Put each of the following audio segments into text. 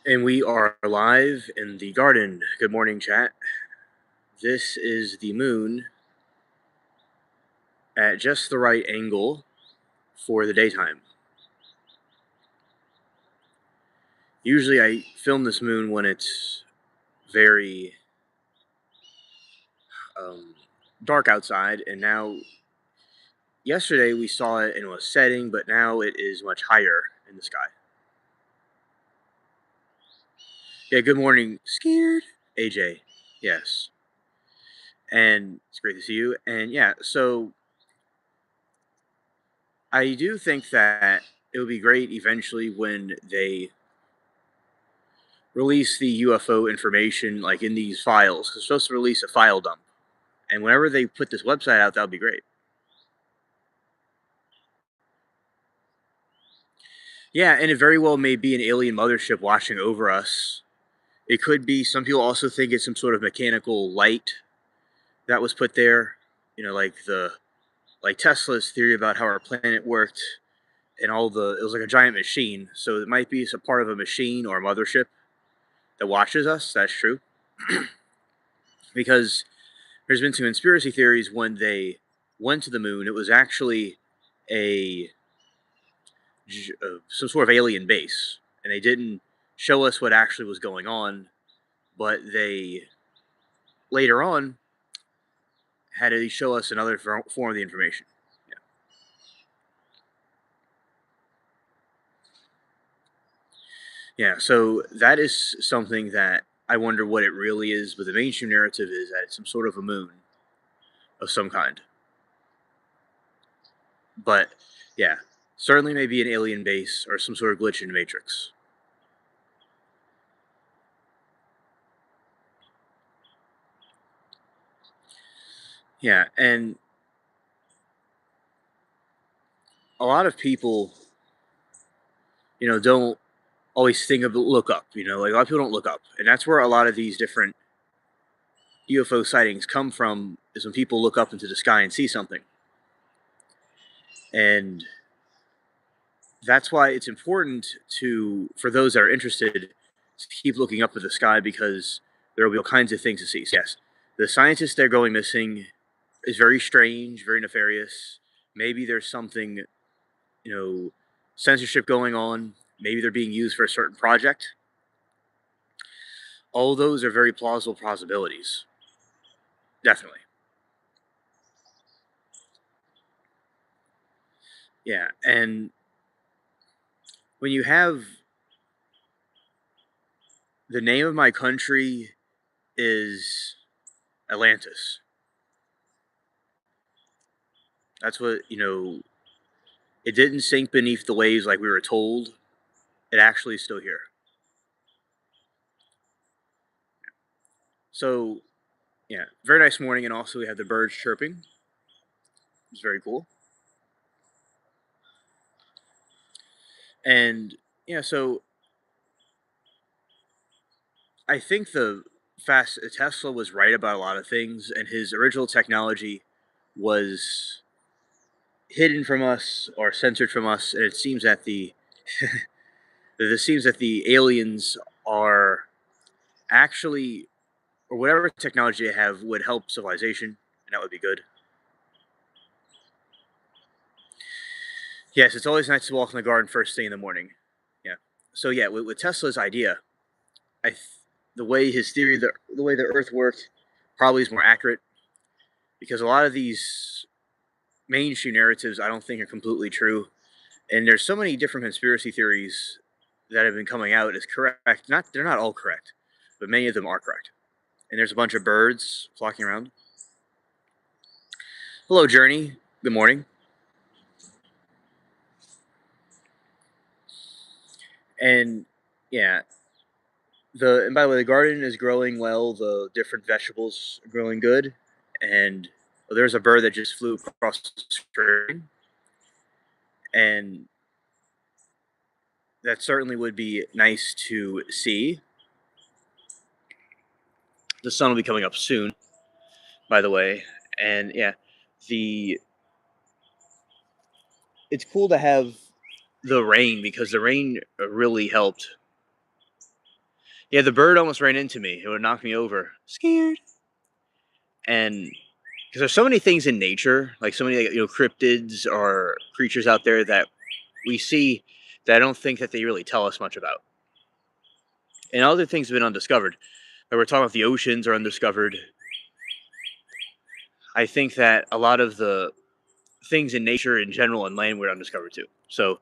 And we are live in the garden. Good morning, chat. This is the moon at just the right angle for the daytime. Usually I film this moon when it's very dark outside, and now, yesterday we saw it and it was setting, but now it is much higher in the sky. Yeah, good morning, scared AJ. Yes. And it's great to see you. And yeah, so I do think that it would be great eventually when they release the UFO information like in these files. 'Cause they're supposed to release a file dump, and whenever they put this website out, that would be great. Yeah, and it very well may be an alien mothership watching over us. It could be. Some people also think it's some sort of mechanical light that was put there. Like Tesla's theory about how our planet worked, and it was like a giant machine. So it might be a part of a machine or a mothership that watches us. That's true. Because there's been some conspiracy theories when they went to the moon. It was actually a some sort of alien base, and they didn't show us what actually was going on, but they later on had to show us another form of the information. Yeah. Yeah, so that is something that I wonder what it really is, but the mainstream narrative is that it's some sort of a moon of some kind. But yeah, certainly maybe an alien base or some sort of glitch in the Matrix. Yeah, and a lot of people, don't always think of look up. Like a lot of people don't look up, and that's where a lot of these different UFO sightings come from. Is when people look up into the sky and see something, and that's why it's important for those that are interested to keep looking up at the sky, because there will be all kinds of things to see. So yes, the scientists that are going missing is very strange, very nefarious. Maybe there's something, you know, censorship going on. Maybe they're being used for a certain project. All those are very plausible possibilities. Definitely. Yeah. And when you have the name of my country is Atlantis. That's what, it didn't sink beneath the waves like we were told. It actually is still here. So, yeah, very nice morning. And also, we have the birds chirping. It's very cool. And yeah, so I think the fast Tesla was right about a lot of things, and his original technology was hidden from us or censored from us, and it seems that the aliens are actually, or whatever technology they have would help civilization, and that would be good. Yes, it's always nice to walk in the garden first thing in the morning. Yeah. So yeah, with Tesla's idea, I th- the way his theory, the way the Earth worked, probably is more accurate, because a lot of these mainstream narratives I don't think are completely true, and there's so many different conspiracy theories that have been coming out as correct. They're not all correct, but many of them are correct. And there's a bunch of birds flocking around. Hello, Journey. Good morning. And yeah, and by the way, the garden is growing well. The different vegetables are growing good, and there's a bird that just flew across the screen, and that certainly would be nice to see. The sun will be coming up soon, by the way, and yeah, the it's cool to have the rain, because the rain really helped Yeah, the bird almost ran into me. It would knock me over. Scared. And because there's so many things in nature, like so many cryptids or creatures out there that we see that I don't think that they really tell us much about. And other things have been undiscovered. Like we're talking about the oceans are undiscovered. I think that a lot of the things in nature in general and land were undiscovered too. So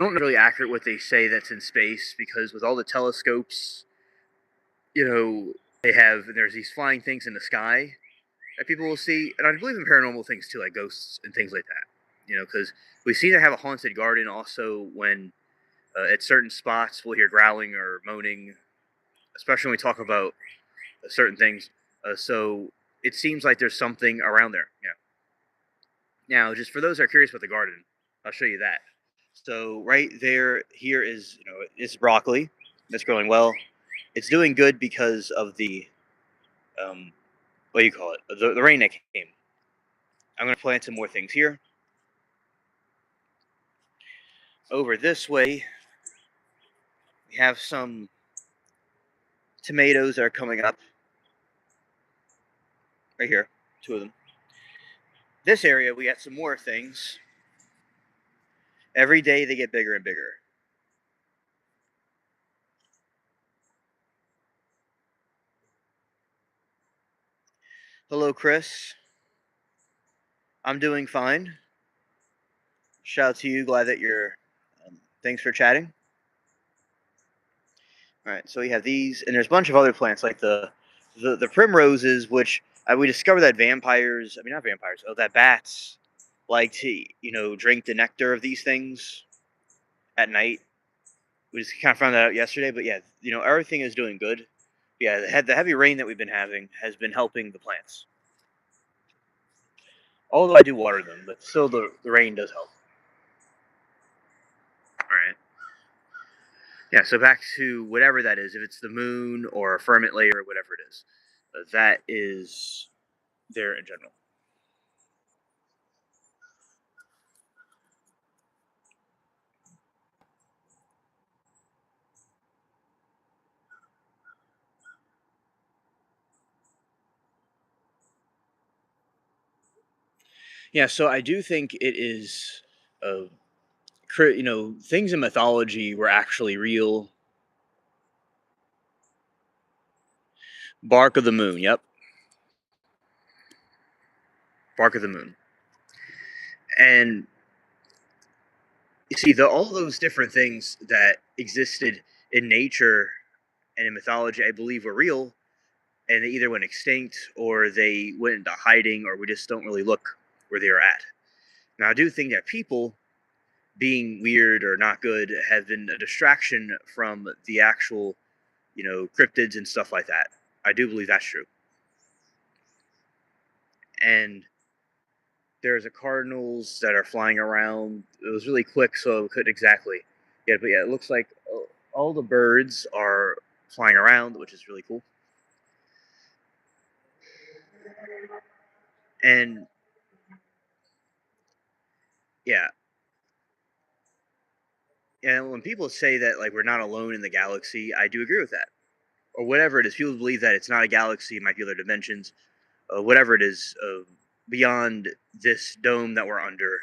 I don't know really accurate what they say that's in space because with all the telescopes, they have and there's these flying things in the sky that people will see, and I believe in paranormal things too, like ghosts and things like that. Because we seem to have a haunted garden also when at certain spots we'll hear growling or moaning, especially when we talk about certain things. So it seems like there's something around there. Yeah. Now, just for those that are curious about the garden, I'll show you that. So right there, here is it's broccoli that's growing well. It's doing good because of the what do you call it? The rain that came. I'm going to plant some more things here. Over this way, we have some tomatoes that are coming up. Right here, two of them. This area, we got some more things. Every day they get bigger and bigger. Hello, Chris. I'm doing fine. Shout out to you. Glad that you're. Thanks for chatting. All right, so we have these, and there's a bunch of other plants like the primroses, which we discovered that vampires. I mean, not vampires. Oh, that bats like to drink the nectar of these things at night. We just kind of found that out yesterday, but yeah, everything is doing good. Yeah, the heavy rain that we've been having has been helping the plants. Although I do water them, but still the rain does help. All right. Yeah, so back to whatever that is, if it's the moon or a firmament layer or whatever it is, that is there in general. Yeah, so I do think it is, uh, things in mythology were actually real. Bark of the moon, yep. Bark of the moon. And you see, all those different things that existed in nature and in mythology, I believe, were real, and they either went extinct or they went into hiding, or we just don't really look where they are at. Now, I do think that people being weird or not good have been a distraction from the actual, cryptids and stuff like that. I do believe that's true. And there's a cardinals that are flying around. It was really quick, so I couldn't exactly. Yeah, but yeah, it looks like all the birds are flying around, which is really cool. And yeah, and when people say that like we're not alone in the galaxy, I do agree with that. Or whatever it is, people believe that it's not a galaxy, it might be other dimensions, whatever it is, beyond this dome that we're under,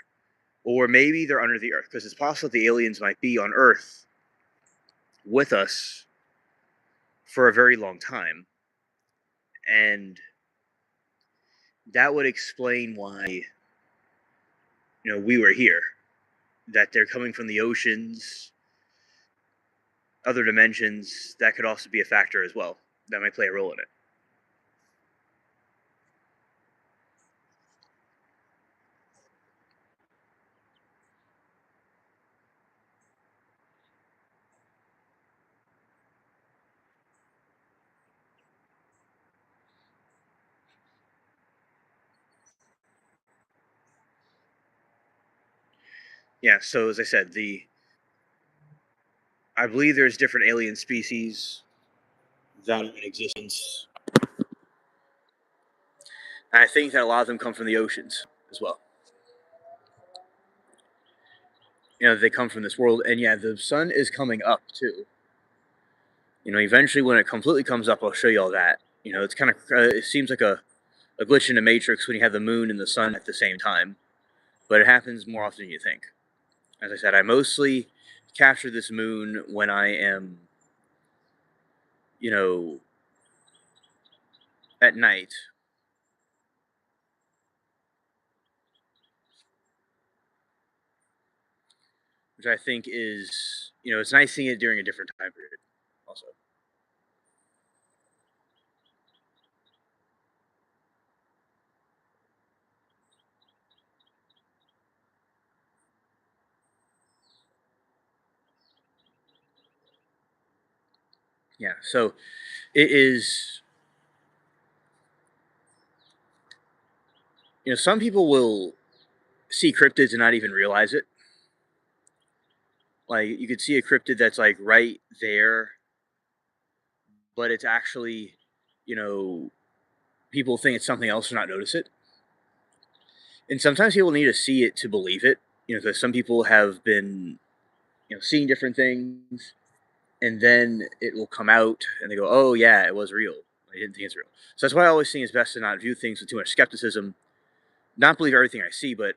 or maybe they're under the Earth because it's possible the aliens might be on Earth with us for a very long time, and that would explain why we were here. That they're coming from the oceans, other dimensions. That could also be a factor as well. That might play a role in it. Yeah. So as I said, I believe there's different alien species that are in existence. And I think that a lot of them come from the oceans as well. They come from this world, and yeah, the sun is coming up too. Eventually when it completely comes up, I'll show you all that. It's kind of it seems like a glitch in the matrix when you have the moon and the sun at the same time, but it happens more often than you think. As I said, I mostly capture this moon when I am, you know, at night, which I think is, it's nice seeing it during a different time period. Also, yeah. So it is. Some people will see cryptids and not even realize it. Like you could see a cryptid that's like right there, but it's actually, you know, people think it's something else and not notice it. And sometimes people need to see it to believe it. Because some people have been, seeing different things, and then it will come out, and they go, "Oh yeah, it was real. I didn't think it's real." So that's why I always think it's best to not view things with too much skepticism, not believe everything I see, but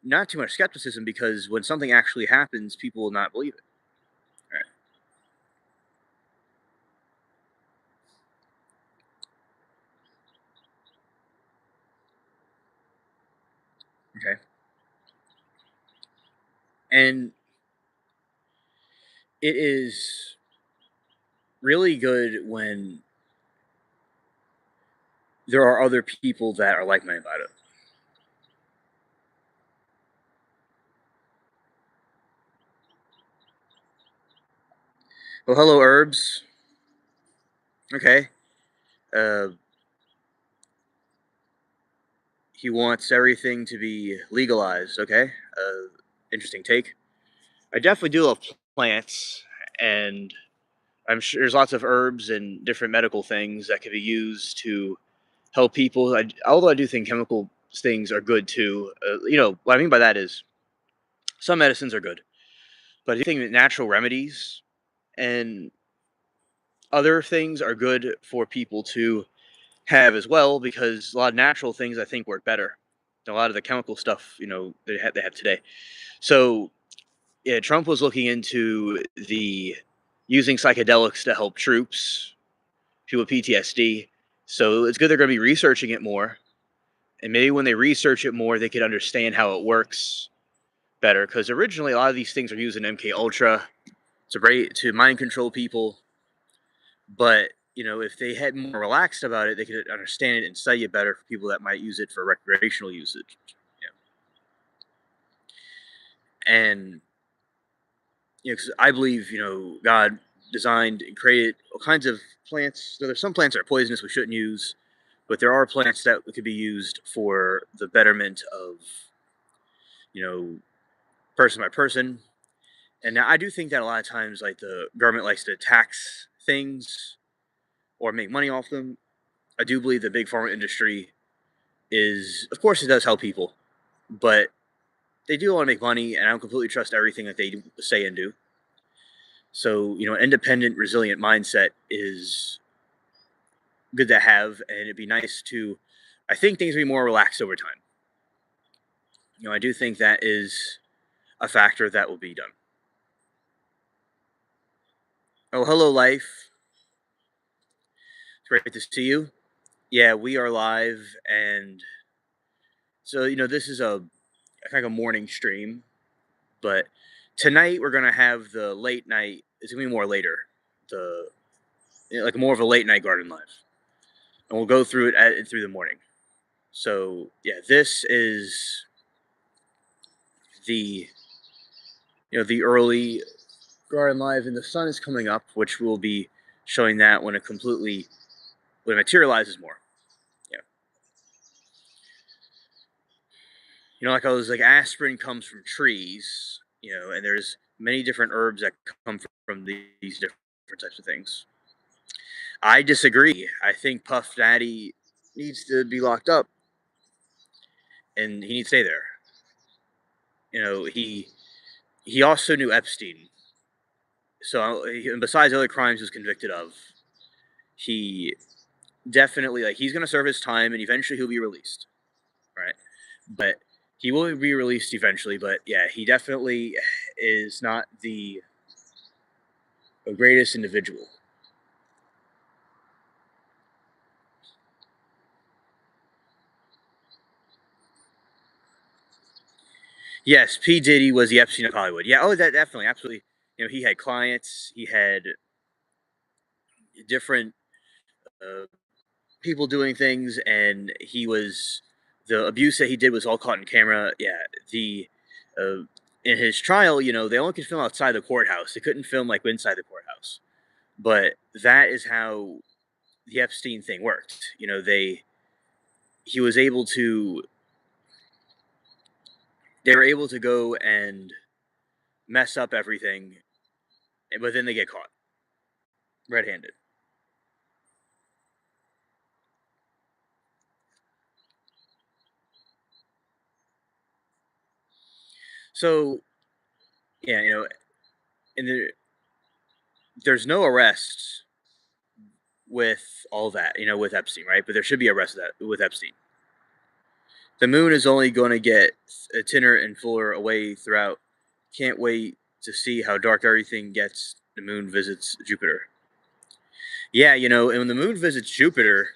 not too much skepticism, because when something actually happens, people will not believe it. Right. Okay. And it is really good when there are other people that are like minded about it. Well, hello, herbs. Okay. Uh, he wants everything to be legalized. Okay. Interesting take. I definitely do love plants, and I'm sure there's lots of herbs and different medical things that can be used to help people. Although I do think chemical things are good too. What I mean by that is some medicines are good, but I think that natural remedies and other things are good for people to have as well, because a lot of natural things I think work better than a lot of the chemical stuff they have today. So yeah, Trump was looking into the using psychedelics to help troops, people with PTSD. So it's good they're going to be researching it more, and maybe when they research it more, they could understand how it works better. Because originally, a lot of these things are used in MK Ultra to mind control people, but if they had more relaxed about it, they could understand it and study it better for people that might use it for recreational usage. And 'cause I believe God designed and created all kinds of plants. So there's some plants that are poisonous we shouldn't use, but there are plants that could be used for the betterment of you know person by person. And now I do think that a lot of times, like, the government likes to tax things or make money off them. I do believe the big pharma industry is, of course, it does help people, but they do want to make money, and I don't completely trust everything that they say and do. So, an independent, resilient mindset is good to have, and it'd be nice to, I think things would be more relaxed over time. I do think that is a factor that will be done. Oh, hello, life. It's great to see you. Yeah, we are live, and so this is a kind of a morning stream, but tonight we're gonna have the late night. It's gonna be more later, the like more of a late night garden live, and we'll go through through the morning. So yeah, this is the the early garden live, and the sun is coming up, which will be showing that when it materializes more. Yeah, like I was like, aspirin comes from trees, and there's many different herbs that come from these different types of things. I disagree. I think Puff Daddy needs to be locked up, and he needs to stay there. He also knew Epstein, So and besides other crimes he was convicted of, he definitely like he's gonna serve his time and eventually he'll be released, right? But he will be released eventually. But yeah, he definitely is not the greatest individual. Yes, P Diddy was the Epstein of Hollywood. Yeah, oh, that definitely, absolutely. He had clients, he had different uh, people doing things, and he was the abuse that he did was all caught in camera. Yeah, the uh, in his trial, they only could film outside the courthouse. They couldn't film like inside the courthouse. But that is how the Epstein thing worked. He was able to they were able to go and mess up everything, but then they get caught red-handed. So yeah, and there's no arrests with all that, with Epstein, right? But there should be arrests with Epstein. The moon is only going to get thinner and fuller away throughout. Can't wait to see how dark everything gets. The moon visits Jupiter. Yeah, and when the moon visits Jupiter,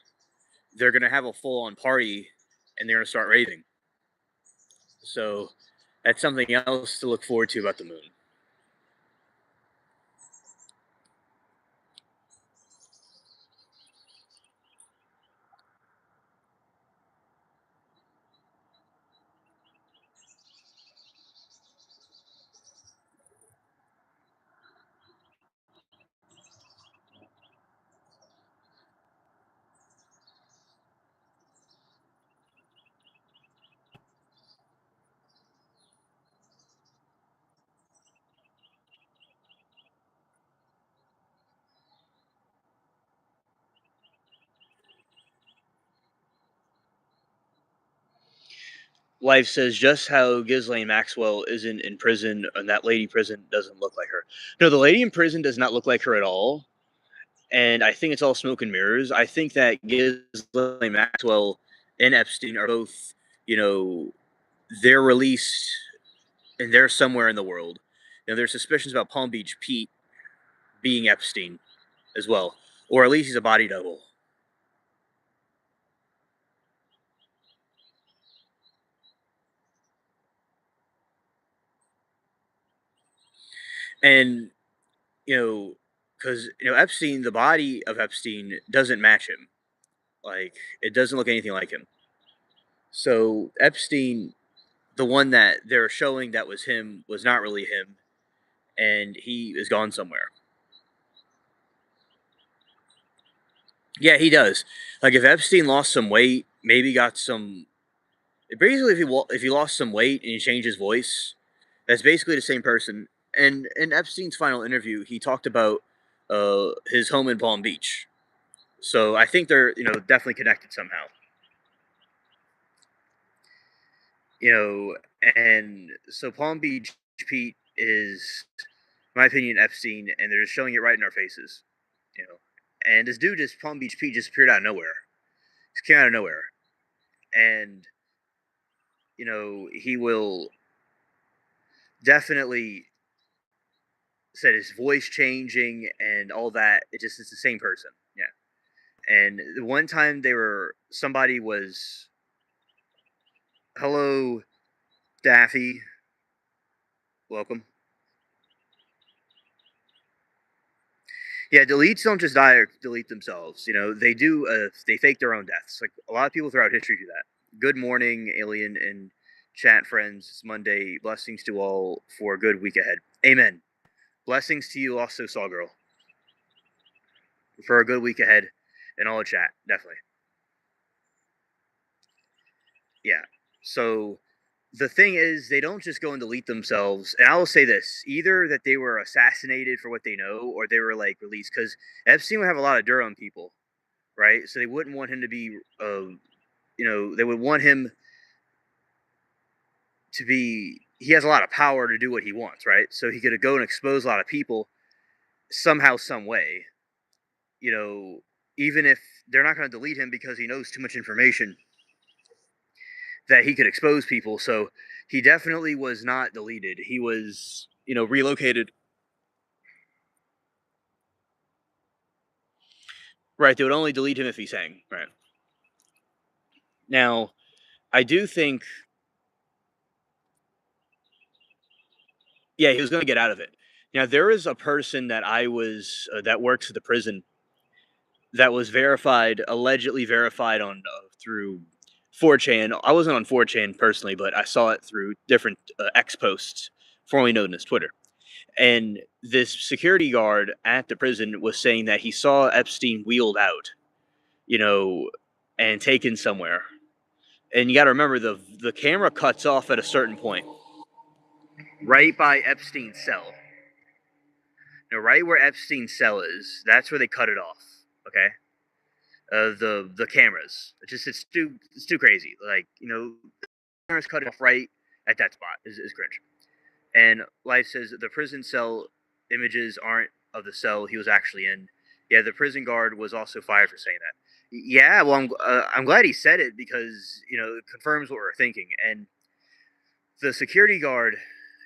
they're going to have a full-on party, and they're going to start raving. So that's something else to look forward to about the moon. Life says just how Ghislaine Maxwell isn't in prison, and that lady prison doesn't look like her. No, the lady in prison does not look like her at all. And I think it's all smoke and mirrors. I think that Ghislaine Maxwell and Epstein are both, you know, they're released and they're somewhere in the world. There's suspicions about Palm Beach Pete being Epstein as well, or at least he's a body double. And because Epstein, the body of Epstein doesn't match him. Like it doesn't look anything like him. So Epstein, the one that they're showing that was him, was not really him, and he is gone somewhere. Yeah, he does. Like if Epstein lost some weight, maybe got some. Basically, if he lost some weight and he changed his voice, that's basically the same person. And in Epstein's final interview, he talked about his home in Palm Beach. So I think they're definitely connected somehow. You and so Palm Beach Pete is, in my opinion, Epstein, and they're just showing it right in our faces. You know, and this dude, just Palm Beach Pete, just appeared out of nowhere. Just came out of nowhere, and he will definitely said his voice changing and all that. It's the same person. Yeah. And the one time somebody was, hello, Daffy, welcome. Yeah, deletes don't just die or delete themselves. They do. They fake their own deaths. Like a lot of people throughout history do that. Good morning, alien and chat friends. It's Monday. Blessings to all for a good week ahead. Amen. Blessings to you also, Saw Girl, for a good week ahead, and all the chat definitely. Yeah. So the thing is, they don't just go and delete themselves. And I will say this: either that they were assassinated for what they know, or they were like released. Because Epstein would have a lot of dirt on people, right? So they wouldn't want him to be, they would want him to be. He has a lot of power to do what he wants, right? So he could go and expose a lot of people. somehow, some way, you know, even if they're not going to delete him because he knows too much information that he could expose people. So he definitely was not deleted. He was, relocated. Right. They would only delete him if he sang. Right. Now, I do think, yeah, he was going to get out of it. Now, there is a person that that works at the prison that was verified, allegedly verified on through 4chan. I wasn't on 4chan personally, but I saw it through different X posts, formerly known as Twitter. And this security guard at the prison was saying that he saw Epstein wheeled out, you know, and taken somewhere. And you got to remember the camera cuts off at a certain point, right by Epstein's cell. Now, right where Epstein's cell is, that's where they cut it off. Okay, the cameras. It's too crazy. Like, cameras cut off right at that spot is cringe. And Life says that the prison cell images aren't of the cell he was actually in. Yeah, the prison guard was also fired for saying that. Yeah, well, I'm glad he said it because it confirms what we're thinking. And the security guard,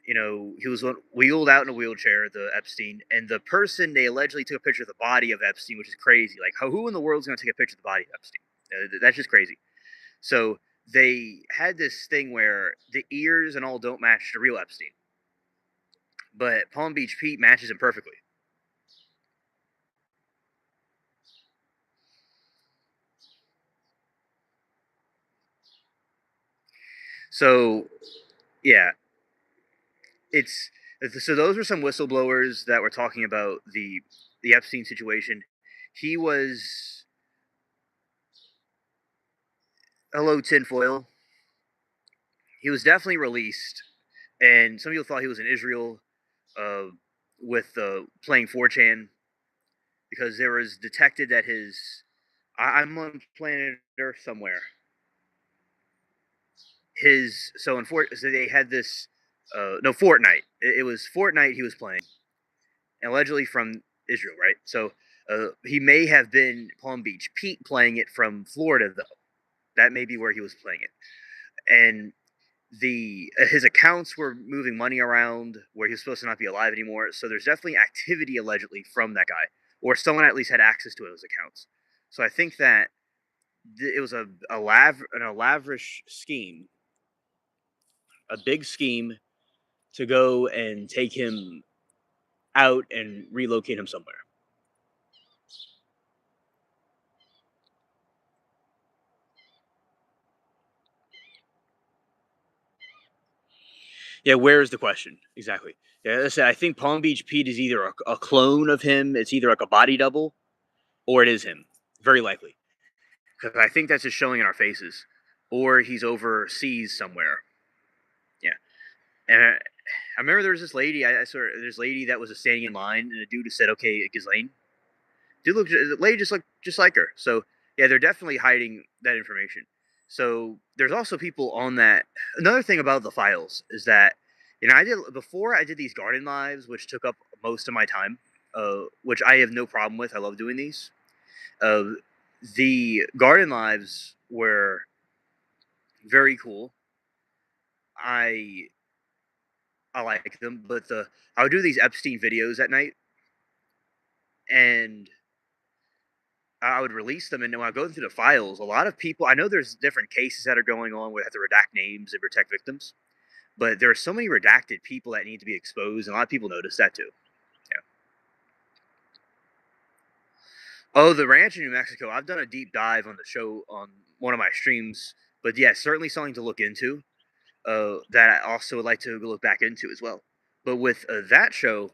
he was wheeled out in a wheelchair, the Epstein, and the person they allegedly took a picture of the body of Epstein, which is crazy. Like, who in the world is going to take a picture of the body of Epstein? That's just crazy. So they had this thing where the ears and all don't match the real Epstein, but Palm Beach Pete matches him perfectly. So yeah, it's so those were some whistleblowers that were talking about the Epstein situation. He was, hello tinfoil. He was definitely released, and some people thought he was in Israel, uh, with playing 4chan because there was detected that I'm on planet Earth somewhere. So they had this, no, Fortnite. It was Fortnite he was playing, allegedly from Israel, right? So he may have been Palm Beach Pete playing it from Florida, though. That may be where he was playing it. And his accounts were moving money around where he was supposed to not be alive anymore. So there's definitely activity allegedly from that guy, or someone at least had access to those accounts. So I think that it was a lavish scheme, a big scheme to go and take him out and relocate him somewhere. Yeah, where is the question exactly? Yeah, listen, I think Palm Beach Pete is either a clone of him. It's either like a body double, or it is him. Very likely, because I think that's just showing in our faces, or he's overseas somewhere. Yeah, and I remember there was this lady. I saw this lady that was standing in line, and a dude who said, "Okay, Ghislaine." Dude, look, the lady just looked just like her. So yeah, they're definitely hiding that information. So there's also people on that. Another thing about the files is that I did these garden lives, which took up most of my time, which I have no problem with. I love doing these. Uh, the garden lives were very cool. I I like them, but I would do these Epstein videos at night, and I would release them. And when I go through the files, a lot of people, I know there's different cases that are going on where they have to redact names and protect victims, but there are so many redacted people that need to be exposed, and a lot of people notice that too. Yeah. Oh, the ranch in New Mexico. I've done a deep dive on the show on one of my streams, but yeah, certainly something to look into. That I also would like to look back into as well. But with that show,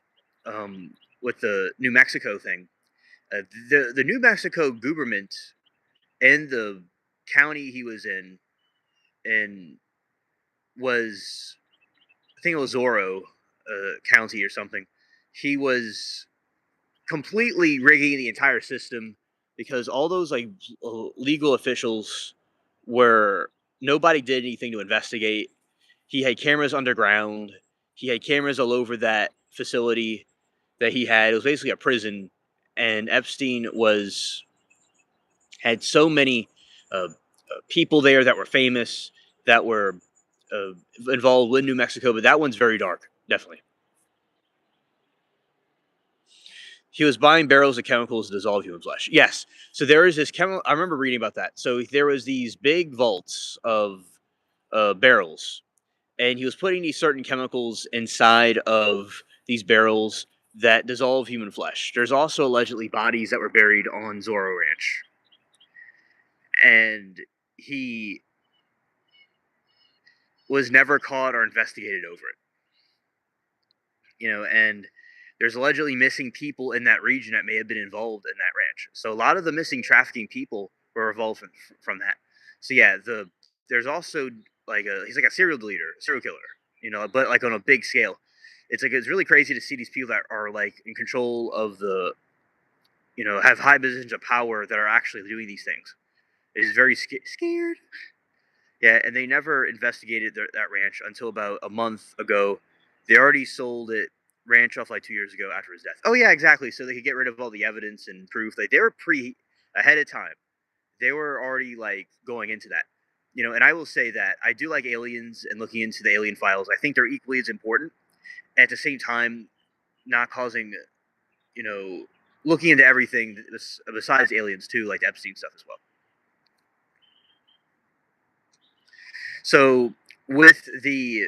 with the New Mexico thing, the New Mexico government and the county he was in was, I think it was Zorro County or something. He was completely rigging the entire system because all those like legal officials were, nobody did anything to investigate. He had cameras underground. He had cameras all over that facility. that he had. It was basically a prison, and Epstein had so many people there that were famous, that were uh, involved with New Mexico. But that one's very dark, definitely. He was buying barrels of chemicals to dissolve human flesh. Yes. So there is this chemical. I remember reading about that. So there was these big vaults of barrels, and he was putting these certain chemicals inside of these barrels that dissolve human flesh. There's also allegedly bodies that were buried on Zorro Ranch, and he was never caught or investigated over it. And there's allegedly missing people in that region that may have been involved in that ranch. So a lot of the missing trafficking people were involved from that. So yeah, there's also he's like a serial killer, but like on a big scale. It's really crazy to see these people that are like in control of have high positions of power that are actually doing these things. It's very scared. Yeah, and they never investigated that ranch until about a month ago. They already sold it ranch off like 2 years ago after his death. Oh yeah, exactly. So they could get rid of all the evidence and proof. Like they were ahead of time. They were already like going into that. And I will say that I do like aliens and looking into the alien files. I think they're equally as important. At the same time, not causing, you know, looking into everything besides aliens too, like the Epstein stuff as well. So with the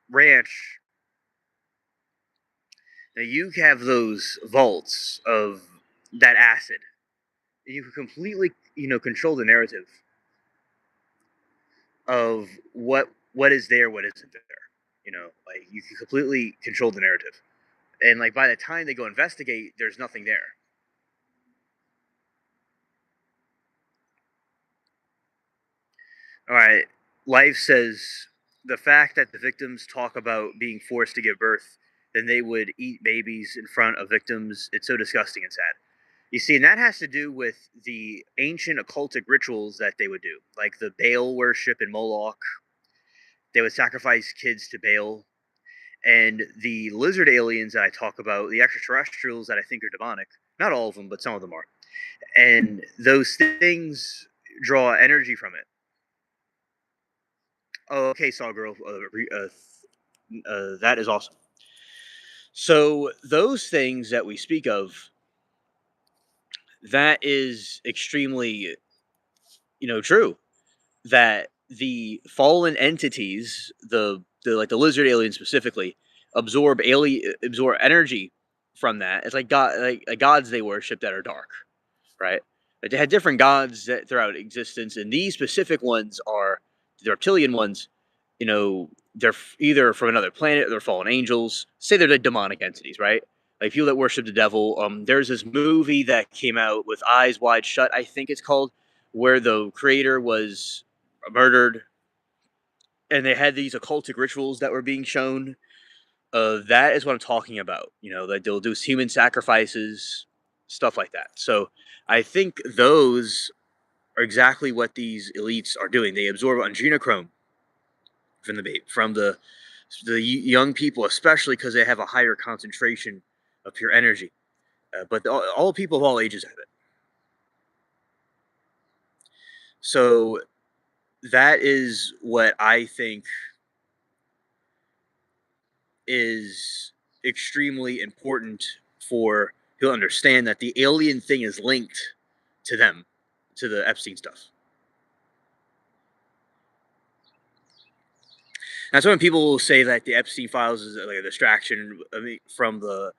ranch, now you have those vaults of that acid. You can completely, control the narrative of what is there, what isn't there. Like you can completely control the narrative. And like by the time they go investigate, there's nothing there. All right. Life says the fact that the victims talk about being forced to give birth, then they would eat babies in front of victims. It's so disgusting and sad. You see, and that has to do with the ancient occultic rituals that they would do, like the Baal worship in Moloch. They would sacrifice kids to Baal. And the lizard aliens that I talk about, the extraterrestrials that I think are demonic, not all of them, but some of them are. And those things draw energy from it. Oh, okay, Saw Girl. That is awesome. So those things that we speak of, that is extremely, true. That the fallen entities, the lizard aliens specifically, absorb energy from that. It's like God, like gods they worship that are dark, right? But they had different gods that throughout existence, and these specific ones are the reptilian ones. They're either from another planet, or they're fallen angels. Say they're the demonic entities, right? Like people that worship the devil. There's this movie that came out with Eyes Wide Shut, I think it's called, where the creator was murdered, and they had these occultic rituals that were being shown. That is what I'm talking about. That they'll do human sacrifices, stuff like that. So I think those are exactly what these elites are doing. They absorb adrenochrome from the young people, especially because they have a higher concentration of pure energy. But all people of all ages have it. So that is what I think is extremely important for he'll understand that the alien thing is linked to them, to the Epstein stuff. That's when people will say that the Epstein files is like a distraction from the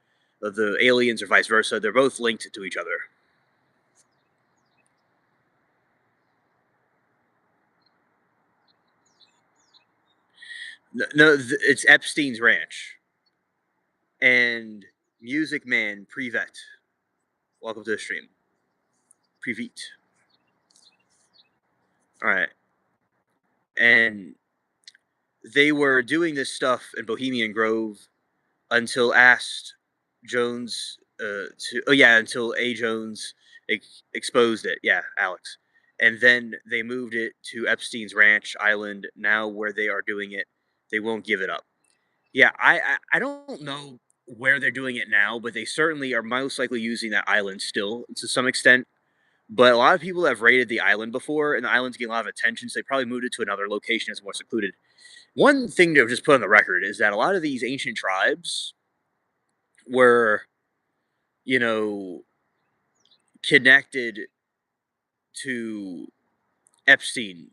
aliens or vice versa. They're both linked to each other. No, it's Epstein's ranch. And Music Man Privet. Welcome to the stream. Privet. All right. And they were doing this stuff in Bohemian Grove until asked Jones until A. Jones exposed it. Yeah, Alex. And then they moved it to Epstein's Ranch Island. Now, where they are doing it, they won't give it up. Yeah, I don't know where they're doing it now, but they certainly are most likely using that island still to some extent. But a lot of people have raided the island before, and the island's getting a lot of attention, so they probably moved it to another location that's more secluded. One thing to just put on the record is that a lot of these ancient tribes were, you know, connected to Epstein.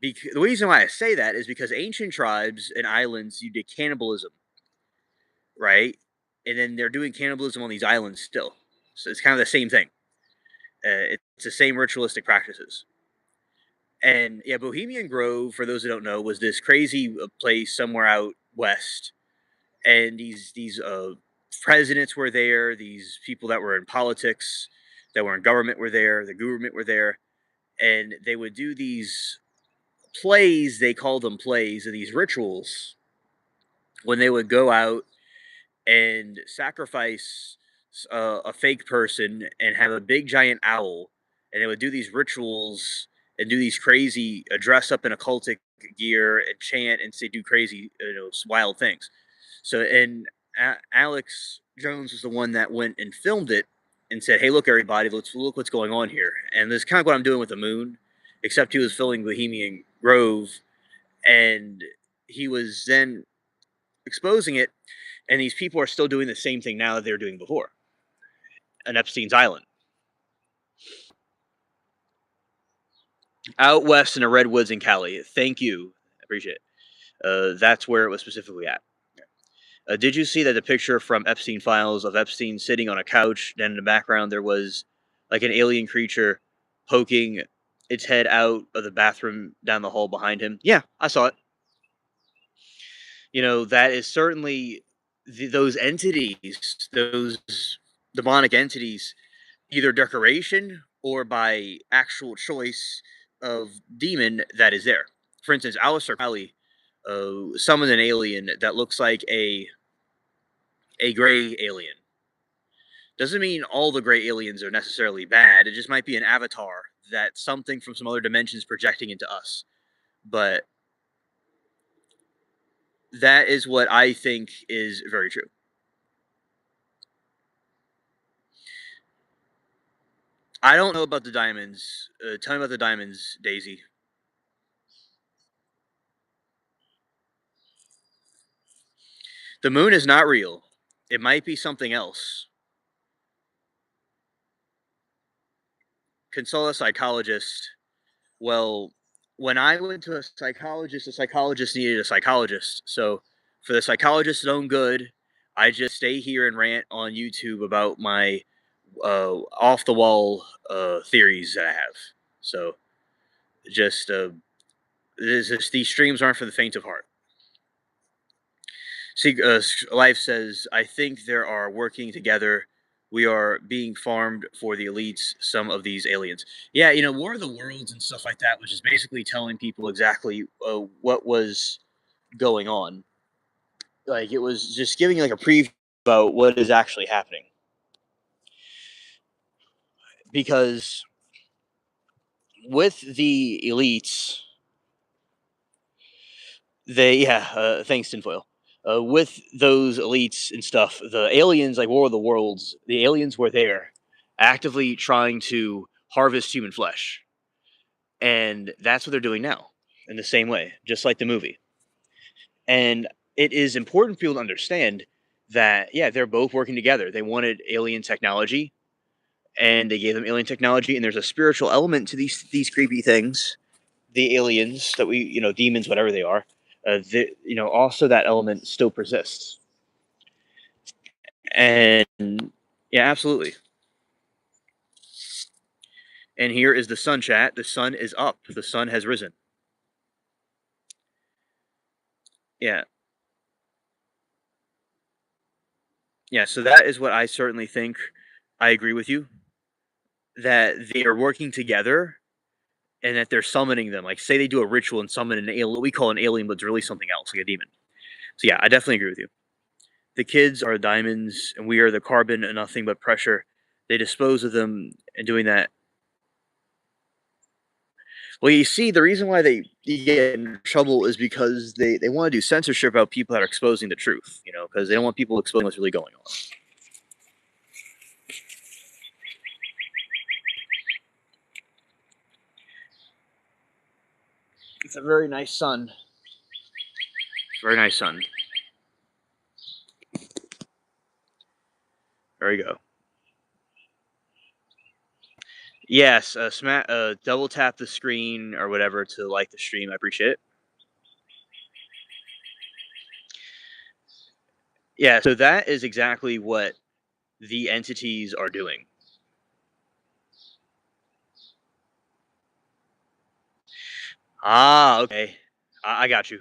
The reason why I say that is because ancient tribes and islands, you did cannibalism, right? And then they're doing cannibalism on these islands still. So it's kind of the same thing. It's the same ritualistic practices. And yeah, Bohemian Grove, for those who don't know, was this crazy place somewhere out west, and these presidents were there. These people that were in politics, that were in government, were there. The government were there, and they would do these plays. They called them plays, and these rituals when they would go out and sacrifice a fake person and have a big giant owl, and they would do these rituals and do these crazy dress up in occultic gear and chant and say do crazy wild things. So and Alex Jones was the one that went and filmed it and said, "Hey, look everybody, let's look what's going on here." And this is kind of what I'm doing with the moon, except he was filming Bohemian Grove, and he was then exposing it, and these people are still doing the same thing now that they were doing before on Epstein's Island. Out west in the redwoods in Cali. Thank you. I appreciate it. That's where it was specifically at. Did you see that the picture from Epstein files of Epstein sitting on a couch? Then in the background there was like an alien creature poking its head out of the bathroom down the hall behind him. Yeah, I saw it. That is certainly those entities, those demonic entities, either decoration or by actual choice of demon that is there. For instance, Aleister Crowley summoned an alien that looks like a gray alien. Doesn't mean all the gray aliens are necessarily bad. It just might be an avatar that something from some other dimension is projecting into us. But that is what I think is very true. I don't know about the diamonds. Tell me about the diamonds, Daisy. The moon is not real. It might be something else. Consult a psychologist. Well, when I went to a psychologist, the psychologist needed a psychologist. So, for the psychologist's own good, I just stay here and rant on YouTube about my off the wall theories that I have. So, just these streams aren't for the faint of heart. See, Life says, I think they are working together. We are being farmed for the elites, some of these aliens. Yeah, War of the Worlds and stuff like that, which is basically telling people exactly what was going on. Like, it was just giving like a preview about what is actually happening. Because with the elites, thanks, Tinfoil. With those elites and stuff, the aliens, like War of the Worlds, the aliens were there, actively trying to harvest human flesh, and that's what they're doing now, in the same way, just like the movie. And it is important for people to understand that, yeah, they're both working together. They wanted alien technology, and they gave them alien technology, and there's a spiritual element to these creepy things, the aliens that demons, whatever they are. Also that element still persists. And yeah, absolutely. And here is the sun, chat. The sun is up. The sun has risen. Yeah. Yeah, so that is what I certainly think. I agree with you that they are working together and that they're summoning them. Like, say they do a ritual and summon an alien, what we call an alien, but it's really something else, like a demon. So yeah, I definitely agree with you. The kids are diamonds, and we are the carbon and nothing but pressure. They dispose of them, and doing that. Well, you see, the reason why they get in trouble is because they want to do censorship about people that are exposing the truth, because they don't want people exposing what's really going on. It's a very nice sun. Very nice sun. There you go. Yes, double tap the screen or whatever to like the stream. I appreciate it. Yeah, so that is exactly what the entities are doing. Ah, okay. I got you.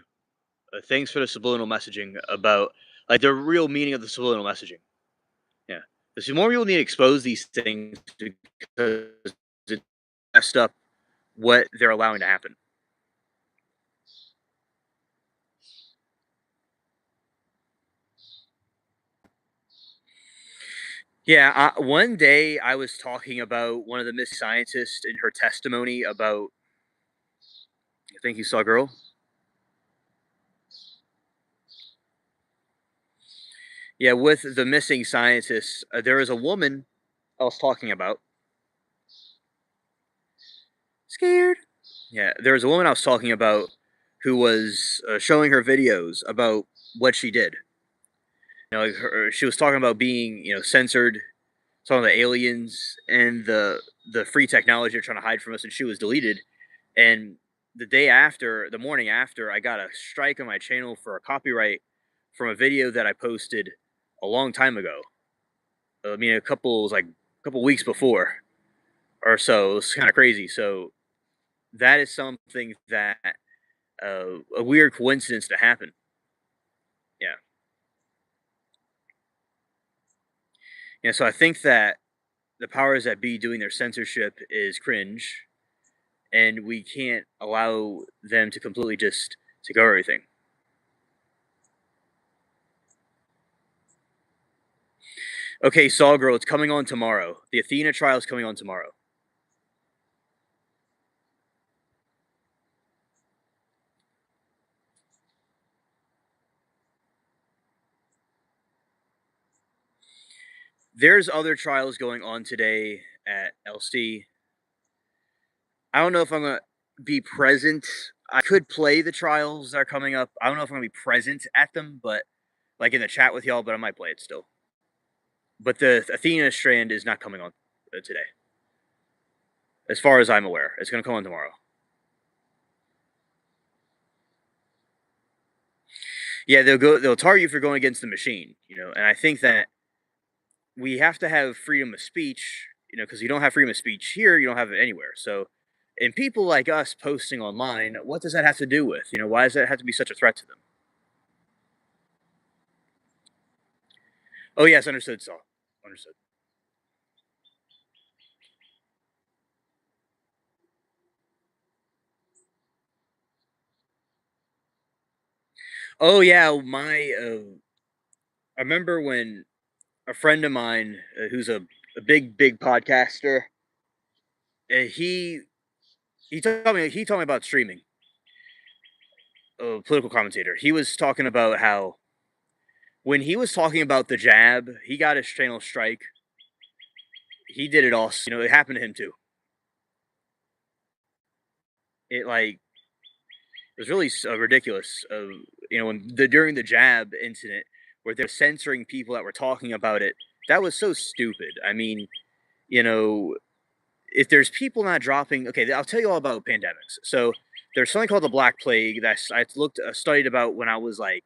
Thanks for the subliminal messaging about like the real meaning of the subliminal messaging. Yeah, because more people need to expose these things because it messed up what they're allowing to happen. Yeah, one day I was talking about one of the Miss Scientists in her testimony about. I think you saw, girl. Yeah, with the missing scientists, there is a woman I was talking about. Scared. Yeah, there was a woman I was talking about who was showing her videos about what she did. Like she was talking about being, censored, talking about the aliens and the free technology they're trying to hide from us, and she was deleted. And the morning after, I got a strike on my channel for a copyright from a video that I posted a long time ago. I mean, a couple weeks before or so. It was kind of crazy. So that is something that a weird coincidence to happen. Yeah. Yeah. So I think that the powers that be doing their censorship is cringe, and we can't allow them to completely just take over everything. Okay, Saw Girl, it's coming on tomorrow. The Athena trial is coming on tomorrow. There's other trials going on today at LC. I don't know if I'm gonna be present. I could play the trials that are coming up. I don't know if I'm gonna be present at them, but like in the chat with y'all. But I might play it still. But the Athena strand is not coming on today, as far as I'm aware. It's gonna come on tomorrow. Yeah, they'll target you for going against the machine, and I think that we have to have freedom of speech, because you don't have freedom of speech here, you don't have it anywhere. So, and people like us posting online, what does that have to do with? Why does that have to be such a threat to them? Oh yes, understood, Saul. Understood. Oh yeah, I remember when a friend of mine who's a big podcaster, he told me about streaming. A political commentator. He was talking about how when he was talking about the jab, he got his channel strike. He did it all. It happened to him too. It was really ridiculous. When during the jab incident where they're censoring people that were talking about it, that was so stupid. I mean, you know, if there's people not dropping, okay, I'll tell you all about pandemics. So there's something called the Black Plague that I studied about when I was like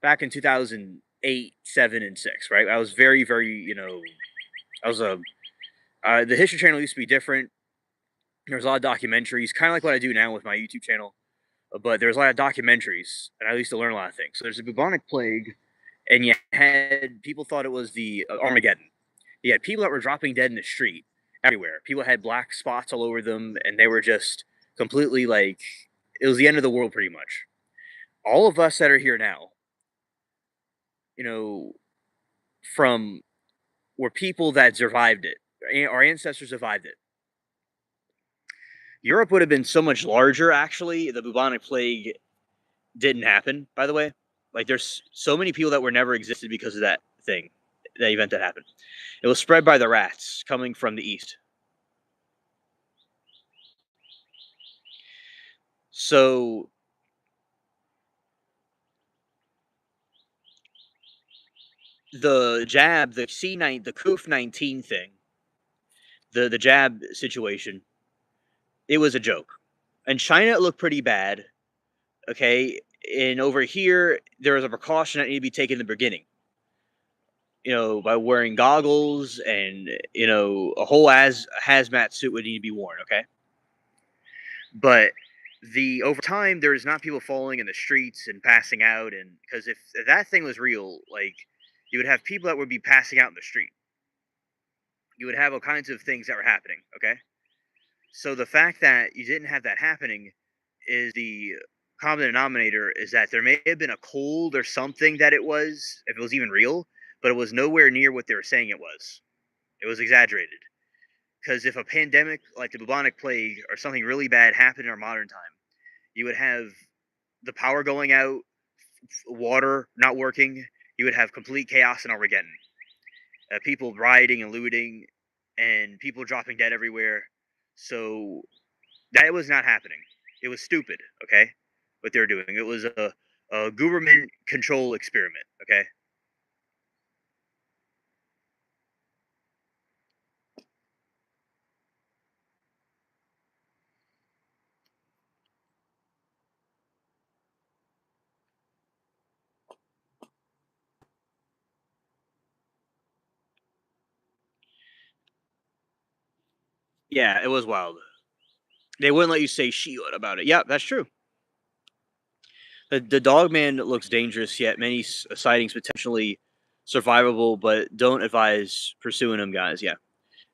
back in 2008, 7, and 6. Right, I was very, very, I was a the History Channel used to be different. There was a lot of documentaries, kind of like what I do now with my YouTube channel. But there was a lot of documentaries, and I used to learn a lot of things. So there's a bubonic plague, and you had people thought it was the Armageddon. You had people that were dropping dead in the street everywhere. People had black spots all over them, and they were just completely like it was the end of the world, pretty much. All of us that are here now, you know, from were people that survived it. Our ancestors survived it. Europe would have been so much larger. Actually, the bubonic plague didn't happen. By the way, like there's so many people that were never existed because of that thing, that event that happened. It was spread by the rats coming from the east. So the jab, the C9, the COV-19 thing, the jab situation, it was a joke. In China, it looked pretty bad. Okay, and over here, there was a precaution that needed to be taken in the beginning. By wearing goggles and a whole hazmat suit would need to be worn. Okay, but the over time there's not people falling in the streets and passing out, and because if that thing was real, like you would have people that would be passing out in the street. You would have all kinds of things that were happening. Okay, so the fact that you didn't have that happening is the common denominator is that there may have been a cold or something that it was, if it was even real, but it was nowhere near what they were saying it was. It was exaggerated. Because if a pandemic like the bubonic plague or something really bad happened in our modern time, you would have the power going out, water not working, you would have complete chaos in Armageddon. People rioting and looting, and people dropping dead everywhere. So that was not happening. It was stupid, okay? What they were doing. It was a government control experiment, okay? Yeah, it was wild. They wouldn't let you say shit about it. Yeah, that's true. The dog man looks dangerous, yet many sightings potentially survivable, but don't advise pursuing them, guys. Yeah.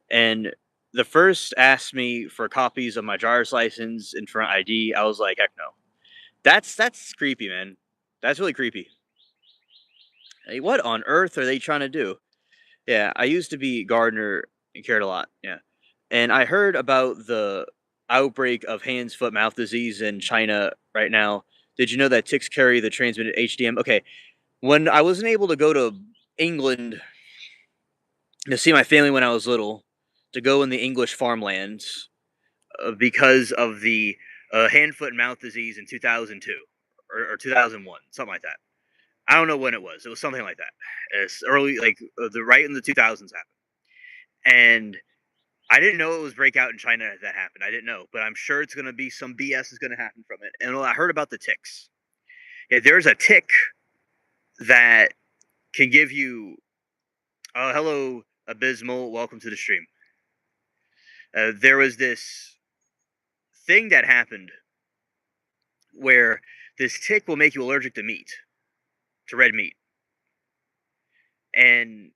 And the first asked me for copies of my driver's license and for an ID. I was like, heck no. That's creepy, man. That's really creepy. Hey, what on earth are they trying to do? Yeah, I used to be gardener and cared a lot. Yeah, and I heard about the outbreak of hands, foot, mouth disease in China right now. Did you know that ticks carry the transmitted HDM? Okay, when I wasn't able to go to England to see my family when I was little, to go in the English farmlands because of the hand, foot, and mouth disease in 2002 or 2001, something like that. I don't know when it was. It was something like that. It's early, like the right in the 2000s happened, and I didn't know it was breakout in China that happened. I didn't know, but I'm sure it's going to be some BS is going to happen from it. And I heard about the ticks. Yeah, there's a tick that can give you. Oh, hello, Abysmal. Welcome to the stream. There was this thing that happened where this tick will make you allergic to meat, to red meat, and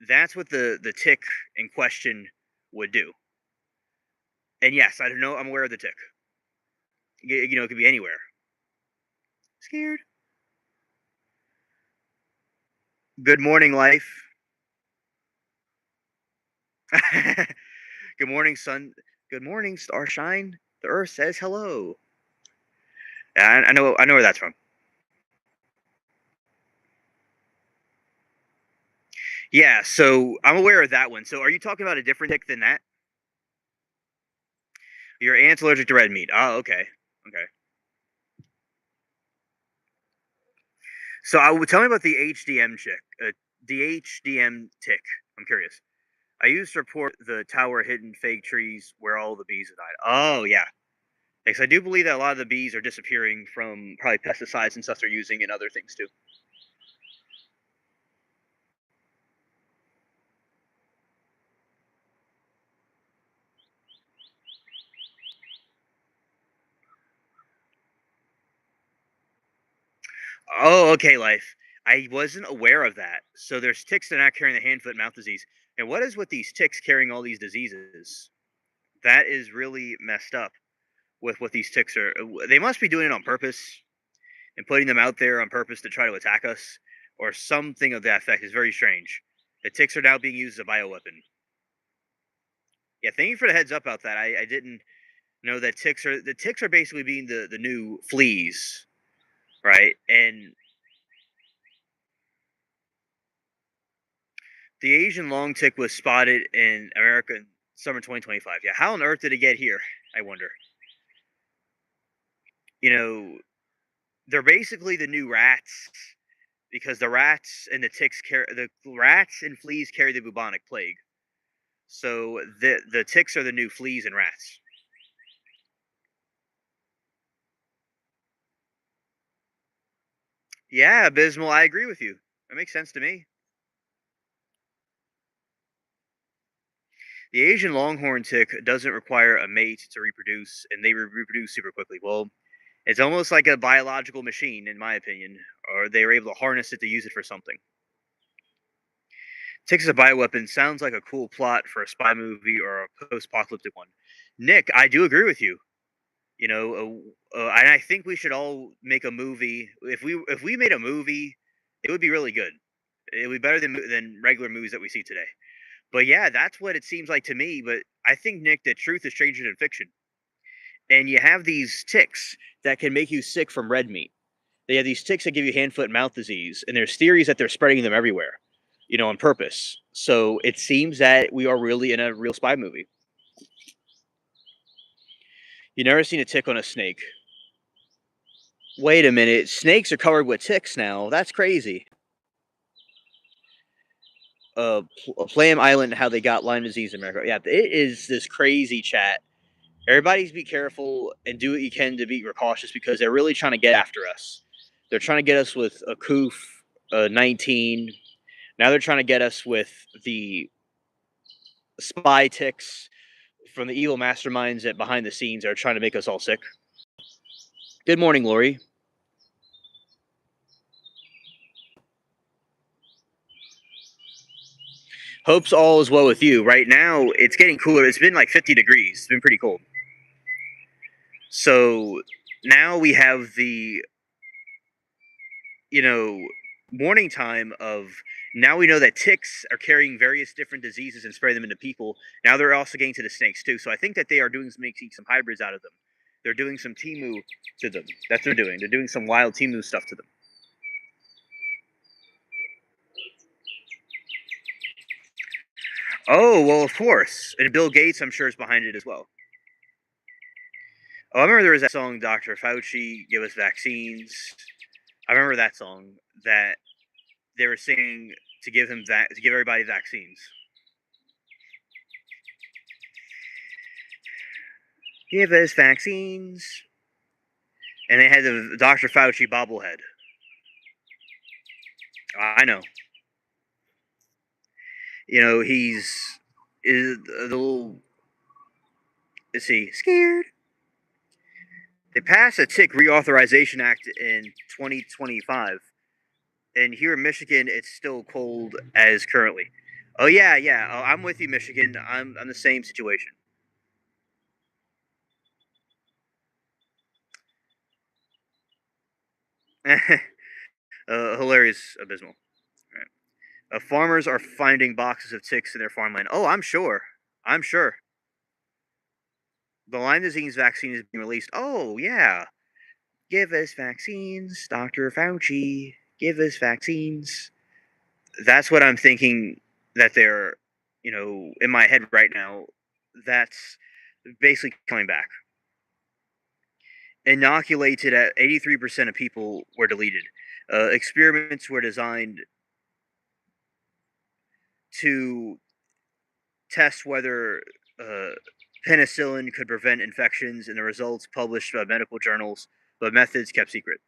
that's what the tick in question would do. And yes, I don't know. I'm aware of the tick. It could be anywhere. Scared. Good morning, life. Good morning, sun. Good morning, starshine. The Earth says hello. Yeah, I know. I know where that's from. Yeah, so I'm aware of that one. So, are you talking about a different tick than that? Your aunt's allergic to red meat. Oh, okay, okay. So, I would tell me about the HDM chick. The HDM tick. I'm curious. I used to report the tower hidden fake trees where all the bees have died. Oh, yeah. Because I do believe that a lot of the bees are disappearing from probably pesticides and stuff they're using and other things too. Oh, okay, life. I wasn't aware of that. So there's ticks that are not carrying the hand, foot, mouth disease. And what is with these ticks carrying all these diseases? That is really messed up with what these ticks are. They must be doing it on purpose and putting them out there on purpose to try to attack us or something of that effect. Is very strange. The ticks are now being used as a bioweapon. Yeah, thank you for the heads up about that. I didn't. know that ticks are basically being the new fleas, right? And the Asian long tick was spotted in America in summer 2025. Yeah, how on earth did it get here? I wonder. You know, they're basically the new rats because the rats and fleas carry the bubonic plague. So the ticks are the new fleas and rats. Yeah, abysmal. I agree with you. That makes sense to me. The Asian longhorn tick doesn't require a mate to reproduce, and they reproduce super quickly. Well, it's almost like a biological machine, in my opinion, or they were able to harness it to use it for something. Ticks as a bioweapon sounds like a cool plot for a spy movie or a post-apocalyptic one. Nick, I do agree with you. And I think we should all make a movie. If we made a movie, it would be really good. It would be better than regular movies that we see today. But yeah, that's what it seems like to me. But I think Nick, that truth is stranger than fiction. And you have these ticks that can make you sick from red meat. They have these ticks that give you hand, foot, and mouth disease, and there's theories that they're spreading them everywhere, on purpose. So it seems that we are really in a real spy movie. You never seen a tick on a snake. Wait a minute, snakes are covered with ticks now. That's crazy. Plum Island, how they got Lyme disease in America. Yeah, it is this crazy chat. Everybody's be careful and do what you can to be cautious because they're really trying to get after us. They're trying to get us with a COOF 19. Now they're trying to get us with the spy ticks from the evil masterminds that behind the scenes are trying to make us all sick. Good morning, Lori. Hopes all is well with you. Right now, it's getting cooler. It's been like 50 degrees. It's been pretty cold. So now we have the, you know, warning time of now we know that ticks are carrying various different diseases and spreading them into people. Now they're also getting to the snakes too. So I think that they are making some hybrids out of them. They're doing some Timu to them. That's what they're doing. They're doing some wild Timu stuff to them. Oh, well, of course. And Bill Gates, I'm sure, is behind it as well. Oh, I remember there was that song, Dr. Fauci, Give Us Vaccines. I remember that song that they were singing to give everybody vaccines. Give us vaccines. And they had the Dr. Fauci bobblehead. I know. He's is the little. Let's see, scared. They passed a tick reauthorization act in 2025, and here in Michigan, it's still cold as currently. Oh yeah, yeah. Oh, I'm with you, Michigan. I'm the same situation. Hilarious, abysmal. Right. Farmers are finding boxes of ticks in their farmland. Oh, I'm sure. I'm sure. The Lyme disease vaccine is being released. Oh yeah. Give us vaccines, Dr. Fauci. Give us vaccines. That's what I'm thinking that they're, in my head right now. That's basically coming back. Inoculated at 83% of people were deleted. Experiments were designed to test whether uh, penicillin could prevent infections, and the results published by medical journals, but methods kept secret.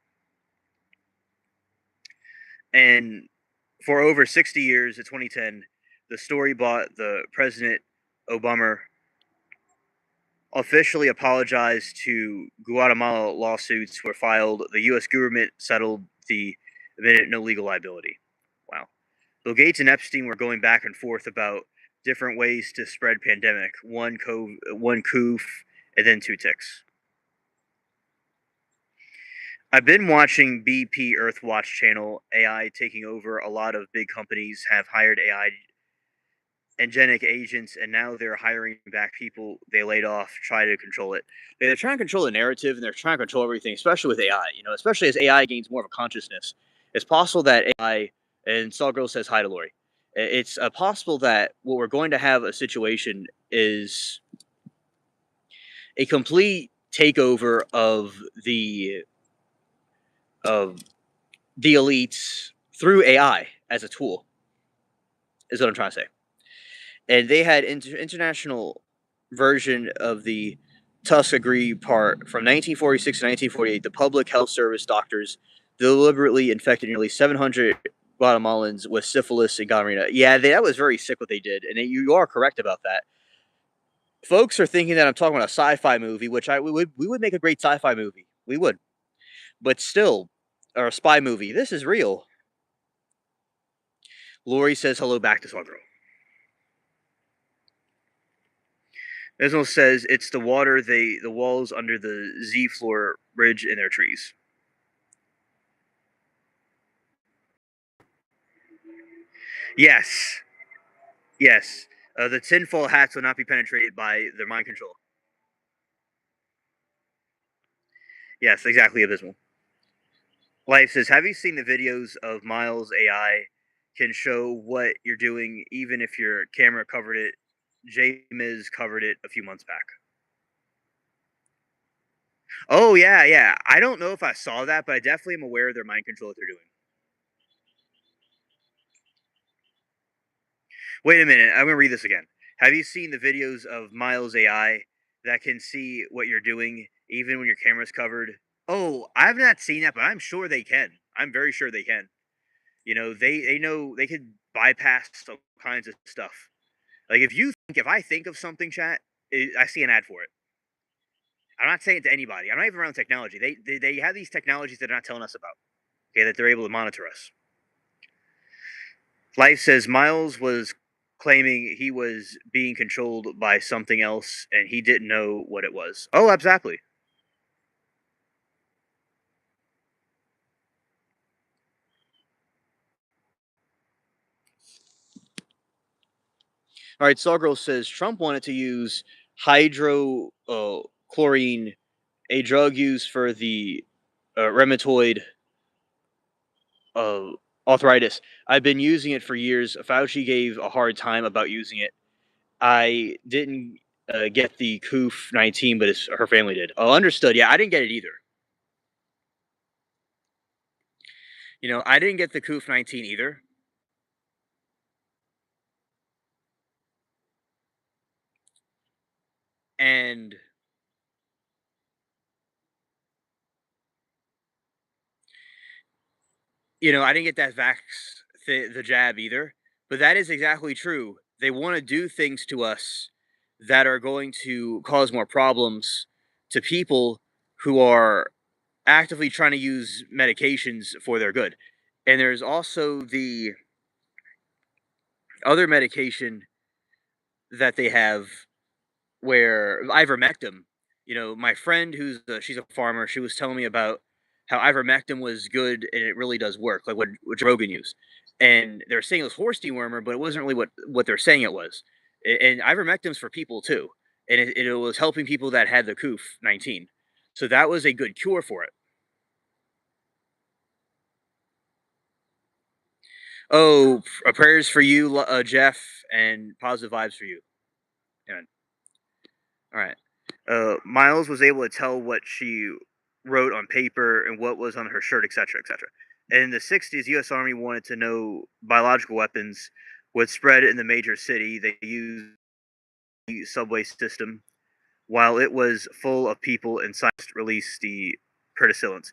And for over 60 years, in 2010, the story bought the President Obama officially apologized to Guatemala lawsuits were filed. The U.S. government settled the admitted no legal liability. Wow. Bill Gates and Epstein were going back and forth about different ways to spread pandemic. One coof, and then two ticks. I've been watching BP Earthwatch channel. AI taking over a lot of big companies have hired AI angelic agents, and now they're hiring back people they laid off to try to control it. They're trying to control the narrative, and they're trying to control everything, especially with AI. Especially as AI gains more of a consciousness, it's possible that AI, and Sawgirl says hi to Lori. It's possible that what we're going to have a situation is a complete takeover of the elites through AI as a tool. Is what I'm trying to say. And they had international version of the Tuskegee part from 1946 to 1948. The Public Health Service doctors deliberately infected nearly 700 Guatemalans with syphilis and gonorrhea. Yeah, that was very sick what they did, and you are correct about that. Folks are thinking that I'm talking about a sci-fi movie, which we would make a great sci-fi movie. We would, but still, or a spy movie. This is real. Lori says hello back to Sawgirl. Ismail says it's the water, the walls under the Z floor bridge in their trees. Yes, yes. The tinfoil hats will not be penetrated by their mind control. Yes, exactly, Abysmal. Life says, have you seen the videos of Miles AI can show what you're doing even if your camera covered it? J Miz covered it a few months back. Oh yeah, yeah. I don't know if I saw that, but I definitely am aware of their mind control that they're doing. Wait a minute, I'm gonna read this again. Have you seen the videos of Miles AI that can see what you're doing even when your camera's covered? Oh, I've not seen that, but I'm sure they can. I'm very sure they can. They know they could bypass all kinds of stuff. Like if I think of something, chat, I see an ad for it. I'm not saying it to anybody. I'm not even around technology. They have these technologies that they're not telling us about. Okay, that they're able to monitor us. Life says Miles was claiming he was being controlled by something else and he didn't know what it was. Oh, exactly. All right, Sawgirl says Trump wanted to use hydrochlorine, a drug used for the rheumatoid uh, arthritis. I've been using it for years. Fauci gave a hard time about using it. I didn't get the COOF 19, but her family did. Oh, understood. Yeah, I didn't get it either. I didn't get the COOF 19 either. And I didn't get that the jab either. But that is exactly true. They want to do things to us that are going to cause more problems to people who are actively trying to use medications for their good. And there's also the other medication that they have where ivermectin. My friend she's a farmer. She was telling me about how ivermectin was good and it really does work, like what Rogan used. And they're saying it was horse dewormer, but it wasn't really what they're saying it was. And ivermectin's for people too, and it was helping people that had the COOF 19. So that was a good cure for it. Oh, prayers for you, Jeff, and positive vibes for you. Yeah. All right. Miles was able to tell what she wrote on paper and what was on her shirt, etc., etc. In the 60s, U.S. Army wanted to know biological weapons would spread in the major city. They used the subway system while it was full of people and scientists released the penicillins.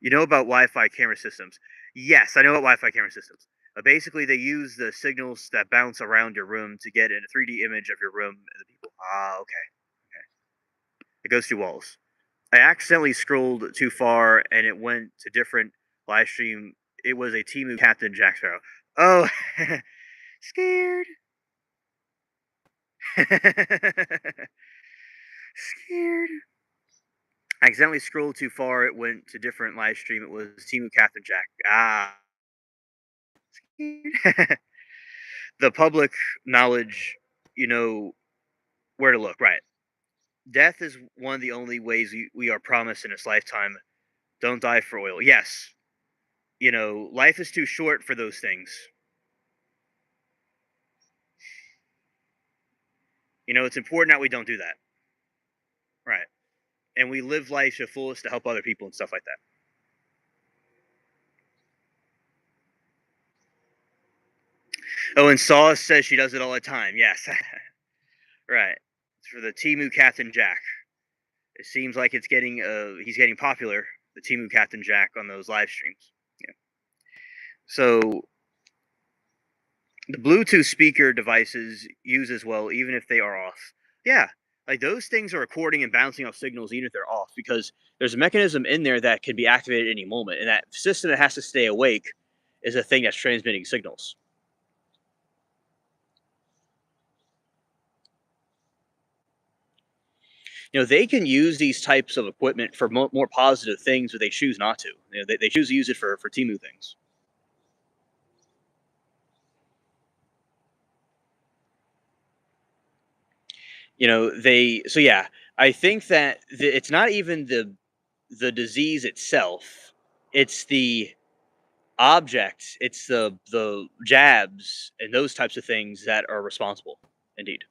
You know about Wi-Fi camera systems? Yes, I know about Wi-Fi camera systems. Basically, they use the signals that bounce around your room to get a 3D image of your room and the people. Ah, okay. Okay. It goes through walls. I accidentally scrolled too far and it went to different live stream. It was a Timu Captain Jack Sparrow. Oh, scared. Scared. I accidentally scrolled too far. It went to different live stream. It was Timu Captain Jack. Ah. Scared. the public knowledge, you know where to look. Right. Death is one of the only ways we are promised in this lifetime. Don't die for oil. Yes. Life is too short for those things. It's important that we don't do that. Right. And we live life to the fullest to help other people and stuff like that. Oh, and Saw says she does it all the time. Yes. Right. It's for the Timu Captain Jack. It seems like he's getting popular, the Timu Captain Jack on those live streams. Yeah. So the Bluetooth speaker devices use as well, even if they are off. Yeah. Like those things are recording and bouncing off signals even if they're off, because there's a mechanism in there that can be activated at any moment, and that system that has to stay awake is a thing that's transmitting signals. They can use these types of equipment for more positive things, but they choose not to. They choose to use it for Timu things. So yeah, I think that it's not even the disease itself, it's the objects, it's the jabs and those types of things that are responsible. Indeed.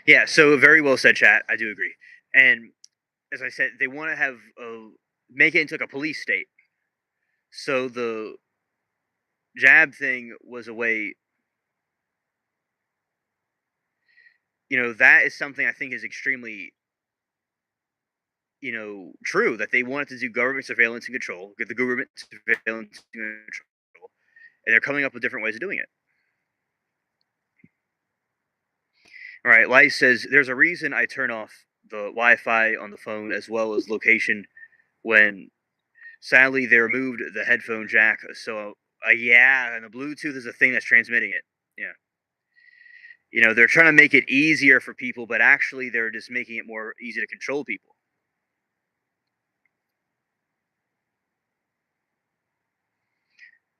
Yeah, so very well said, chat. I do agree. And as I said, they want to have make it into like a police state. So the jab thing was a way. That is something I think is extremely, true, that they wanted to do government surveillance and control, get the government surveillance and control, and they're coming up with different ways of doing it. All right, Lice says there's a reason I turn off the Wi-Fi on the phone as well as location when sadly they removed the headphone jack. So yeah, and the Bluetooth is a thing that's transmitting it. Yeah, they're trying to make it easier for people, but actually they're just making it more easy to control people.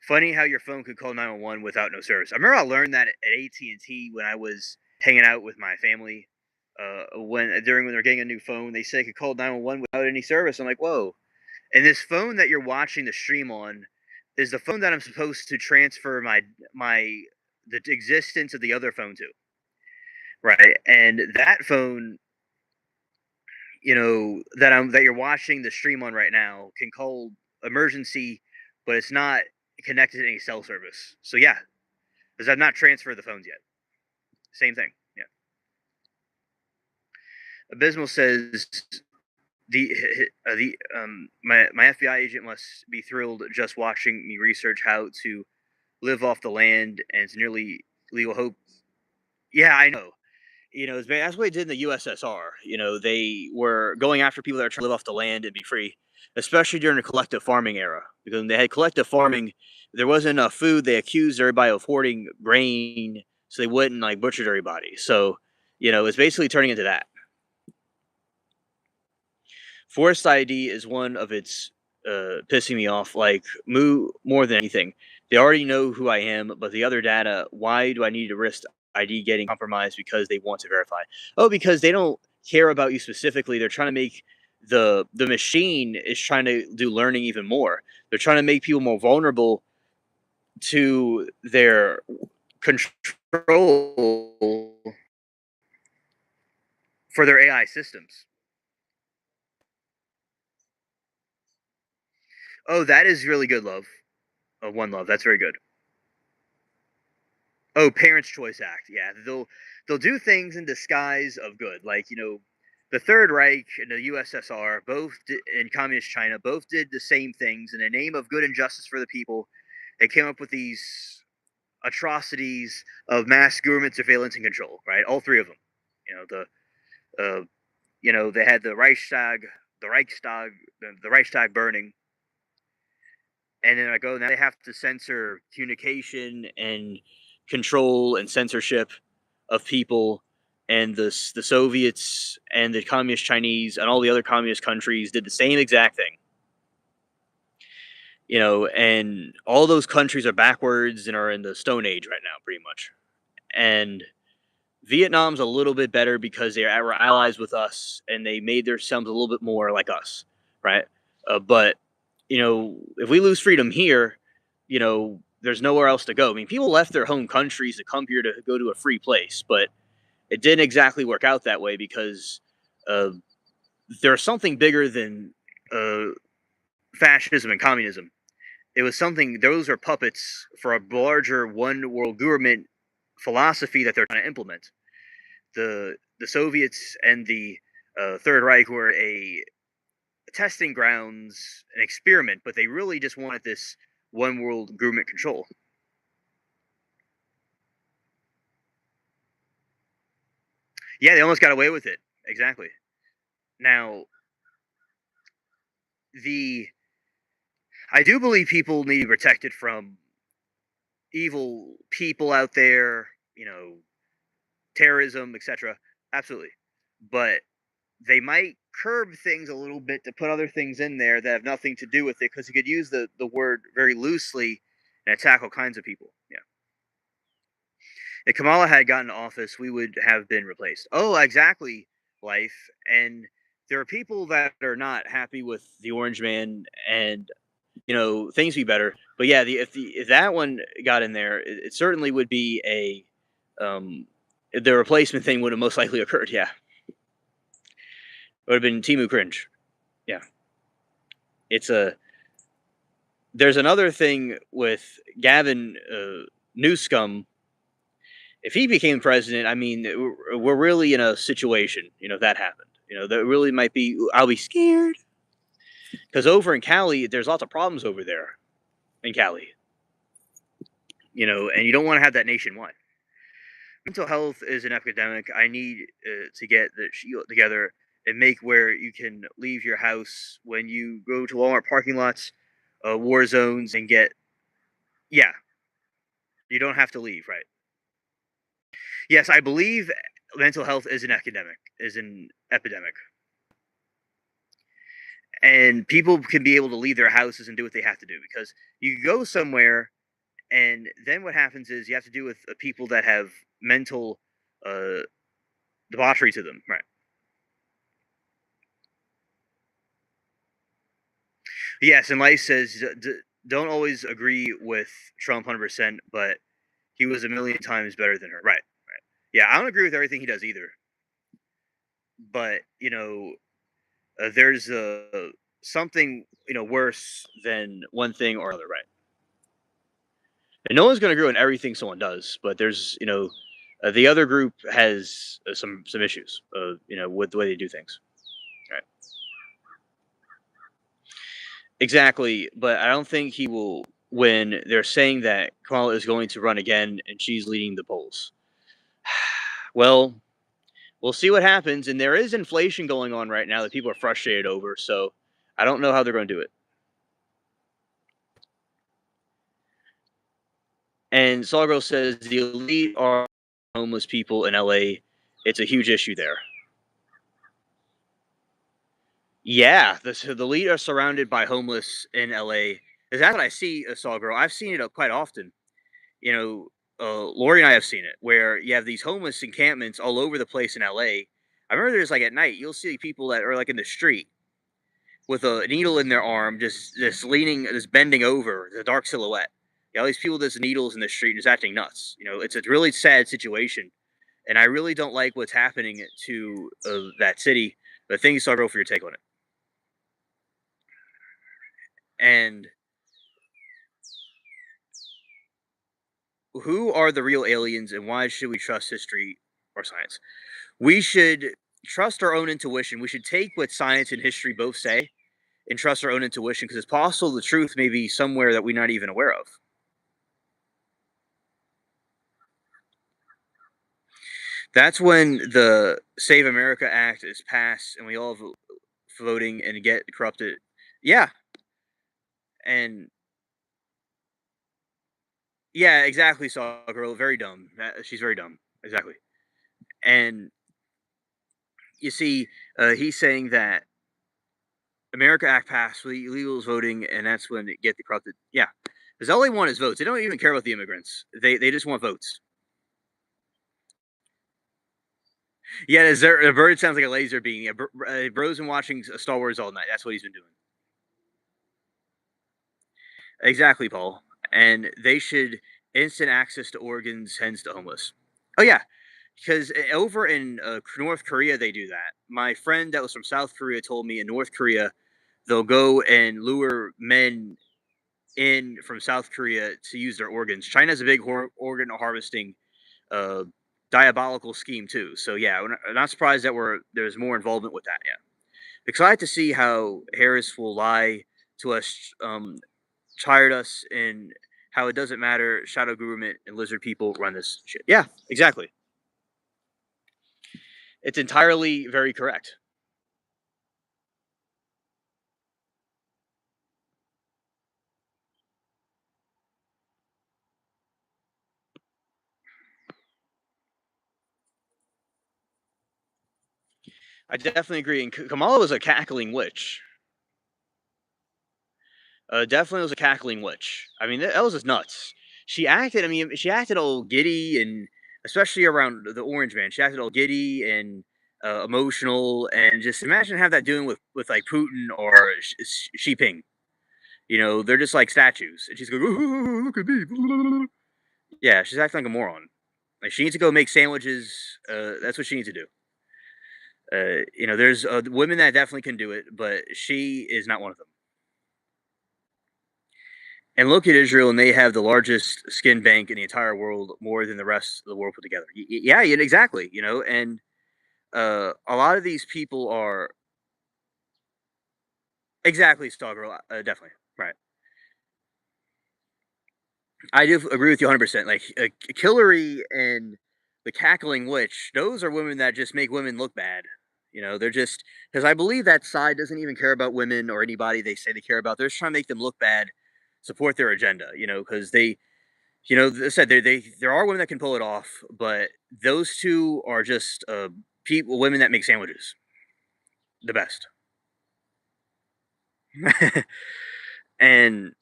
Funny how your phone could call 911 without no service. I remember I learned that at AT&T when I was hanging out with my family. When they're getting a new phone, they say it could call 911 without any service. I'm like, whoa! And this phone that you're watching the stream on is the phone that I'm supposed to transfer my the existence of the other phone to, right? And that phone, that you're watching the stream on right now can call emergency, but it's not connected to any cell service. So yeah, because I've not transferred the phones yet. Same thing. Yeah. Abysmal says my FBI agent must be thrilled just watching me research how to live off the land, and it's nearly legal hope. Yeah, I know. That's what they did in the USSR. They were going after people that are trying to live off the land and be free, especially during the collective farming era. Because when they had collective farming, there wasn't enough food. They accused everybody of hoarding grain, so they wouldn't like butcher everybody. So, it's basically turning into that. Forced ID is one of its pissing me off. Like more than anything, they already know who I am, but the other data. Why do I need to risk ID getting compromised because they want to verify? Oh, because they don't care about you specifically. They're trying to make the machine is trying to do learning even more. They're trying to make people more vulnerable to their control for their AI systems. Oh, that is really good, love. Oh, one love. That's very good. Oh, Parents' Choice Act. Yeah, they'll do things in disguise of good, like the Third Reich and the USSR, in communist China, both did the same things in the name of good and justice for the people. They came up with these atrocities of mass government surveillance and control. Right, all three of them. You know the They had the Reichstag burning, and then like, oh, now they have to censor communication and control and censorship of people. And the Soviets and the communist Chinese and all the other communist countries did the same exact thing. And all those countries are backwards and are in the Stone Age right now, pretty much. And Vietnam's a little bit better because they were allies with us and they made themselves a little bit more like us, right? But if we lose freedom here, there's nowhere else to go. I mean, people left their home countries to come here to go to a free place, but it didn't exactly work out that way because uh, there's something bigger than uh, fascism and communism. It was something; those are puppets for a larger one world government philosophy that they're trying to implement. The Soviets and the Third Reich were a testing grounds, an experiment, but they really just wanted this one world government control. Yeah, they almost got away with it. Exactly. Now, the I do believe people need to be protected from evil people out there, terrorism, etc. Absolutely. But they might curb things a little bit to put other things in there that have nothing to do with it because you could use the word very loosely and attack all kinds of people. Yeah. If Kamala had gotten office, we would have been replaced. Oh, exactly, life. And there are people that are not happy with the Orange Man, and things be better. But yeah, if that one got in there, it certainly would be the replacement thing would have most likely occurred. Yeah, it would have been Timu cringe. Yeah, it's a. There's another thing with Gavin Newscomb. If he became president, I mean, we're really in a situation. If that happened, that really might be. I'll be scared because over in Cali, there's lots of problems over there in Cali. And you don't want to have that nationwide. Mental health is an epidemic. I need to get the shield together and make where you can leave your house when you go to Walmart parking lots, war zones, and get. Yeah, you don't have to leave, right? Yes, I believe mental health is an epidemic, and people can be able to leave their houses and do what they have to do because you go somewhere, and then what happens is you have to do with people that have mental uh, debauchery to them, right? Yes, and Life says don't always agree with Trump 100%, but he was a million times better than her. Right, right. Yeah, I don't agree with everything he does either, but there's something worse than one thing or other, right? And no one's going to agree on everything someone does, but there's the other group has some issues, with the way they do things. Right. Exactly, but I don't think he will win. They're saying that Kamala is going to run again, and she's leading the polls. Well, we'll see what happens. And there is inflation going on right now that people are frustrated over. So I don't know how they're going to do it. And Sawgirl says the elite are homeless people in LA. It's a huge issue there. Yeah, the elite are surrounded by homeless in LA. Is that what I see, Sawgirl? I've seen it quite often. You know, Lori and I have seen it where you have these homeless encampments all over the place in LA. I remember there's like at night, you'll see people that are like in the street with a needle in their arm, just leaning, just bending over the dark silhouette. All these people with these needles in the street just acting nuts. It's a really sad situation, and I really don't like what's happening to that city. But thank you, Sargo, for your take on it. And who are the real aliens, and why should we trust history or science? We should trust our own intuition. We should take what science and history both say and trust our own intuition because it's possible the truth may be somewhere that we're not even aware of. That's when the Save America Act is passed, and we all voting and get corrupted. Yeah, and yeah, exactly. Saw girl, very dumb. She's very dumb. Exactly. And you see, he's saying that America Act passed, illegals voting, and that's when it get the corrupted. Yeah, because all they want is votes. They don't even care about the immigrants. They just want votes. Yeah, a bird sounds like a laser beam. Yeah, bro's been watching Star Wars all night. That's what he's been doing. Exactly, Paul. And they should instant access to organs, hence the homeless. Oh yeah, because over in North Korea they do that. My friend that was from South Korea told me in North Korea they'll go and lure men in from South Korea to use their organs. China has a big organ harvesting uh, diabolical scheme too. So yeah, I'm not surprised that there's more involvement with that. Yeah, excited to see how Harris will lie to us, tired us, and how it doesn't matter. Shadow government and lizard people run this shit. Yeah, exactly. It's entirely very correct. I definitely agree. And Kamala was a cackling witch. Definitely was a cackling witch. I mean, that was just nuts. She acted. I mean, she acted all giddy, and especially around the Orange Man, she acted all giddy and emotional. And just imagine have that doing with like Putin or Xi Jinping. You know, they're just like statues, and she's going, "Ooh, look at me." Yeah, she's acting like a moron. Like she needs to go make sandwiches. That's what she needs to do. There's women that definitely can do it, but she is not one of them. And look at Israel, and they have the largest skin bank in the entire world, more than the rest of the world put together. Yeah, yeah, exactly. And a lot of these people are exactly Stargirl, definitely right. I do agree with you 100%. Like Hillary and the cackling witch; those are women that just make women look bad. They're just because I believe that side doesn't even care about women or anybody they say they care about. They're just trying to make them look bad, support their agenda. Because they said there are women that can pull it off, but those two are just women that make sandwiches the best. And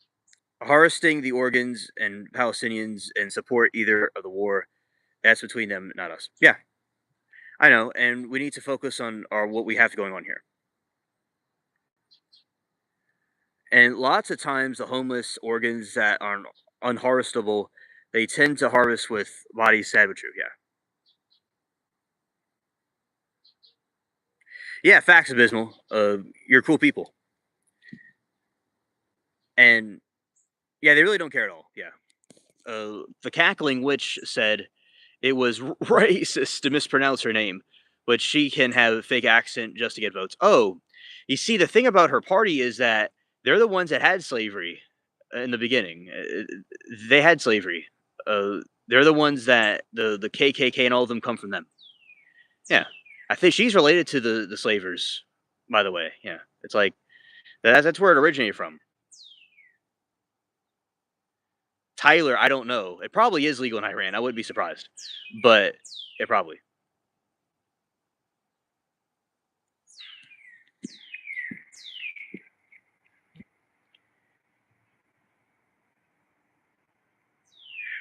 harvesting the organs and Palestinians and support either of the war, that's between them, not us. Yeah, I know, and we need to focus on what we have going on here. And lots of times, the homeless organs that are unharvestable, they tend to harvest with bodies sad but true. Yeah, yeah, facts abysmal. You're cool people, and yeah, they really don't care at all. Yeah. The cackling witch said it was racist to mispronounce her name, but she can have a fake accent just to get votes. Oh, you see, the thing about her party is that they're the ones that had slavery in the beginning. They had slavery. They're the ones that the KKK and all of them come from them. Yeah, I think she's related to the slavers. By the way, yeah, it's like that's where it originated from. Tyler, I don't know. It probably is legal in Iran. I wouldn't be surprised, but it probably.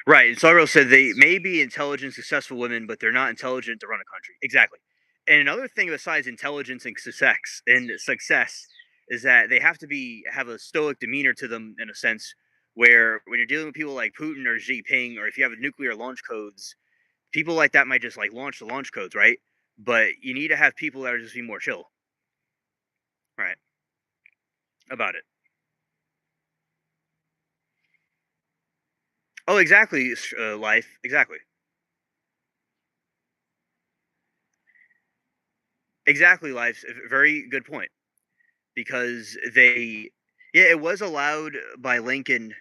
Right. And Sorrell said they may be intelligent, successful women, but they're not intelligent to run a country. Exactly. And another thing besides intelligence and success is that they have to have a stoic demeanor to them in a sense where when you're dealing with people like Putin or Xi Jinping, or if you have nuclear launch codes, people like that might just like launch the launch codes, right? But you need to have people that are just be more chill, right, about it. Oh, exactly. Life, exactly, exactly. Life. Very good point. Because yeah, it was allowed by Lincoln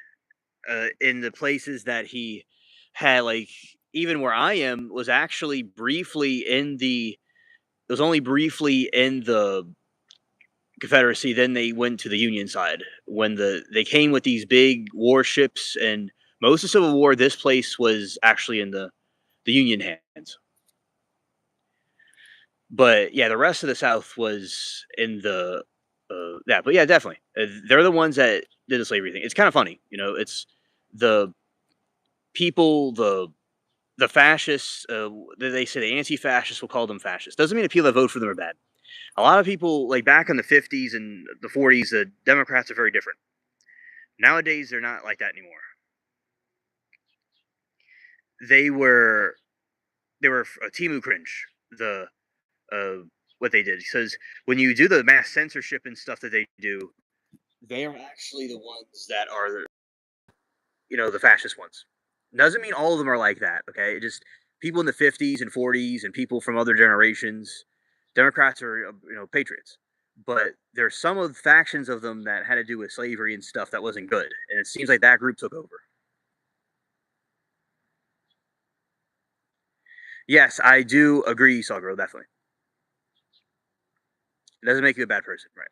in the places that he had, like, even where I am was actually briefly in the it was only briefly in the Confederacy, then they went to the Union side when they came with these big warships and most of the Civil War, this place was actually in the Union hands. But yeah, the rest of the South was in the yeah, but yeah, definitely. They're the ones that did the slavery thing. It's kind of funny, it's the people, the fascists, they say the anti-fascists will call them fascists. Doesn't mean the people that vote for them are bad. A lot of people, like back in the 50s and the 40s, the Democrats are very different. Nowadays, they're not like that anymore. They were a Timu cringe. The what they did, because when you do the mass censorship and stuff that they do, they are actually the ones that are the fascist ones. Doesn't mean all of them are like that. Okay, it just people in the 50s and 40s and people from other generations. Democrats are patriots, but there's some of the factions of them that had to do with slavery and stuff that wasn't good, and it seems like that group took over. Yes, I do agree, Sogro, definitely. It doesn't make you a bad person, right?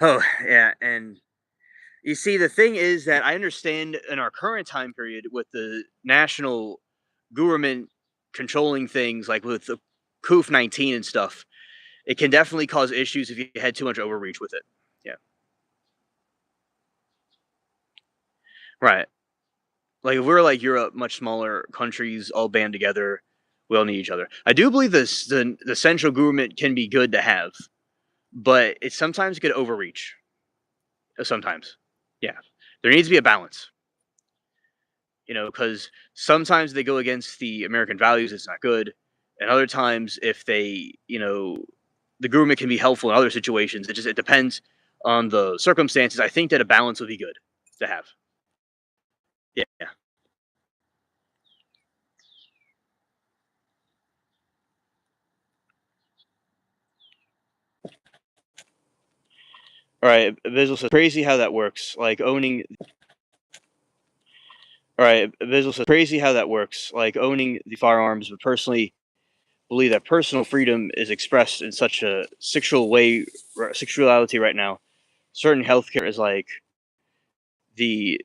Oh, yeah, and you see, the thing is that I understand in our current time period with the national government controlling things like with the COOF 19 and stuff, it can definitely cause issues if you had too much overreach with it. Yeah. Right. Like if we're like Europe, much smaller countries all band together, we all need each other. I do believe the central government can be good to have, but it sometimes could overreach. Sometimes. Yeah. There needs to be a balance. Because sometimes they go against the American values, it's not good. And other times, if the government can be helpful in other situations. It depends on the circumstances. I think that a balance would be good to have. Yeah. All right. Visual says crazy how that works. Like owning. All right. Visual says crazy how that works. Like owning the firearms, but personally believe that personal freedom is expressed in such a sexual way, sexuality right now. Certain healthcare is like the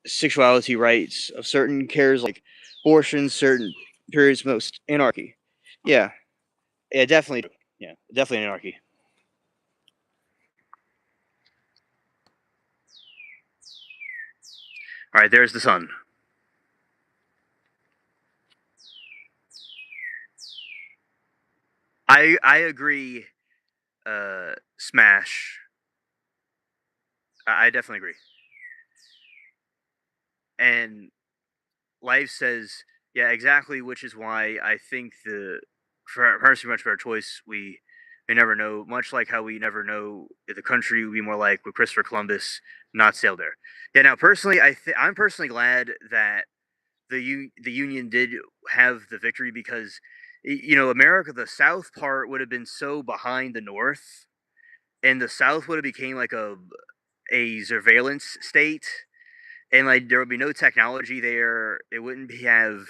sexuality rights of certain cares, like abortion, certain periods, most anarchy. Yeah, yeah, definitely. Yeah, definitely anarchy. All right, there's the sun. I agree. Smash. I definitely agree. And Life says, yeah, exactly, which is why I think for personally much better choice. We never know. Much like how we never know if the country would be more like with Christopher Columbus not sailed there. Yeah. Now, personally, I'm personally glad that the Union did have the victory because America, the South part would have been so behind the North, and the South would have became like a surveillance state, and like there would be no technology there. It wouldn't have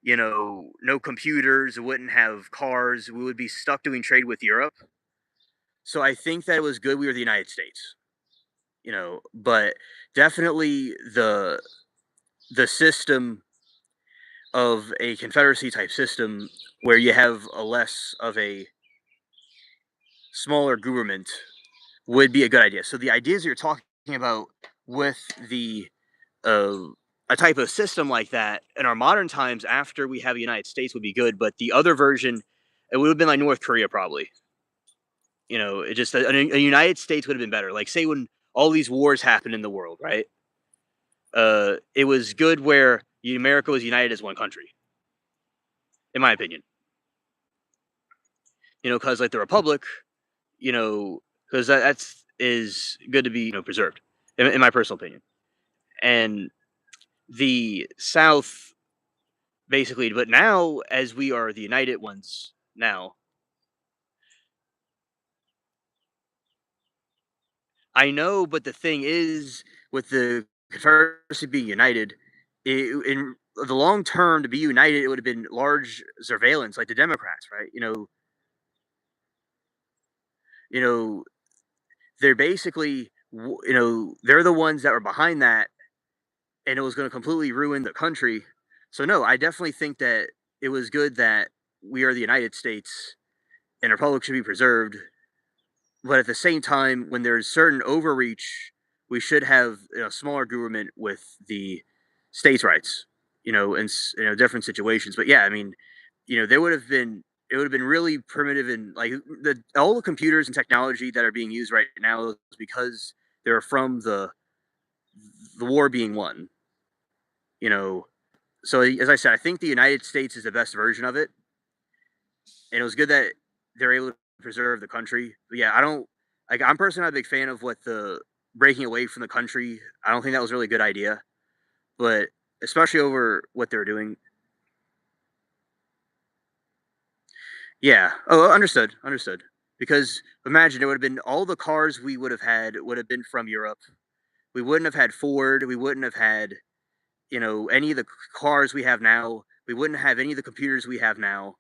no computers. It wouldn't have cars. We would be stuck doing trade with Europe. So I think that it was good we were the United States. But definitely the system of a Confederacy type system where you have a less of a smaller government would be a good idea. So the ideas you're talking about with the uh, a type of system like that in our modern times after we have the United States would be good, but the other version it would have been like North Korea probably. It just a United States would have been better. Like say when all these wars happened in the world, right? It was good where America was united as one country, in my opinion. Because like the Republic, because that's is good to be preserved, in my personal opinion. And the South basically, but now as we are the united ones now, I know, but the thing is with the Confederacy being united, in the long term, to be united, it would have been large surveillance, like the Democrats, right? You know, they're basically, they're the ones that were behind that, and it was going to completely ruin the country. So no, I definitely think that it was good that we are the United States and the Republic should be preserved. But at the same time, when there's certain overreach, we should have smaller government with the states' rights, in different situations. But yeah, I mean, there would have been it would have been really primitive, and like all the computers and technology that are being used right now is because they're from the war being won. You know, so as I said, I think the United States is the best version of it, and it was good that they're able to preserve the country. But yeah, I don't like. I'm personally not a big fan of what the breaking away from the country. I don't think that was a really good idea, but especially over what they're doing. Yeah. Oh, understood. Understood. Because imagine it would have been all the cars we would have had would have been from Europe. We wouldn't have had Ford. We wouldn't have had any of the cars we have now. We wouldn't have any of the computers we have now.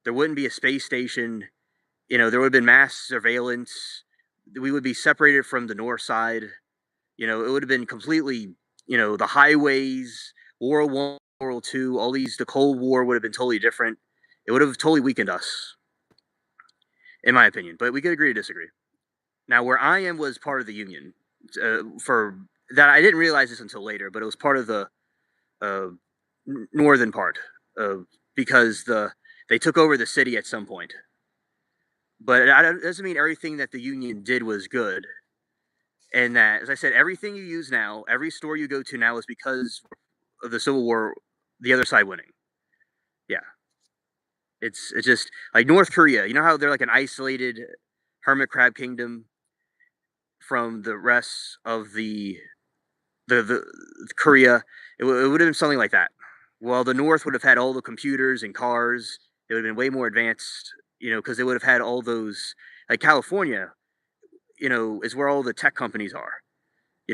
There wouldn't be a space station. There would have been mass surveillance. We would be separated from the north side. It would have been completely, the highways, World War, World Two, all these, the Cold War would have been totally different. It would have totally weakened us, in my opinion. But we could agree to disagree. Now, where I am was part of the Union. For that, I didn't realize this until later, but it was part of the uh, northern part, because they took over the city at some point. But it doesn't mean everything that the Union did was good. And that, as I said, everything you use now, every store you go to now is because of the Civil War, the other side winning. Yeah, it's just like North Korea. You know how they're like an isolated hermit crab kingdom from the rest of the Korea. It would have been something like that. Well, the North would have had all the computers and cars. It would have been way more advanced, because they would have had all those, like California, is where all the tech companies are.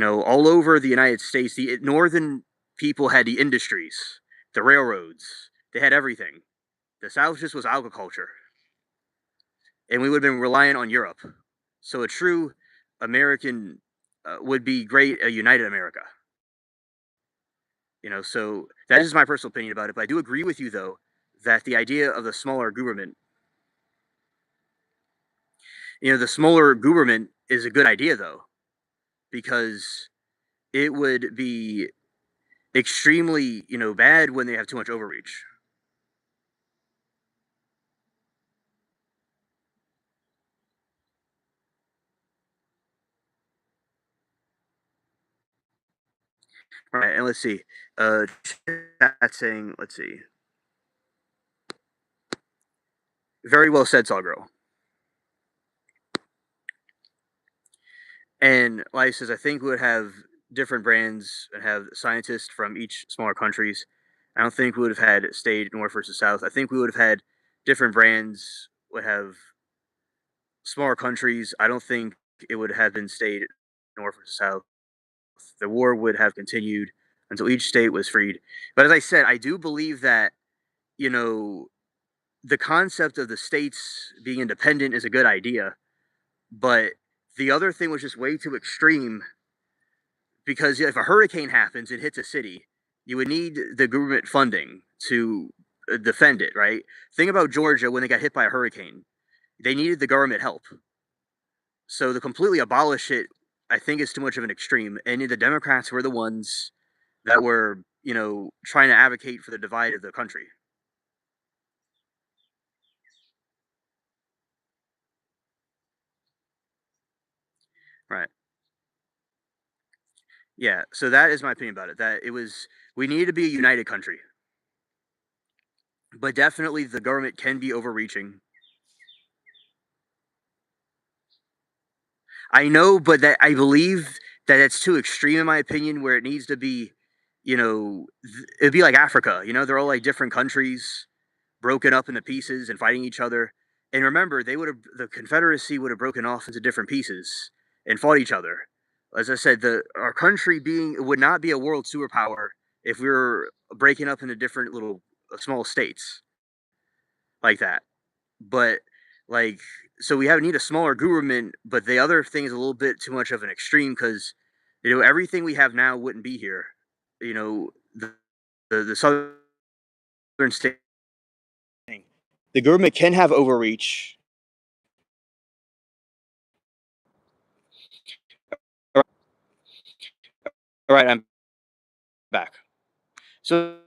All over the United States, the northern people had the industries, the railroads, they had everything. The South just was agriculture, and we would have been reliant on Europe. So a true American would be great, a united America. So that is my personal opinion about it. But I do agree with you, though, that the idea of the smaller government, the smaller government is a good idea, though, because it would be extremely, bad when they have too much overreach. Right, and let's see. Chat saying, let's see. Very well said, Sawgirl. And Life says, I think we would have different brands and have scientists from each smaller countries. I don't think we would have had stayed north versus south. I think we would have had different brands, would have smaller countries. I don't think it would have been stayed north versus south. The war would have continued until each state was freed. But as I said, I do believe that, you know, the concept of the states being independent is a good idea. But the other thing was just way too extreme, because if a hurricane happens, it hits a city, you would need the government funding to defend it, right? Think about Georgia when they got hit by a hurricane. They needed the government help. So to completely abolish it, I think is too much of an extreme. And the Democrats were the ones that were, trying to advocate for the divide of the country. Right. Yeah. So that is my opinion about it. That it was we need to be a united country. But definitely the government can be overreaching. I know, but that I believe that it's too extreme in my opinion, where it needs to be, it'd be like Africa. They're all like different countries, broken up into pieces and fighting each other. And remember, the Confederacy would have broken off into different pieces and fought each other. as I said, the our country being would not be a world superpower if we were breaking up into different little small states like that. But like, so we have need a smaller government. But the other thing is a little bit too much of an extreme because everything we have now wouldn't be here. You know the southern state. The government can have overreach. All right, I'm back. So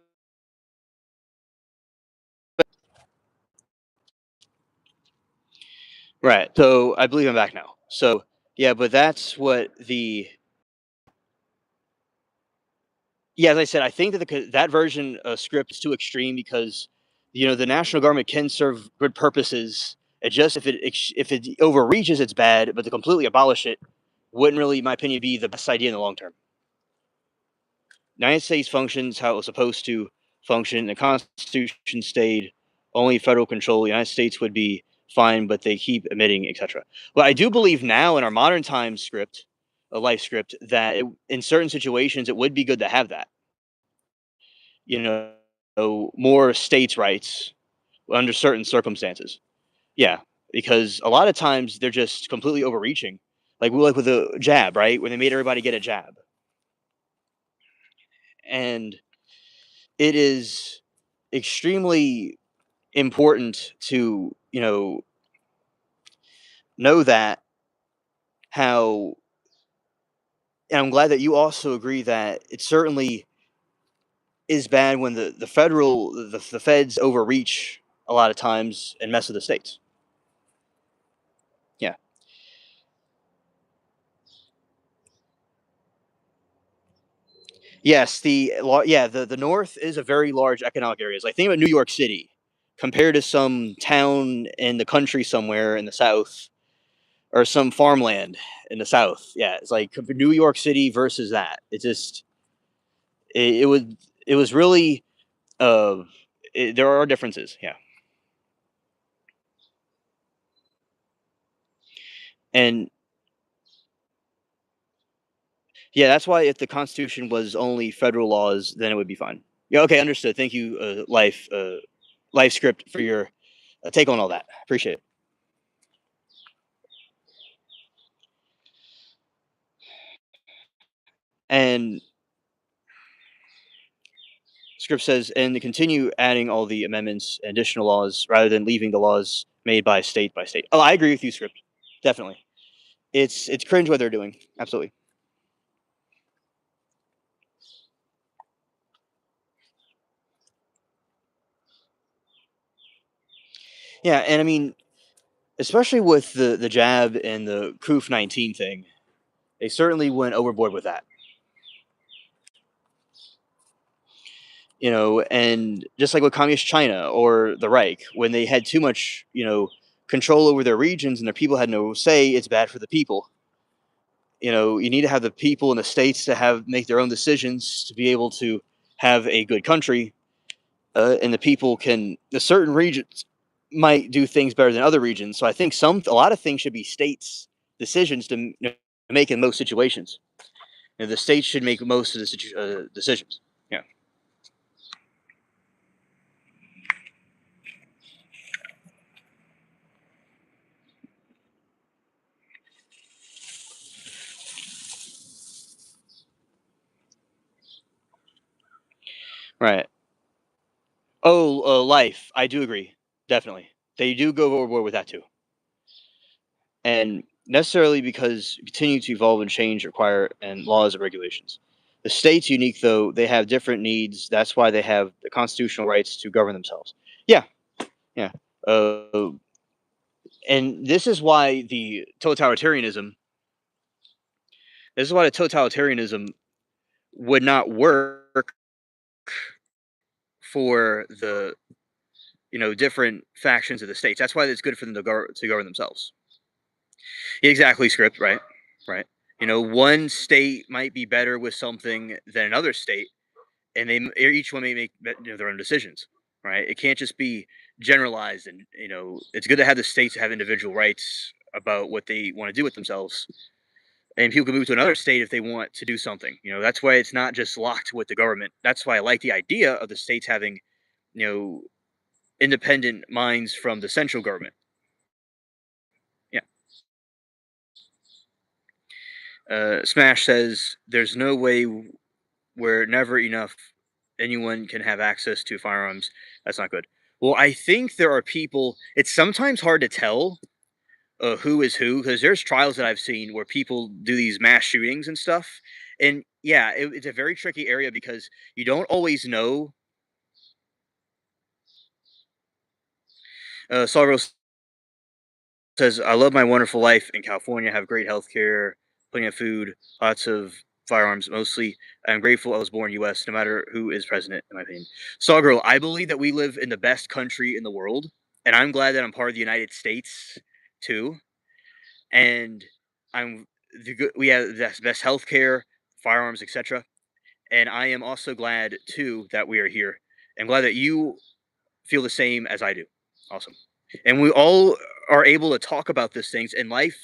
right, so I believe I'm back now. So yeah, but that's what the yeah, as I said, I think that that version of script is too extreme because the national government can serve good purposes. It just if it overreaches, it's bad. But to completely abolish it wouldn't really, in my opinion, be the best idea in the long term. The United States functions how it was supposed to function. The Constitution stayed only federal control. The United States would be fine, but they keep emitting, etc. But I do believe now in our modern time script, a life script, that in certain situations it would be good to have that. You more states' rights under certain circumstances. Yeah, because a lot of times they're just completely overreaching. Like with the jab, right? When they made everybody get a jab, and it is extremely important to know that how. And I'm glad that you also agree that it certainly is bad when the feds overreach a lot of times and mess with the states. Yeah. Yes, the North is a very large economic area. Like think about New York City compared to some town in the country somewhere in the South or some farmland in the South. Yeah, it's like New York City versus that. It would it was really there are differences. Yeah, and yeah, that's why if the Constitution was only federal laws, then it would be fine. Yeah, okay, understood. Thank you, Life Script, for your take on all that. Appreciate it. And Script says, and to continue adding all the amendments and additional laws rather than leaving the laws made by state by state. Oh, I agree with you, Script. Definitely. It's cringe what they're doing. Absolutely. Yeah, and I mean, especially with the jab and the Proof 19 thing, they certainly went overboard with that. And just like with communist China or the Reich, when they had too much, control over their regions and their people had no say, it's bad for the people. You need to have the people in the states to have make their own decisions to be able to have a good country, and the people can. The certain regions might do things better than other regions, so I think a lot of things should be states' decisions to make in most situations. The states should make most of the decisions. Yeah. Right. Oh, life. I do agree. Definitely. They do go overboard with that too. And necessarily because continue to evolve and change require and laws and regulations. The state's unique though, they have different needs. That's why they have the constitutional rights to govern themselves. Yeah, yeah. Uh, and this is why the totalitarianism would not work for the different factions of the states. That's why it's good for them to govern themselves. Exactly, script, right? Right. One state might be better with something than another state, and each one may make their own decisions, right? It can't just be generalized, and it's good to have the states have individual rights about what they want to do with themselves. and people can move to another state if they want to do something. That's why it's not just locked with the government. That's why I like the idea of the states having, you know, independent minds from the central government. Yeah. Smash says there's no way where never enough anyone can have access to firearms. That's not good. Well, I think there are people. It's sometimes hard to tell who is who because there's trials that I've seen where people do these mass shootings and stuff, and yeah, it's a very tricky area because you don't always know. Salro says, "I love my wonderful life in California. Have great health care, plenty of food, lots of firearms. Mostly, I'm grateful I was born U.S. No matter who is president, in my opinion." Sawgirl, I believe that we live in the best country in the world, and I'm glad that I'm part of the United States too. And I'm we have the best health care, firearms, etc. And I am also glad too that we are here. I'm glad that you feel the same as I do. Awesome. And we all are able to talk about these things. And life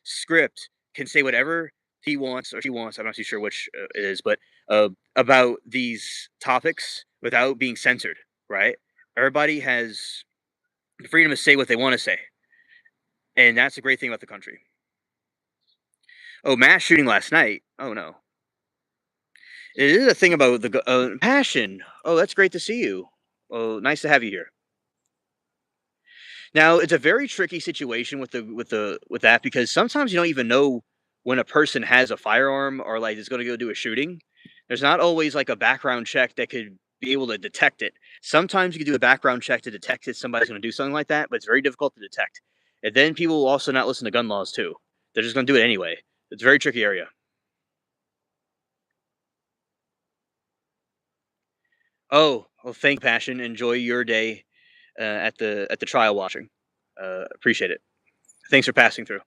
script can say whatever he wants or she wants. I'm not too sure which it is, but about these topics without being censored. Right? Everybody has the freedom to say what they want to say, and that's a great thing about the country. Oh, mass shooting last night. Oh no, it is a thing about the passion. Oh, that's great to see you. Oh, nice to have you here. Now, it's a very tricky situation with that because sometimes you don't even know when a person has a firearm or like is going to go do a shooting. There's not always like a background check that could be able to detect it. Sometimes you can do a background check to detect if somebody's going to do something like that, but it's very difficult to detect. And then people will also not listen to gun laws too. They're just going to do it anyway. It's a very tricky area. Oh, well, thank passion. Enjoy your day at the trial watching. Appreciate it. Thanks for passing through.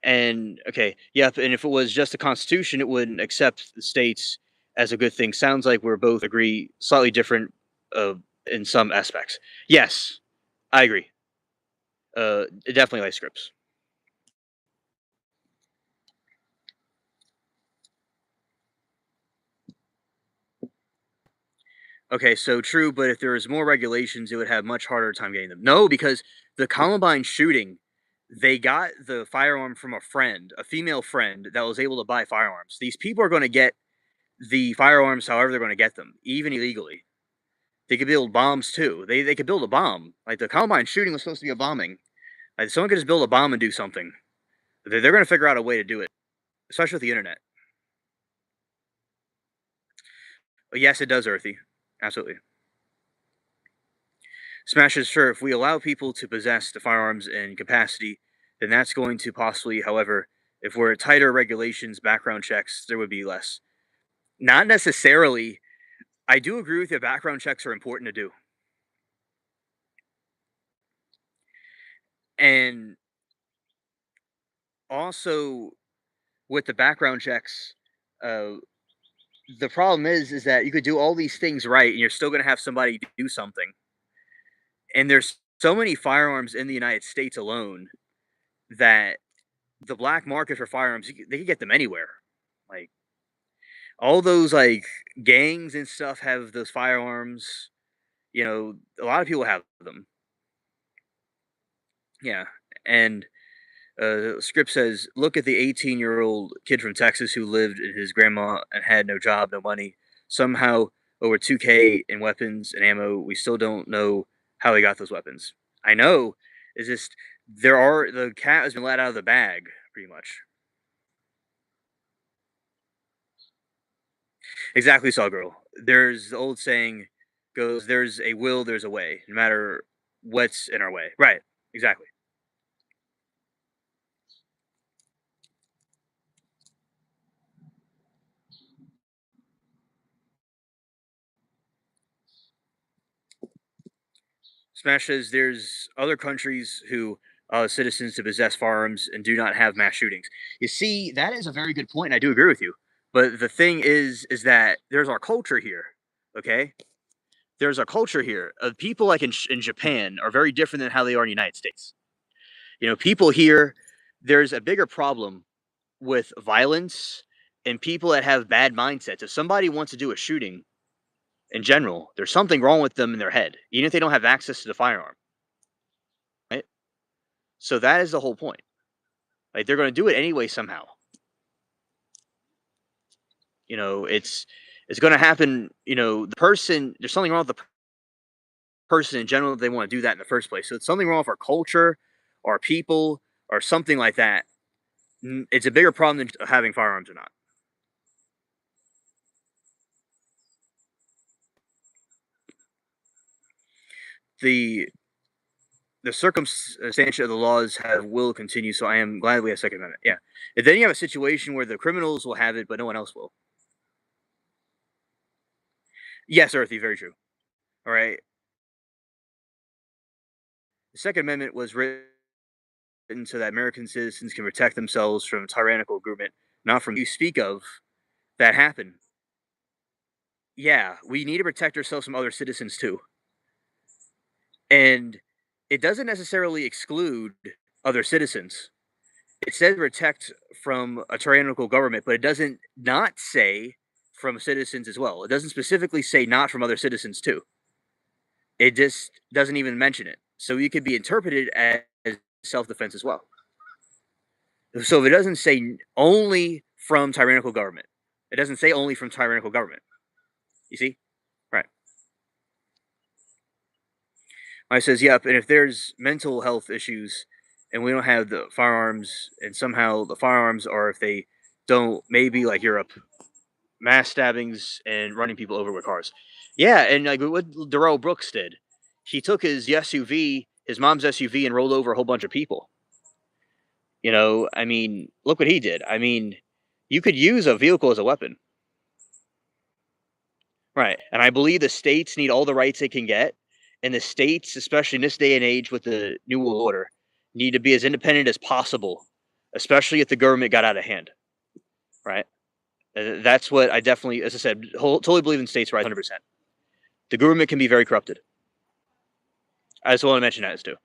And okay, yep. And if it was just the Constitution, it wouldn't accept the states as a good thing. Sounds like we're both agree slightly different in some aspects. Yes, I agree. Definitely like scripts. Okay, so true, but if there was more regulations, it would have much harder time getting them. No, because the Columbine shooting, they got the firearm from a friend, a female friend that was able to buy firearms. These people are going to get the firearms however they're going to get them, even illegally. They could build bombs too. They could build a bomb. Like the Columbine shooting was supposed to be a bombing. Like someone could just build a bomb and do something. They're going to figure out a way to do it, especially with the internet. But yes, it does, Earthy. Absolutely. Smash is sure if we allow people to possess the firearms in capacity, then that's going to possibly, however, if we're tighter regulations, background checks, there would be less. Not necessarily. I do agree with you. Background checks are important to do. And also with the background checks, uh, the problem is that you could do all these things right, and you're still going to have somebody do something. And there's so many firearms in the United States alone that the black market for firearms, they can get them anywhere. Like all those like gangs and stuff have those firearms. A lot of people have them. Yeah, and script says, look at the 18-year-old kid from Texas who lived in his grandma and had no job, no money. Somehow, over 2K in weapons and ammo. We still don't know how he got those weapons. I know. It's just the cat has been let out of the bag, pretty much. Exactly, Saw Girl. There's the old saying goes, "There's a will, there's a way, no matter what's in our way." Right. Exactly. Smash says there's other countries who citizens to possess firearms and do not have mass shootings. You see, that is a very good point, and I do agree with you. But the thing is that there's our culture here. Okay, there's a culture here. People like in Japan are very different than how they are in the United States. People here there's a bigger problem with violence and people that have bad mindsets. If somebody wants to do a shooting in general, there's something wrong with them in their head, even if they don't have access to the firearm, right? So that is the whole point. Like they're going to do it anyway somehow. It's going to happen. The person, there's something wrong with the person in general. They want to do that in the first place. So it's something wrong with our culture, our people, or something like that. It's a bigger problem than having firearms or not. The the circumstance of the laws will continue. So I am glad we have Second Amendment. Yeah. And then you have a situation where the criminals will have it, but no one else will. Yes, Earthy, very true. All right. The Second Amendment was written so that American citizens can protect themselves from tyrannical government, not from you speak of that happen. Yeah, we need to protect ourselves from other citizens too. And it doesn't necessarily exclude other citizens. It says protect from a tyrannical government, but it doesn't not say from citizens as well. It doesn't specifically say not from other citizens too. It just doesn't even mention it. So you could be interpreted as self-defense as well. So if it doesn't say only from tyrannical government, it doesn't say only from tyrannical government. You see? Right. I says, yep, and if there's mental health issues and we don't have the firearms and somehow the firearms are if they don't maybe like Europe, mass stabbings and running people over with cars. Yeah, and like what Darrell Brooks did. He took his SUV, his mom's SUV, and rolled over a whole bunch of people. I mean, look what he did. I mean, you could use a vehicle as a weapon. Right. And I believe the states need all the rights they can get. And the states, especially in this day and age with the New World Order, need to be as independent as possible, especially if the government got out of hand. Right. That's what I definitely, as I said, totally believe in states' rights 100%. The government can be very corrupted. I just want to mention that too.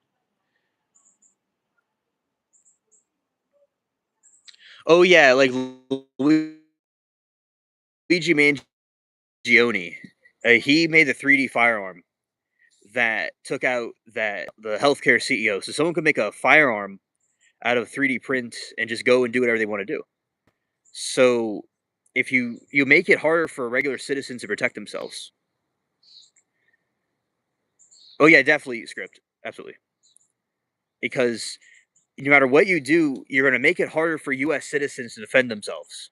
Oh, yeah. Like Luigi Mangione, he made the 3D firearm that took out the healthcare CEO. So someone could make a firearm out of 3D print and just go and do whatever they want to do. So if you make it harder for regular citizens to protect themselves. Oh yeah, definitely script. Absolutely. Because no matter what you do, you're going to make it harder for US citizens to defend themselves.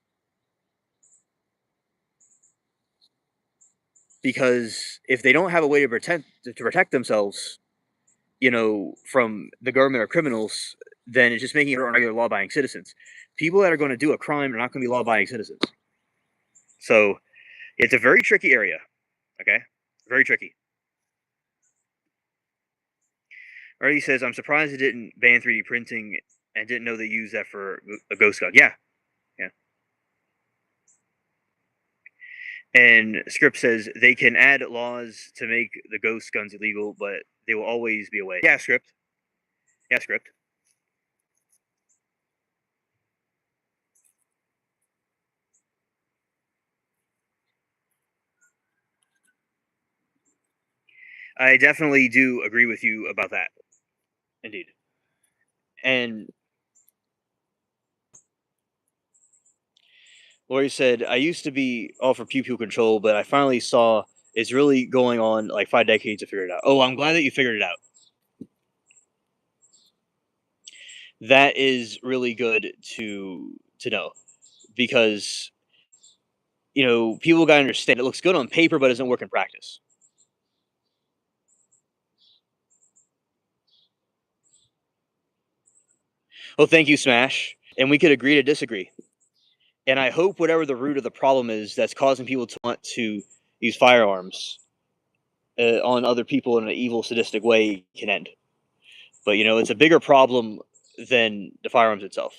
Because if they don't have a way to protect themselves, from the government or criminals, then it's just making it regular law-abiding citizens. People that are going to do a crime are not going to be law-abiding citizens. So it's a very tricky area. Okay, very tricky. Or he says, "I'm surprised it didn't ban 3D printing and didn't know they used that for a ghost gun." Yeah, yeah. And Script says they can add laws to make the ghost guns illegal, but they will always be a way. Yeah, Script. Yeah, Script. I definitely do agree with you about that. Indeed. And Lori said, I used to be all for pew pew control, but I finally saw it's really going on like 5 decades to figure it out. Oh, I'm glad that you figured it out. That is really good to know because people got to understand it looks good on paper, but it doesn't work in practice. Well, thank you, Smash. And we could agree to disagree. And I hope whatever the root of the problem is that's causing people to want to use firearms on other people in an evil, sadistic way can end. But it's a bigger problem than the firearms itself.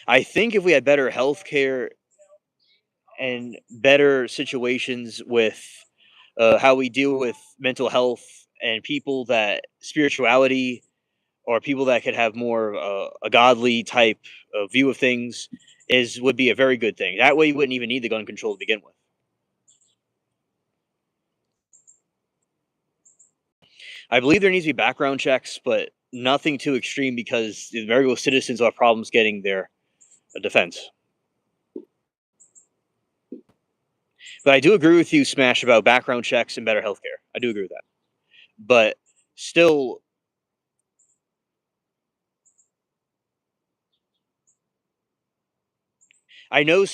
I think if we had better health care and better situations with how we deal with mental health and people that spirituality or people that could have more a godly type of view of things is would be a very good thing. That way, you wouldn't even need the gun control to begin with. I believe there needs to be background checks, but nothing too extreme because the American citizens will have problems getting their defense. But I do agree with you, Smash, about background checks and better healthcare. I do agree with that. But still, I know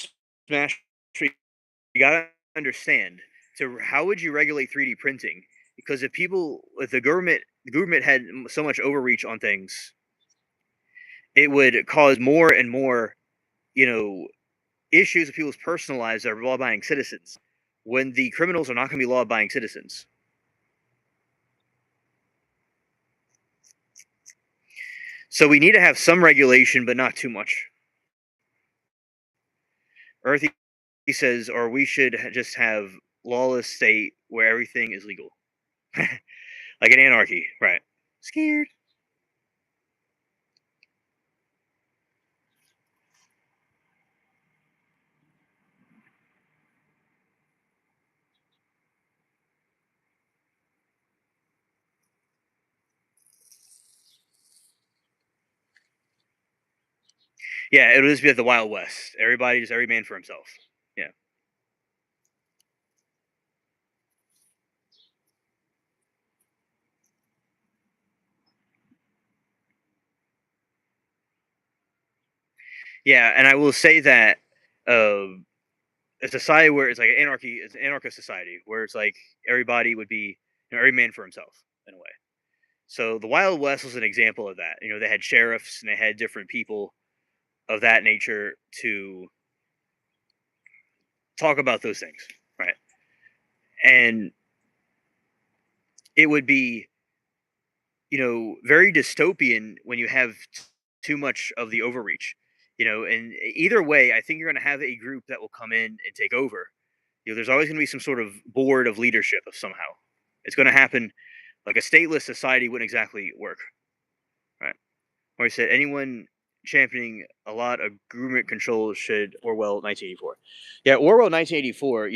Smash. You gotta understand. So, how would you regulate 3D printing? Because if the government had so much overreach on things, it would cause more and more, you know, issues with people's personal lives that are law-abiding citizens. When the criminals are not going to be law-abiding citizens, so we need to have some regulation, but not too much. Earthy says, or we should just have lawless state where everything is legal, like an anarchy, right? Scared. Yeah, it would just be like the Wild West. Every man for himself. Yeah, yeah, and I will say that uh, a society where it's like anarchy, it's an anarchist society where it's like everybody would be, every man for himself in a way. So the Wild West was an example of that. They had sheriffs and they had different people of that nature to talk about those things, right? And it would be, very dystopian when you have too much of the overreach. And either way, I think you're going to have a group that will come in and take over. There's always going to be some sort of board of leadership of somehow. It's going to happen. Like a stateless society wouldn't exactly work, right? Or I said anyone championing a lot of government control should Orwell 1984. Yeah, Orwell 1984.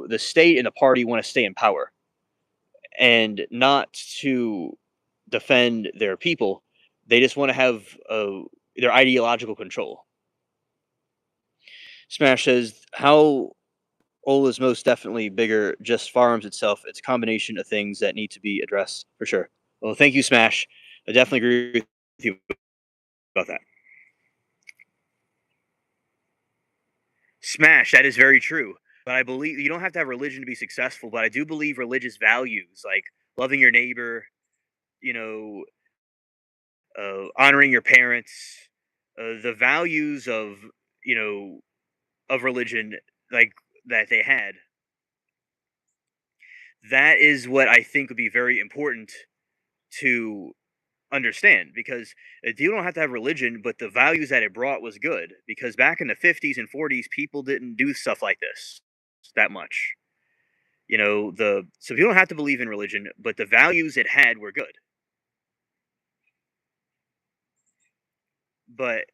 The state and the party want to stay in power and not to defend their people. They just want to have their ideological control. Smash says, how old is most definitely bigger, just farms itself. It's a combination of things that need to be addressed for sure. Well, thank you, Smash. I definitely agree with you about that. Smash, that is very true. But I believe you don't have to have religion to be successful, but I do believe religious values like loving your neighbor, you know, honoring your parents, the values you know, of religion, like that they had. That is what I think would be very important to understand because you don't have to have religion, but the values that it brought was good. Because back in the 50s and 40s, people didn't do stuff like this that much. So you don't have to believe in religion, but the values it had were good. But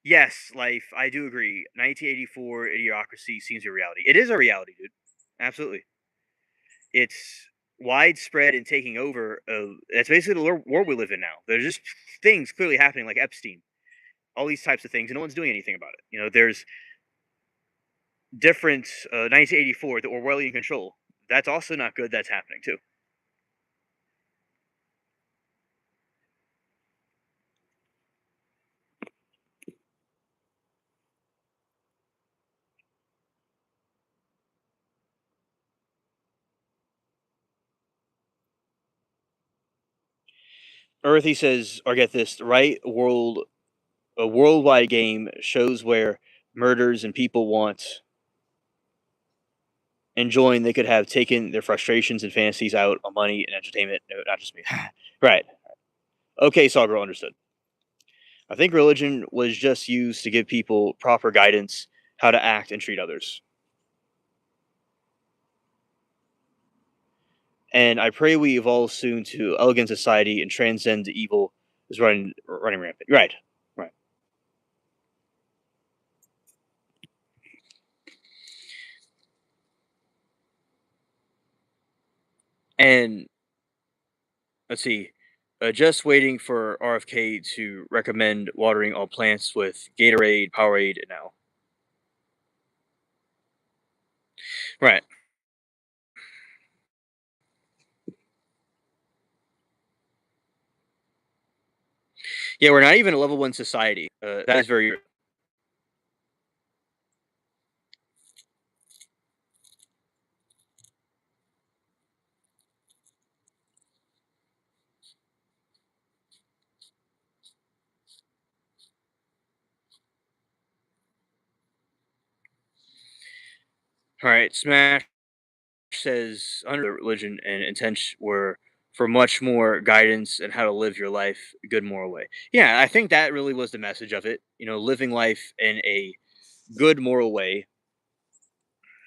yes, life, I do agree. 1984 idiocracy seems a reality. It is a reality, dude. Absolutely. It's widespread and taking over. That's basically the world we live in now. There's just things clearly happening like Epstein, all these types of things, and no one's doing anything about it. There's different 1984, the Orwellian control. That's also not good. That's happening too. Earthy says, or get this right, a worldwide game shows where murders and people want enjoying they could have taken their frustrations and fantasies out on money and entertainment. No, not just me. Right. Okay, Sawgirl, understood. I think religion was just used to give people proper guidance how to act and treat others. And I pray we evolve soon to elegant society and transcend the evil is running rampant. Right. Right. And let's see. Just waiting for RFK to recommend watering all plants with Gatorade, Powerade now. Right. Yeah, we're not even a level 1 society. That is very all right. Smash says under religion and intention were for much more guidance and how to live your life a good moral way. Yeah, I think that really was the message of it. Living life in a good moral way.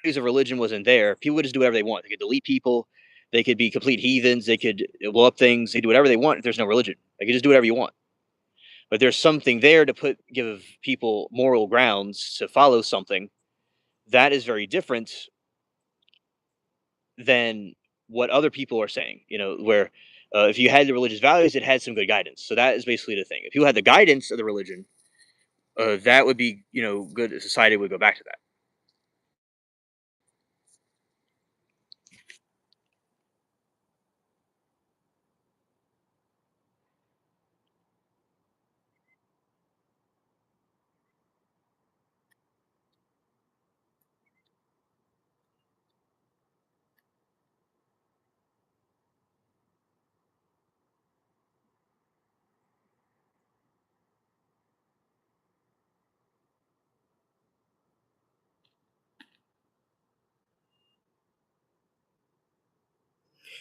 Because of religion wasn't there, people would just do whatever they want. They could delete people, they could be complete heathens, they could blow up things, they could do whatever they want if there's no religion. They could just do whatever you want. But there's something there to give people moral grounds to follow something that is very different than what other people are saying. Where if you had the religious values, it had some good guidance. So that is basically the thing. If you had the guidance of the religion, that would be good. Society would go back to that.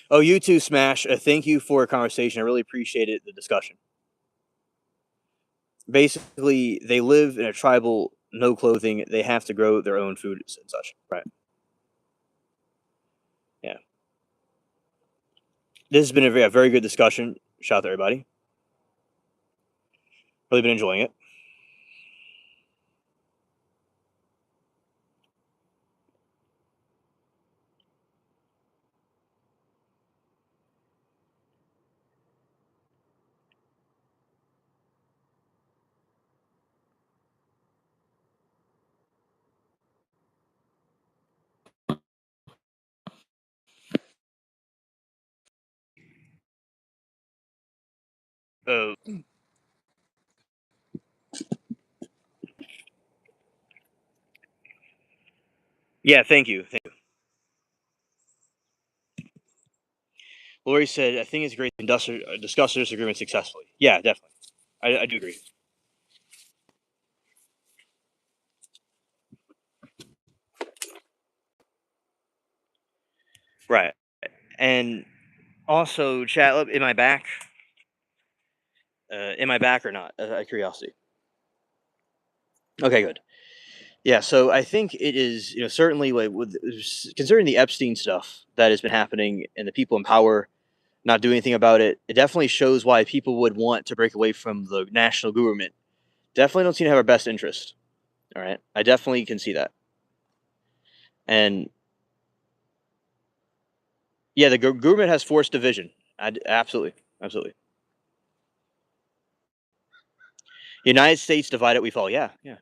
Oh, you too, Smash. Thank you for a conversation. I really appreciated the discussion. Basically, they live in a tribal, no clothing. They have to grow their own food and such. Right. Yeah. This has been a very good discussion. Shout out to everybody. Really been enjoying it. Uh, yeah. Thank you. Thank you. Lori said, "I think it's great to discuss this agreement successfully." Yeah, definitely. I do agree. Right. And also, chat. Am I back? Am I back or not? Out of curiosity. Okay, good. Yeah, so I think it is, certainly like considering the Epstein stuff that has been happening and the people in power not doing anything about it, it definitely shows why people would want to break away from the national government. Definitely don't seem to have our best interest. All right, I definitely can see that. And yeah, the government has forced division. Absolutely, absolutely. United States divided, we fall. Yeah, yeah.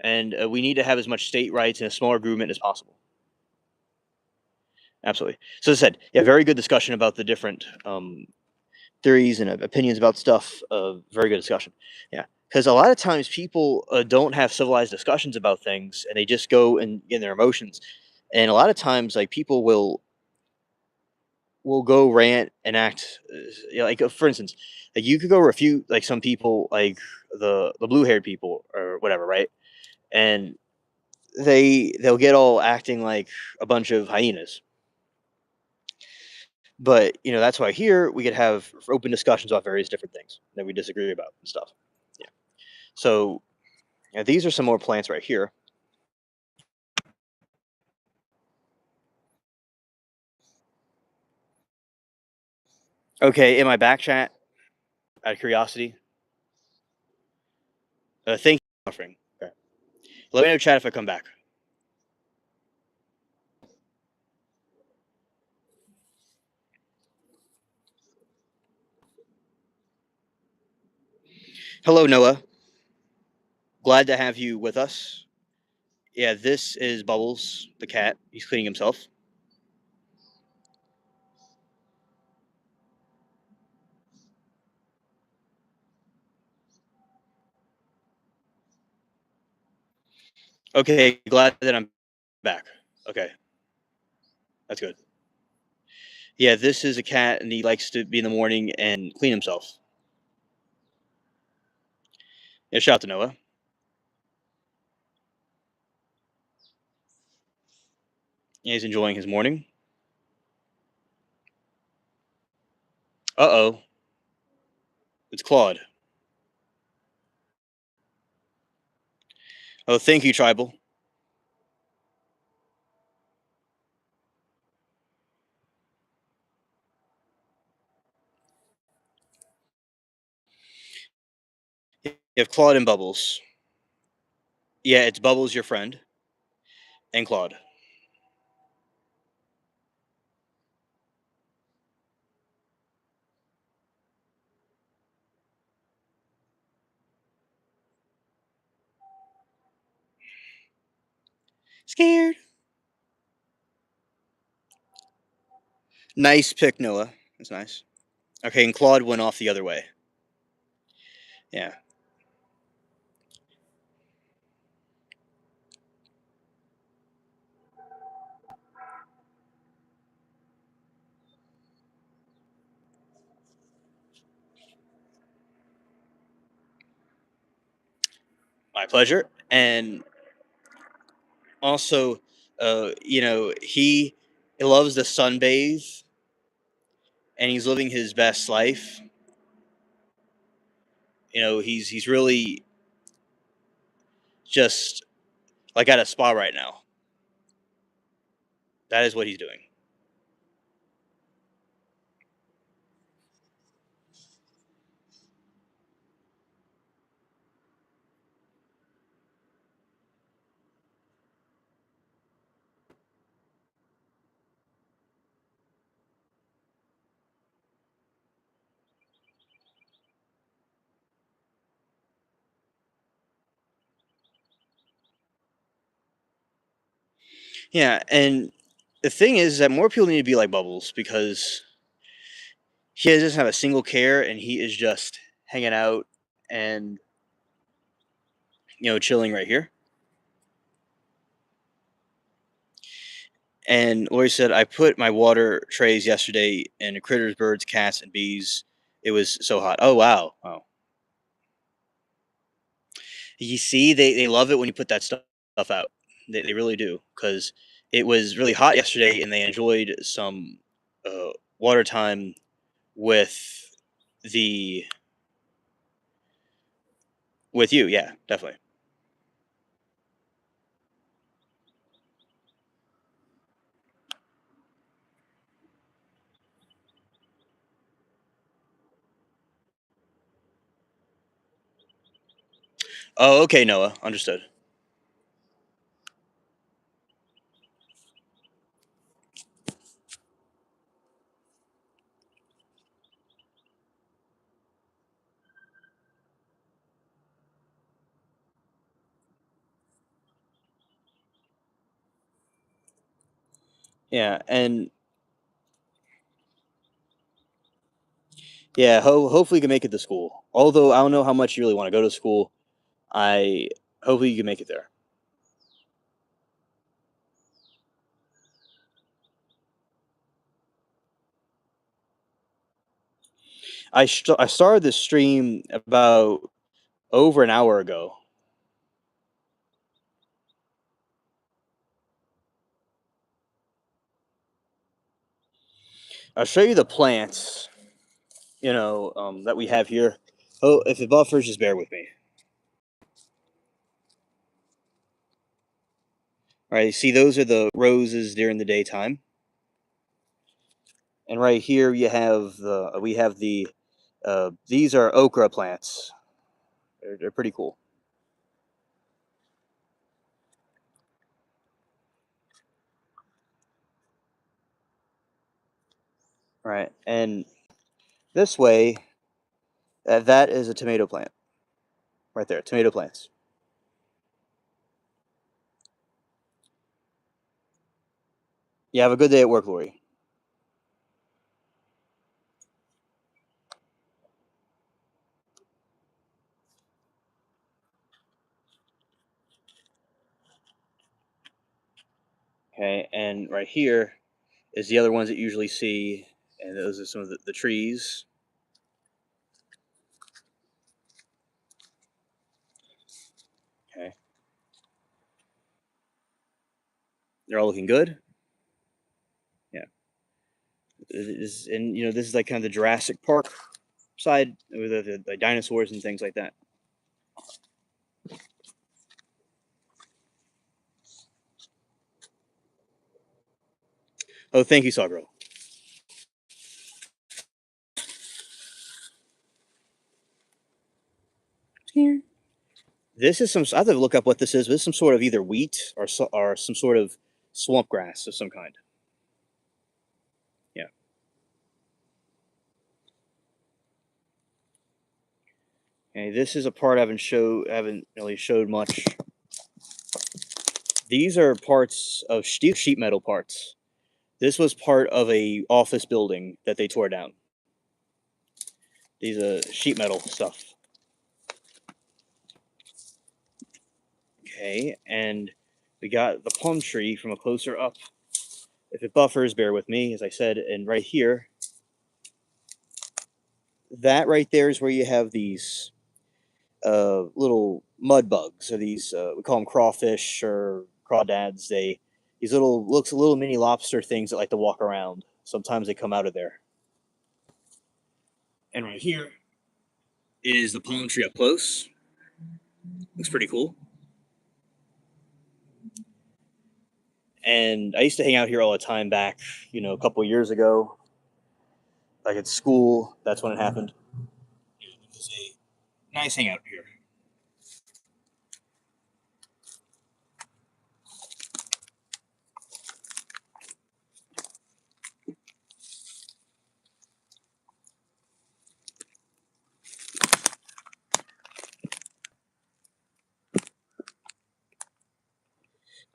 And we need to have as much state rights and a smaller government as possible. Absolutely. So as I said, yeah, very good discussion about the different theories and opinions about stuff. Very good discussion. Yeah, because a lot of times people don't have civilized discussions about things, and they just go and in their emotions. And a lot of times, like people will go rant and act. Like for instance, like you could go refute like some people, like the blue haired people or whatever, right? And they'll get all acting like a bunch of hyenas. But that's why here we could have open discussions about various different things that we disagree about and stuff. Yeah. So these are some more plants right here. Okay, in my back chat, out of curiosity. Thank you for offering. Okay. Let me know chat if I come back. Hello, Noah. Glad to have you with us. Yeah, this is Bubbles, the cat. He's cleaning himself. Okay, glad that I'm back. Okay, that's good. Yeah, this is a cat, and he likes to be in the morning and clean himself. Yeah, shout out to Noah. Yeah, he's enjoying his morning. Uh-oh, it's Claude. Oh, thank you, Tribal. You have Claude and Bubbles. Yeah, it's Bubbles, your friend, and Claude. Scared. Nice pick, Noah. That's nice. Okay, and Claude went off the other way. Yeah, my pleasure. And also, he loves to sunbathe, and he's living his best life. He's really just like at a spa right now. That is what he's doing. Yeah, and the thing is that more people need to be like Bubbles because he doesn't have a single care, and he is just hanging out and chilling right here. And Lori said, I put my water trays yesterday in critters, birds, cats, and bees. It was so hot. Oh, wow. Oh. You see, they love it when you put that stuff out. They really do. Because it was really hot yesterday, and they enjoyed some water time with the with you. Yeah, definitely. Oh, okay, Noah. Understood. Yeah, and yeah, hopefully you can make it to school. Although I don't know how much you really want to go to school, I hopefully you can make it there. I started this stream about over an hour ago. I'll show you the plants, that we have here. Oh, if it buffers, just bear with me. All right, see, those are the roses during the daytime, And right here you have we have these are okra plants. They're pretty cool. Right, and this way, that is a tomato plant right there. Tomato plants. You have a good day at work, Lori. Okay, and right here is the other ones that you usually see, and those are some of the trees. Okay, they're all looking good. Yeah, and this is like kind of the Jurassic Park side with the dinosaurs and things like that. Oh, thank you, Sawgirl. Here. This is some. I have to look up what this is. But this is some sort of either wheat or some sort of swamp grass of some kind. Yeah. Okay. This is a part I haven't really showed much. These are parts of sheet metal parts. This was part of a office building that they tore down. These are sheet metal stuff. Okay, and we got the palm tree from a closer up. If it buffers, bear with me, as I said. And right here, that right there is where you have these little mud bugs, or these we call them crawfish or crawdads. These looks little mini lobster things that like to walk around. Sometimes they come out of there. And right here is the palm tree up close. Looks pretty cool. And I used to hang out here all the time back, a couple of years ago, like at school. That's when it happened. It was a nice hangout here.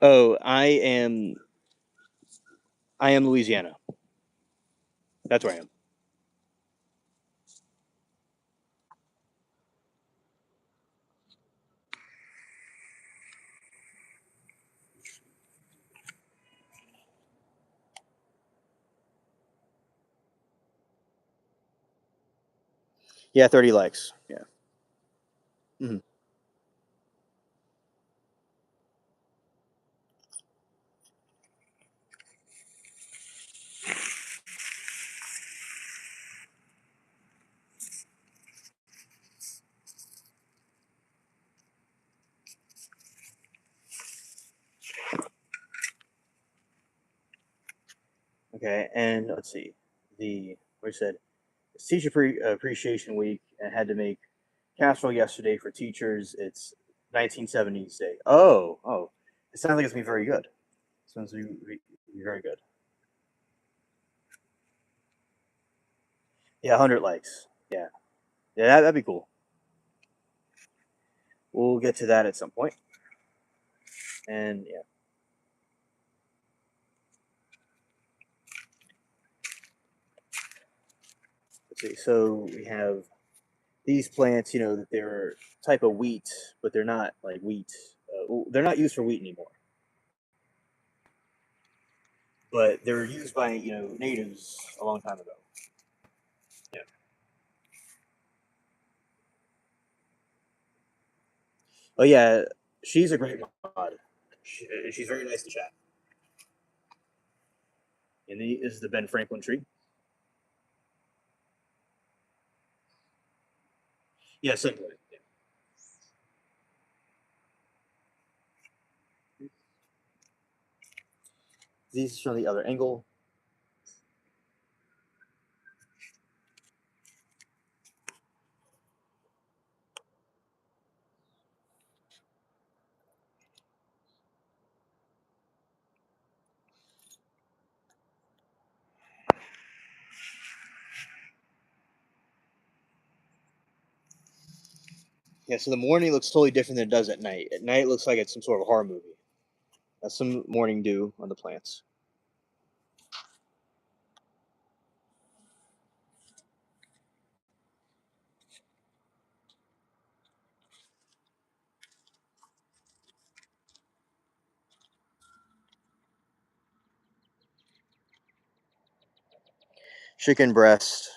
Oh, I am Louisiana. That's where I am. Yeah, 30 likes. Yeah. Hmm. Okay, and let's see. We said it's Teacher Appreciation Week, and had to make casserole yesterday for teachers. It's 1970s Day. Oh, it sounds like it's gonna be very good. It sounds like it's gonna be very good. Yeah, 100 likes. Yeah, yeah, that'd be cool. We'll get to that at some point. And yeah, let's see. So we have these plants. That they're type of wheat, but they're not like wheat. They're not used for wheat anymore. But they were used by natives a long time ago. Yeah. Oh yeah, she's a great mod. She's very nice to chat. And this is the Ben Franklin tree. Yeah, sunlight. Yeah. These from the other angle. Yeah, so the morning looks totally different than it does at night. At night, it looks like it's some sort of horror movie. That's some morning dew on the plants. Chicken breast,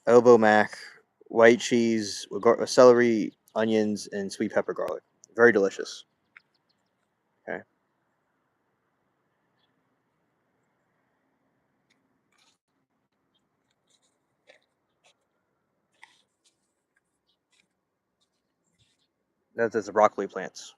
elbow mac, white cheese, celery, onions, and sweet pepper garlic. Very delicious. Okay. That's the broccoli plants.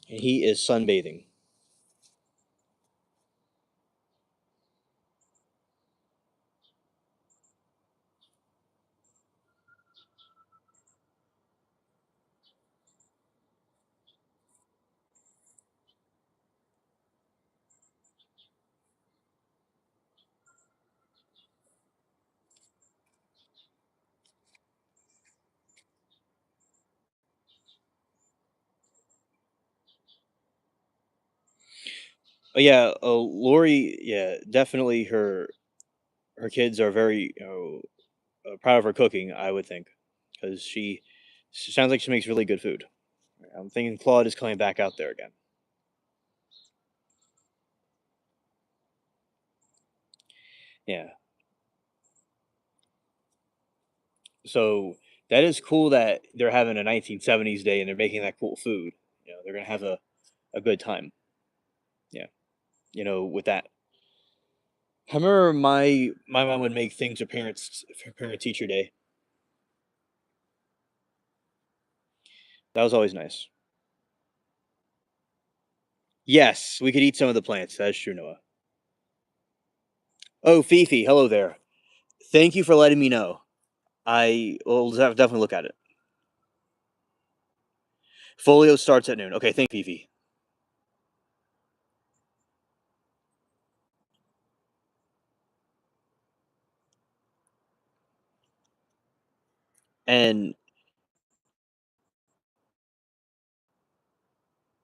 And he is sunbathing. Oh yeah, Lori. Yeah, definitely her kids are very proud of her cooking. I would think because she sounds like she makes really good food. I'm thinking Claude is coming back out there again. Yeah. So that is cool that they're having a 1970s day and they're making that cool food. They're gonna have a good time. Yeah. With that. I remember my mom would make things for parent teacher day. That was always nice. Yes, we could eat some of the plants. That's true, Noah. Oh, Fifi, hello there. Thank you for letting me know. I will definitely look at it. Folio starts at noon. Okay, thank you, Fifi. And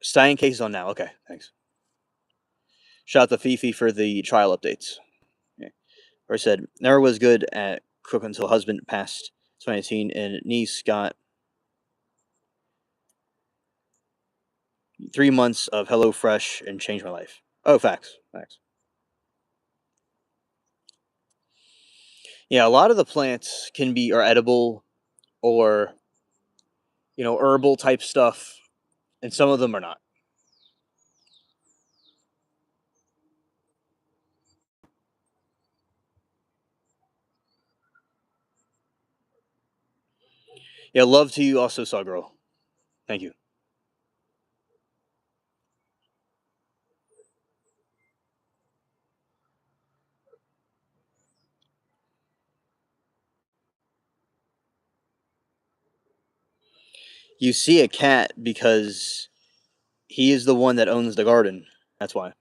Stein case is on now. Okay, thanks. Shout out to Fifi for the trial updates. Yeah. Or said, never was good at cook until husband passed 2019 and niece got 3 months of Hello Fresh and changed my life. Oh, facts. Facts. Yeah, a lot of the plants are edible or, herbal type stuff, and some of them are not. Yeah, love to you also, Saw Girl. Thank you. You see a cat because he is the one that owns the garden. That's why.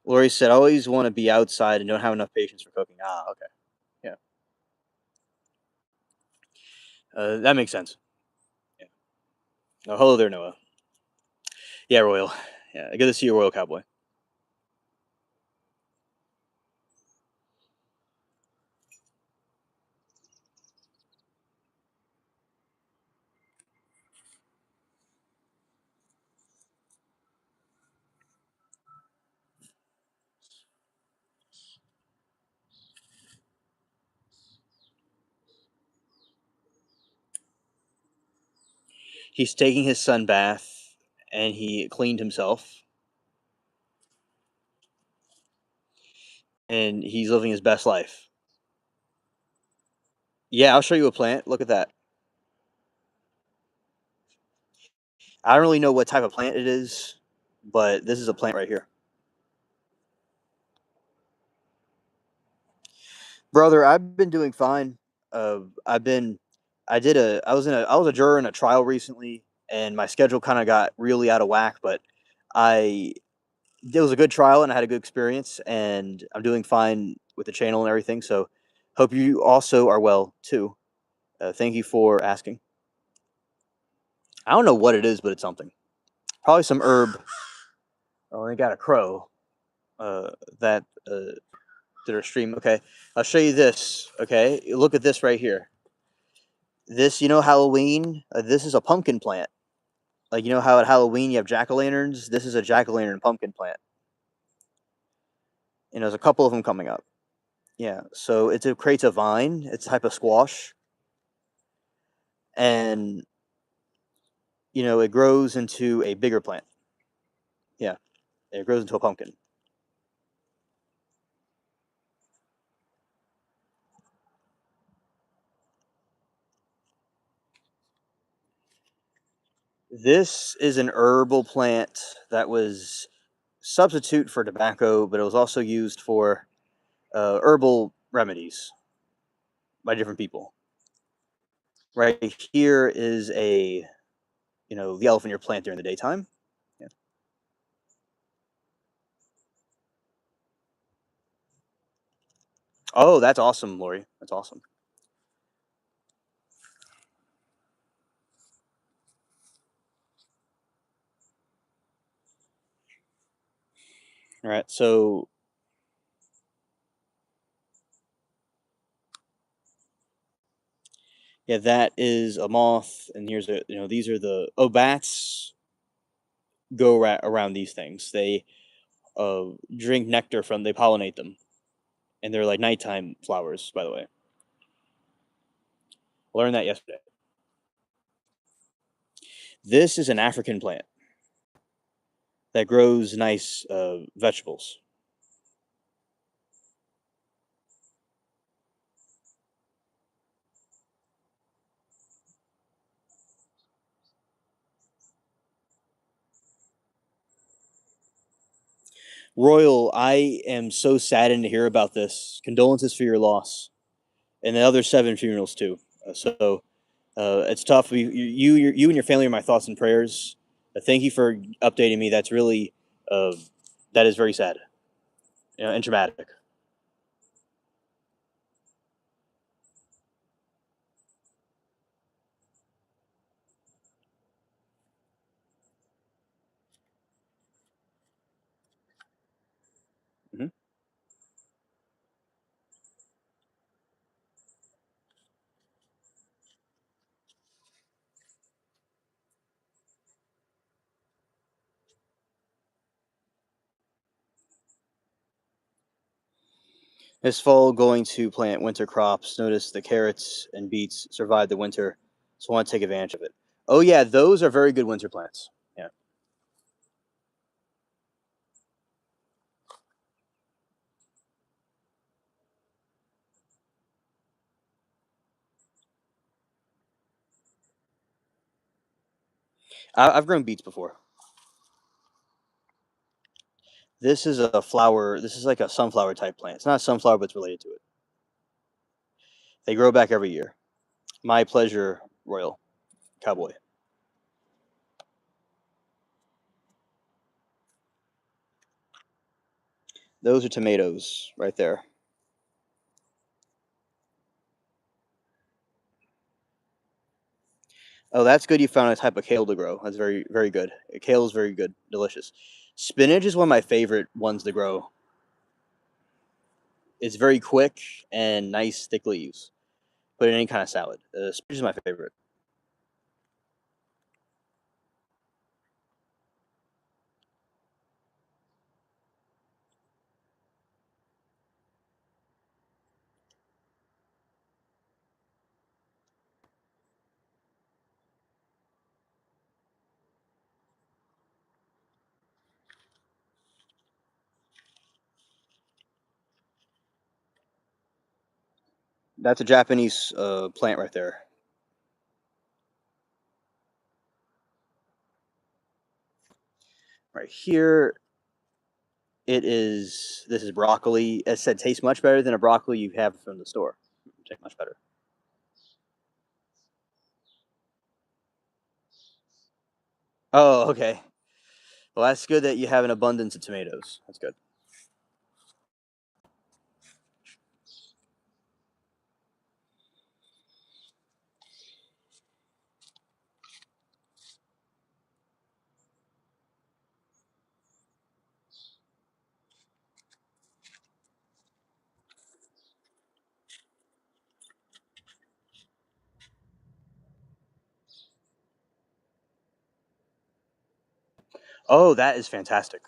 Lori said, I always want to be outside and don't have enough patience for cooking. Ah, okay. Yeah. That makes sense. Yeah. Oh, hello there, Noah. Yeah, Royal. Yeah, good to see you, Royal Cowboy. He's taking his sun bath and he cleaned himself and he's living his best life. Yeah, I'll show you a plant. Look at that. I don't really know what type of plant it is, but this is a plant right here. Brother, I've been doing fine. I've been, I was a juror in a trial recently, and my schedule kind of got really out of whack. But I, it was a good trial, and I had a good experience, and I'm doing fine with the channel and everything. So, hope you also are well too. Thank you for asking. I don't know what it is, but it's something. Probably some herb. Oh, they got a crow. Uh, that did our stream. Okay, I'll show you this. Okay, look at this right here. This, Halloween. This is a pumpkin plant. Like, how at Halloween you have jack o' lanterns. This is a jack o' lantern pumpkin plant. And there's a couple of them coming up. Yeah. So it creates a vine. It's a type of squash, and it grows into a bigger plant. Yeah, it grows into a pumpkin. This is an herbal plant that was substitute for tobacco, but it was also used for herbal remedies by different people. Right here is the elephant ear plant during the daytime. Yeah. Oh, that's awesome, Lori. That's awesome. All right, so yeah, that is a moth, and here's these are bats go around these things. They drink nectar from, they pollinate them, and they're like nighttime flowers, by the way. Learned that yesterday. This is an African plant that grows nice vegetables. Royal, I am so saddened to hear about this. Condolences for your loss, and the other 7 funerals too. It's tough. You and your family are my thoughts and prayers. Thank you for updating me. That's really, uh, that is very sad, and traumatic. Hmm. This fall, going to plant winter crops. Notice the carrots and beets survived the winter, so I want to take advantage of it. Oh yeah, those are very good winter plants. Yeah, I've grown beets before. This is a flower. This is like a sunflower type plant. It's not a sunflower, but it's related to it. They grow back every year. My pleasure, Royal Cowboy. Those are tomatoes right there. Oh, that's good. You found a type of kale to grow. That's very, very good. Kale is very good, delicious. Spinach is one of my favorite ones to grow. It's very quick and nice, thick leaves. Put in any kind of salad. Spinach is my favorite. That's a Japanese plant right there. Right here, it is. This is broccoli. It said tastes much better than a broccoli you have from the store. Tastes much better. Oh, okay. Well, that's good that you have an abundance of tomatoes. That's good. Oh, that is fantastic.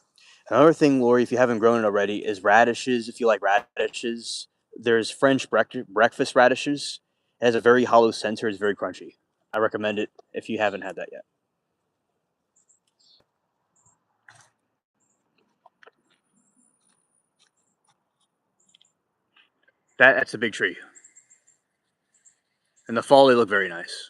Another thing, Lori, if you haven't grown it already, is radishes. If you like radishes, there's French breakfast radishes. It has a very hollow center. It's very crunchy. I recommend it if you haven't had that yet. That's a big tree. In the fall, they look very nice.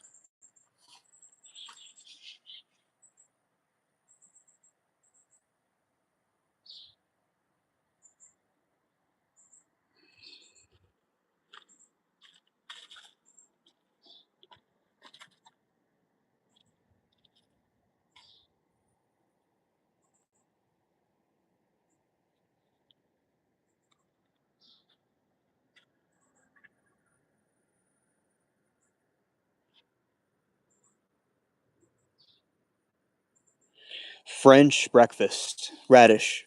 French breakfast radish.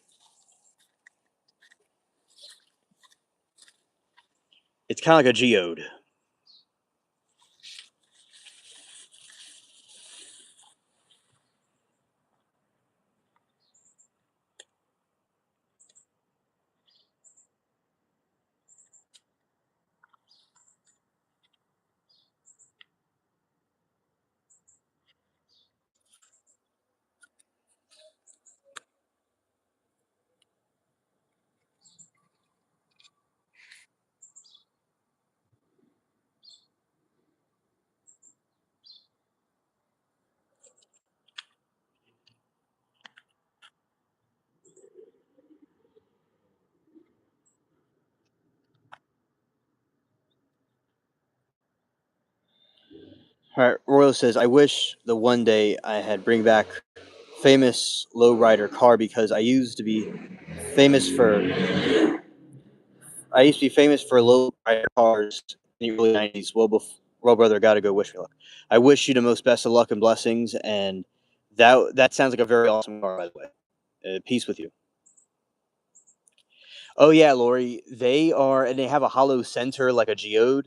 It's kind of like a geode. All right, Royal says, I wish the one day I had bring back famous lowrider car because famous for I used to be famous for lowrider cars in the early '90s. Well, brother, gotta go. Wish me luck. I wish you the most best of luck and blessings. And that sounds like a very awesome car, by the way. Peace with you. Oh yeah, Lori. They are, and they have a hollow center like a geode,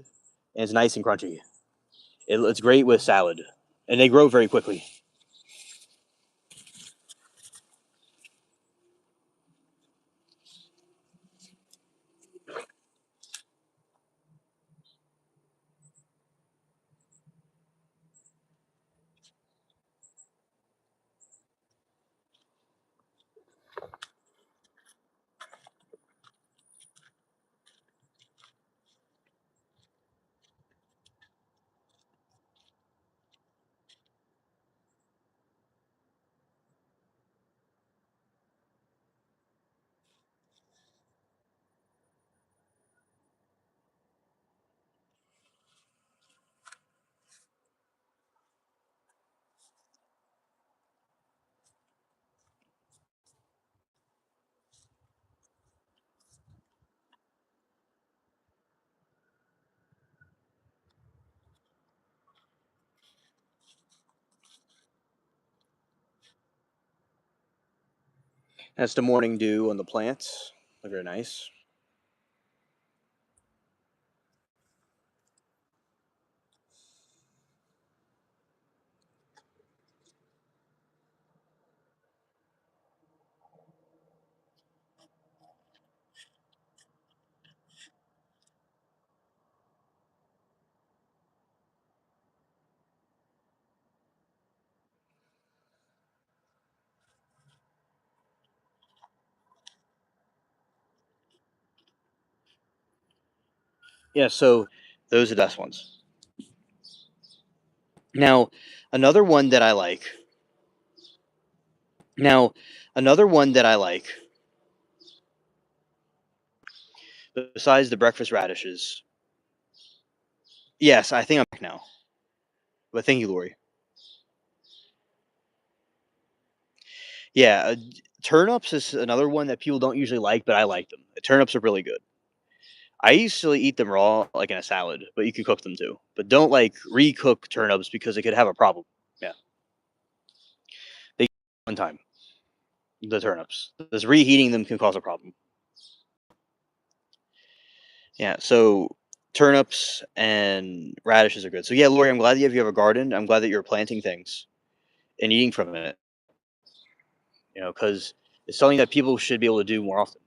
and it's nice and crunchy. It's great with salad, and they grow very quickly. That's the morning dew on the plants. They're very nice. Yeah, so those are the best ones. Now, another one that I like. Now, another one that I like, besides the breakfast radishes. Yes, I think I'm back now. But thank you, Lori. Yeah, turnips is another one that people don't usually like, but I like them. Turnips are really good. I usually eat them raw, like in a salad, but you can cook them too. But don't like recook turnips because it could have a problem. Yeah, they one time the turnips. This reheating them can cause a problem. Yeah, so turnips and radishes are good. So yeah, Lori, I'm glad that you have a garden. I'm glad that you're planting things and eating from it. Because it's something that people should be able to do more often.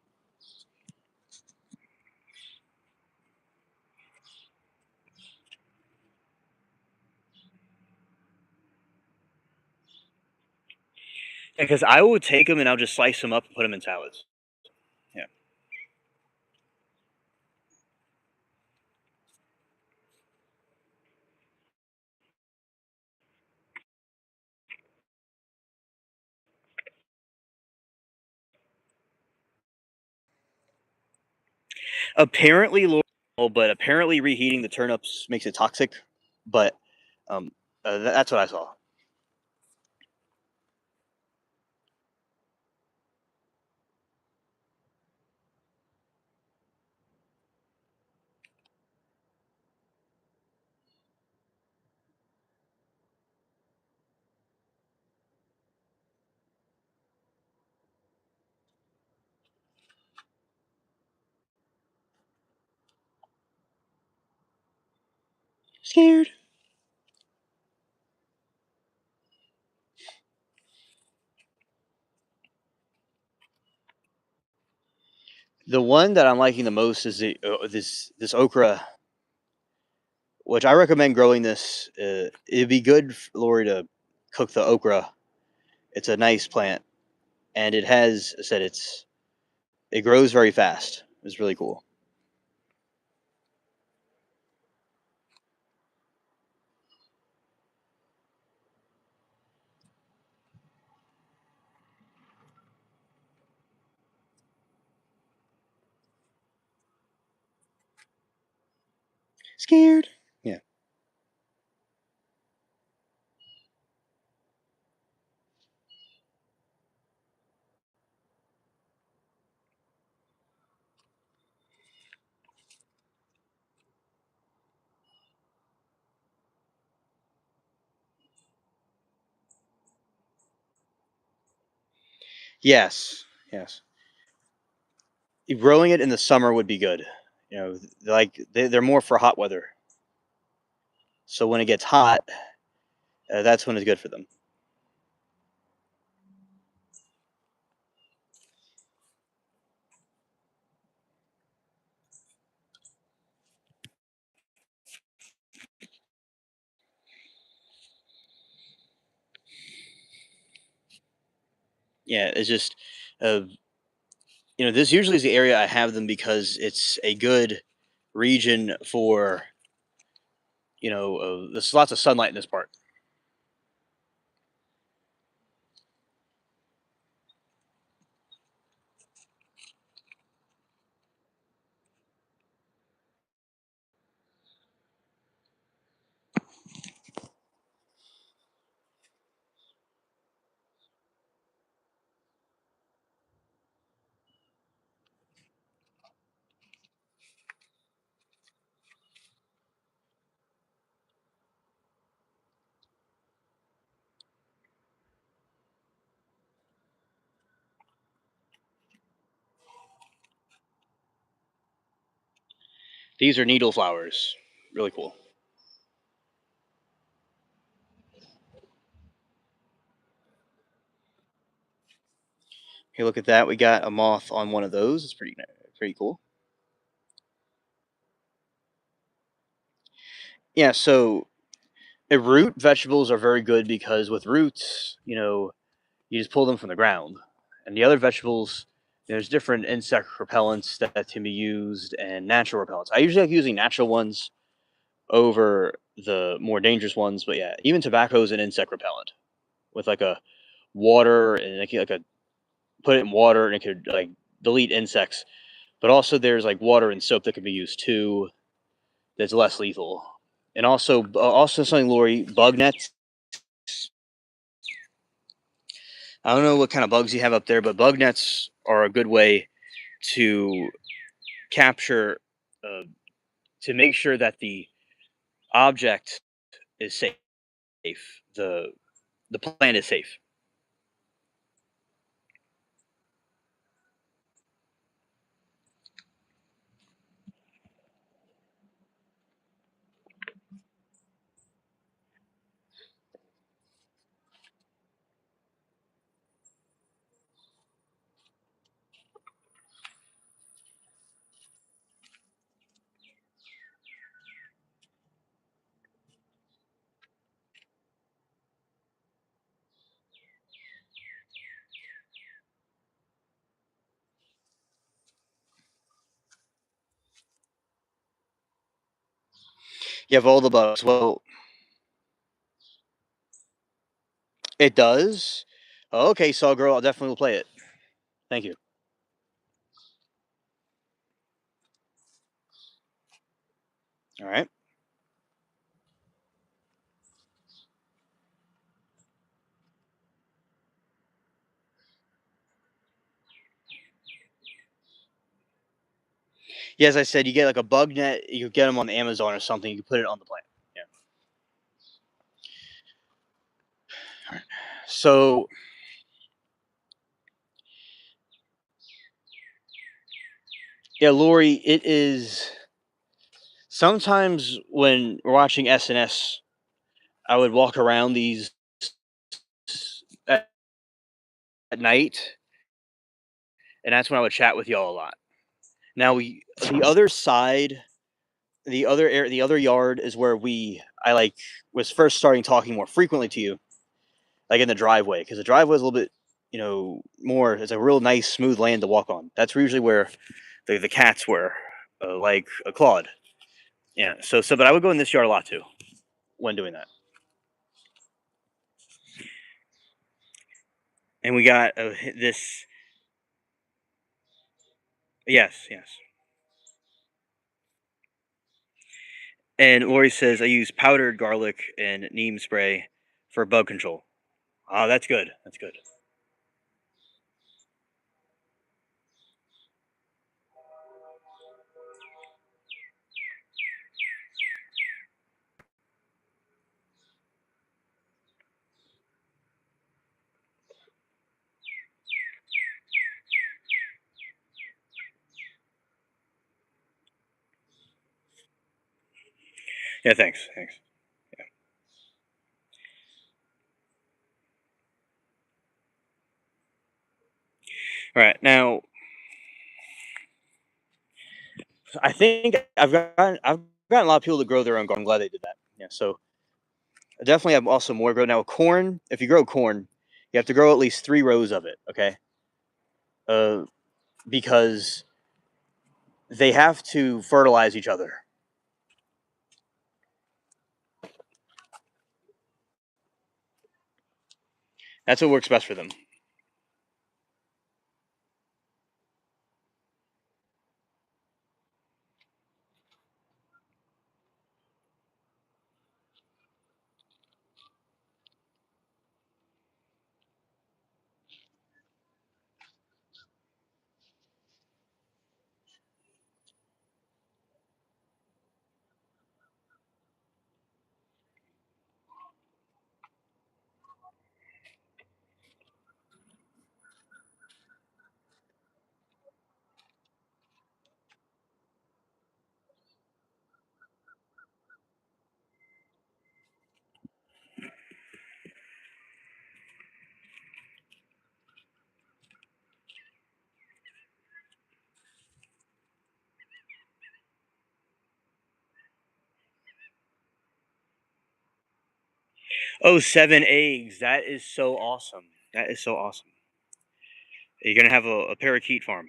Because I would take them and I'll just slice them up and put them in salads. Yeah. Apparently, but apparently reheating the turnips makes it toxic. But um, that's what I saw. Scared. The one that I'm liking the most is this okra, which I recommend growing this. It'd be good, Lori, to cook the okra. It's a nice plant, and it has I said it grows very fast. It's really cool. Scared. Yeah. Yes. Yes. Growing it in the summer would be good. Like they're more for hot weather. So when it gets hot, that's when it's good for them. Yeah, it's just, uh, this usually is the area I have them because it's a good region for, there's lots of sunlight in this part. These are needle flowers. Really cool. Hey, look at that. We got a moth on one of those. It's pretty cool. Yeah, so root vegetables are very good because with roots, you just pull them from the ground. And the other vegetables, there's different insect repellents that can be used and natural repellents. I usually like using natural ones over the more dangerous ones, but yeah, even tobacco is an insect repellent with like a water and like a put it in water and it could like delete insects. But also there's like water and soap that can be used too. That's less lethal. And also something, Lori, bug nets. I don't know what kind of bugs you have up there, but bug nets are a good way to capture, uh, to make sure that the object is safe. The the plant is safe. You have all the bugs. Well, it does. Okay, Saw Girl, I'll definitely will play it. Thank you. All right. Yeah, as I said, you get like a bug net. You get them on Amazon or something. You put it on the plant. Yeah. All right. So yeah, Lori, it is sometimes when we're watching SNS, I would walk around these at, at night, and that's when I would chat with y'all a lot. Now the other side, the other yard is where I like was first starting talking more frequently to you, like in the driveway, because the driveway is a little bit, more. It's a real nice smooth land to walk on. That's usually where the cats were, like a Claude. Yeah. But I would go in this yard a lot too when doing that. And we got this. Yes, yes. And Lori says I use powdered garlic and neem spray for bug control. Oh, that's good. That's good. Yeah, thanks. Thanks. All right, now I think I've gotten a lot of people to grow their own garden. I'm glad they did that. Yeah, so I definitely have also more grow now. Corn, if you grow corn, you have to grow at least 3 rows of it. Okay, uh, because they have to fertilize each other. That's what works best for them. Oh, 7 eggs. That is so awesome. That is so awesome. You're gonna have a parakeet farm.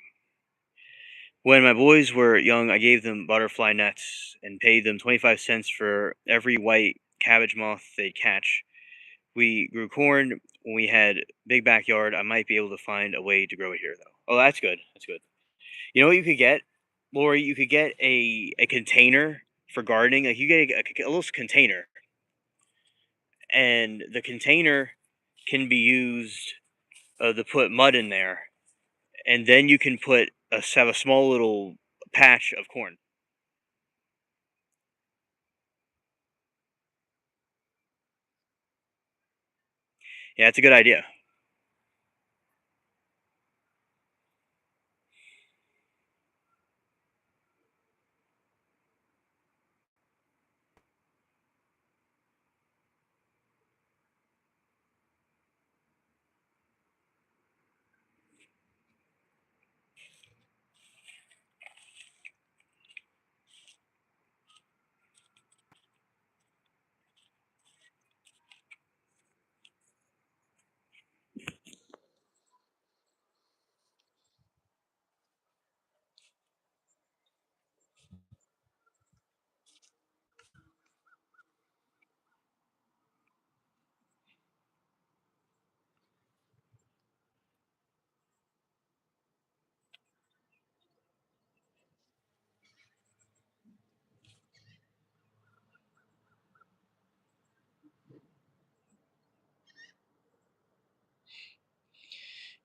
When my boys were young, I gave them butterfly nets and paid them 25 cents for every white cabbage moth they'd catch. We grew corn when we had big backyard. I might be able to find a way to grow it here though. Oh, that's good. That's good. You know what you could get, Lori? You could get a container for gardening. Like you get a little container, and the container can be used to put mud in there, and then you can have a small little patch of corn. Yeah, it's a good idea.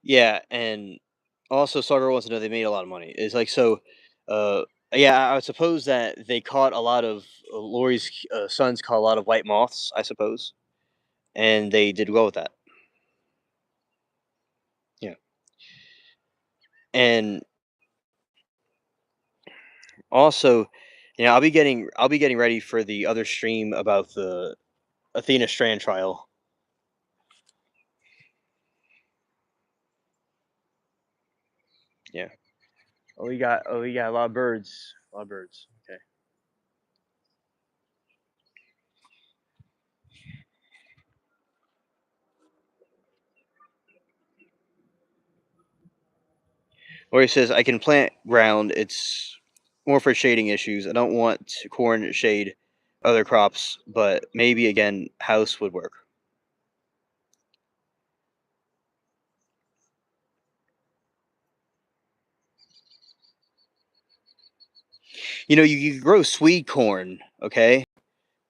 Yeah, and also Sarger wants to know they made a lot of money. It's like so. Uh, yeah, I would suppose that they caught a lot of Lori's sons caught a lot of white moths. I suppose, and they did well with that. Yeah, and also, I'll be getting ready for the other stream about the Athena Strand trial. Yeah. Oh, we got a lot of birds. A lot of birds. Okay. Or he says, I can plant ground. It's more for shading issues. I don't want corn to shade other crops, but maybe again, house would work. You grow sweet corn, okay?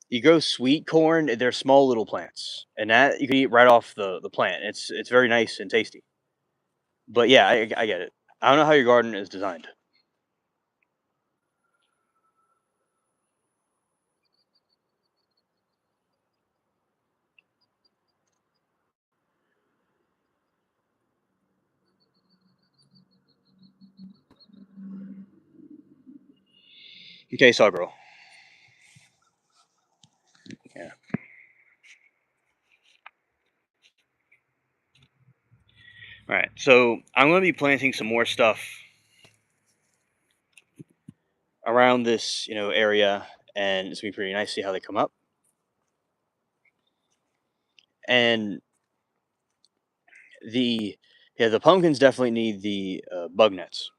You grow sweet corn, they're small little plants. And that you can eat right off the plant. It's very nice and tasty. But yeah, I get it. I don't know how your garden is designed. Okay, saw girl. Yeah. All right. So I'm going to be planting some more stuff around this, area, and it's gonna be pretty nice to see how they come up. And the yeah, the pumpkins definitely need the bug nets.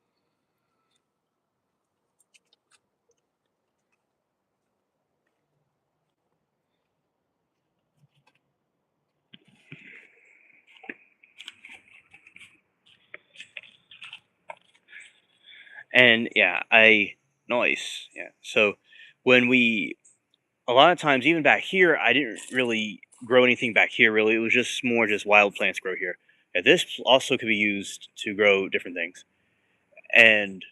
And yeah, I nice. Yeah. So when we a lot of times even back here, I didn't really grow anything back here. Really, it was just more just wild plants grow here. Yeah, this also could be used to grow different things. And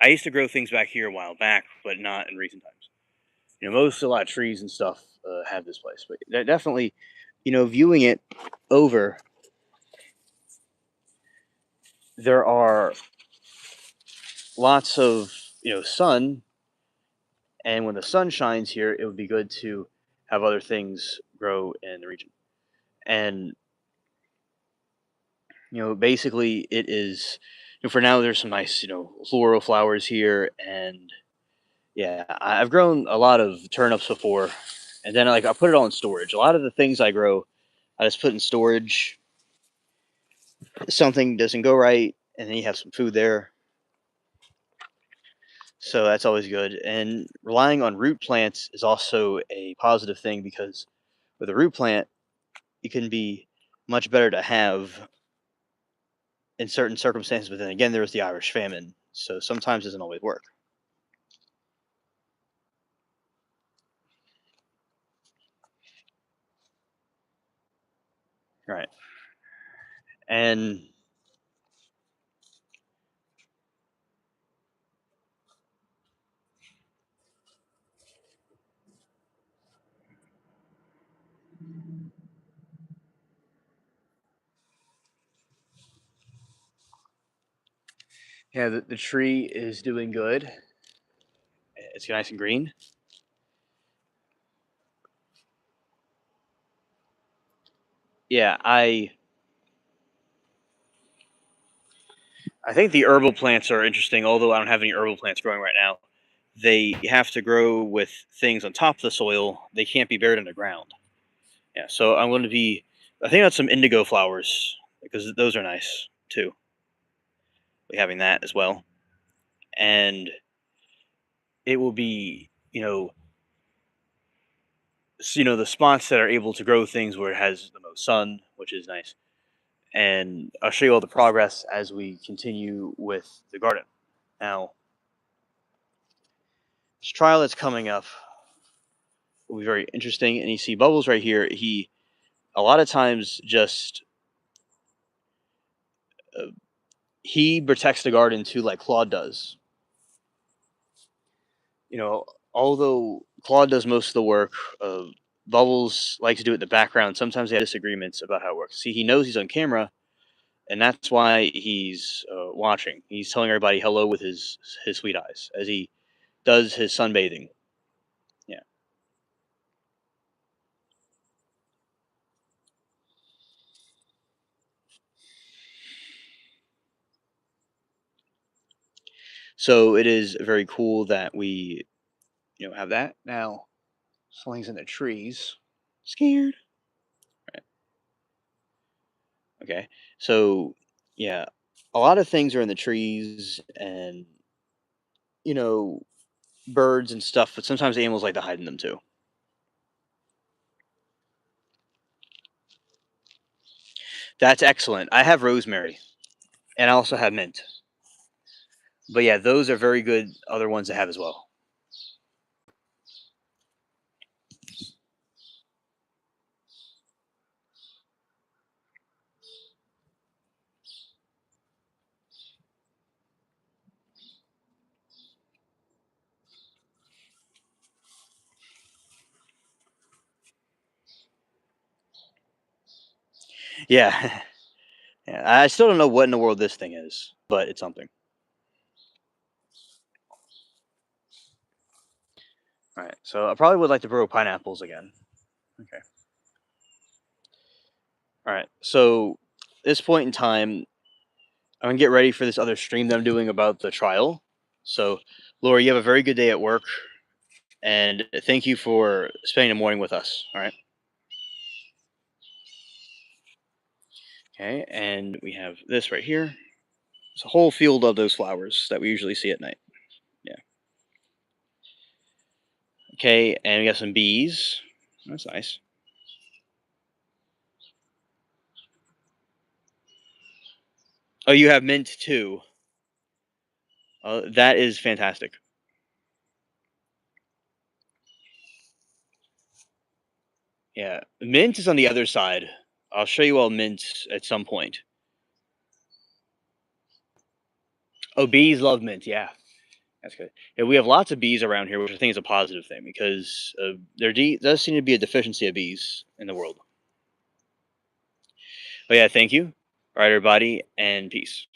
I used to grow things back here a while back, but not in recent times. A lot of trees and stuff have this place, but definitely, viewing it over, there are lots of sun, and when the sun shines here, it would be good to have other things grow in the region. And basically, it is. For now, there's some nice floral flowers here, and yeah, I've grown a lot of turnips before, and then I put it all in storage. A lot of the things I grow, I just put in storage. Something doesn't go right, and then you have some food there. So that's always good. And relying on root plants is also a positive thing because with a root plant, it can be much better to have in certain circumstances. But then again, there's the Irish famine. So sometimes it doesn't always work. Right. And yeah, the tree is doing good. It's nice and green. Yeah, I think the herbal plants are interesting, although I don't have any herbal plants growing right now. They have to grow with things on top of the soil. They can't be buried underground. Yeah, so I'm going to be. I think that's some indigo flowers because those are nice too. We having that as well, and it will be the spots that are able to grow things where it has the most sun, which is nice. And I'll show you all the progress as we continue with the garden. Now, this trial that's coming up will be very interesting. And you see Bubbles right here. He a lot of times just uh, he protects the garden too, like Claude does. You know, although Claude does most of the work, Bubbles likes to do it in the background. Sometimes they have disagreements about how it works. See, he knows he's on camera, and that's why he's watching. He's telling everybody hello with his sweet eyes as he does his sunbathing. Yeah. So it is very cool that we have that now. Slings in the trees. Scared. Right. Okay. So yeah, a lot of things are in the trees and you know birds and stuff, but sometimes animals like to hide in them too. That's excellent. I have rosemary and I also have mint. But yeah, those are very good other ones to have as well. Yeah. Yeah. I still don't know what in the world this thing is, but it's something. All right. So I probably would like to grow pineapples again. Okay. All right. So this point in time, I'm gonna get ready for this other stream that I'm doing about the trial. So, Laura, you have a very good day at work, and thank you for spending the morning with us. All right. Okay. And we have this right here. It's a whole field of those flowers that we usually see at night. Yeah. Okay. And we got some bees. That's nice. Oh, you have mint too. That is fantastic. Yeah. Mint is on the other side. I'll show you all mint at some point. Oh, bees love mint. Yeah. That's good. Yeah, we have lots of bees around here, which I think is a positive thing because does seem to be a deficiency of bees in the world. But yeah, thank you. All right, everybody, and peace.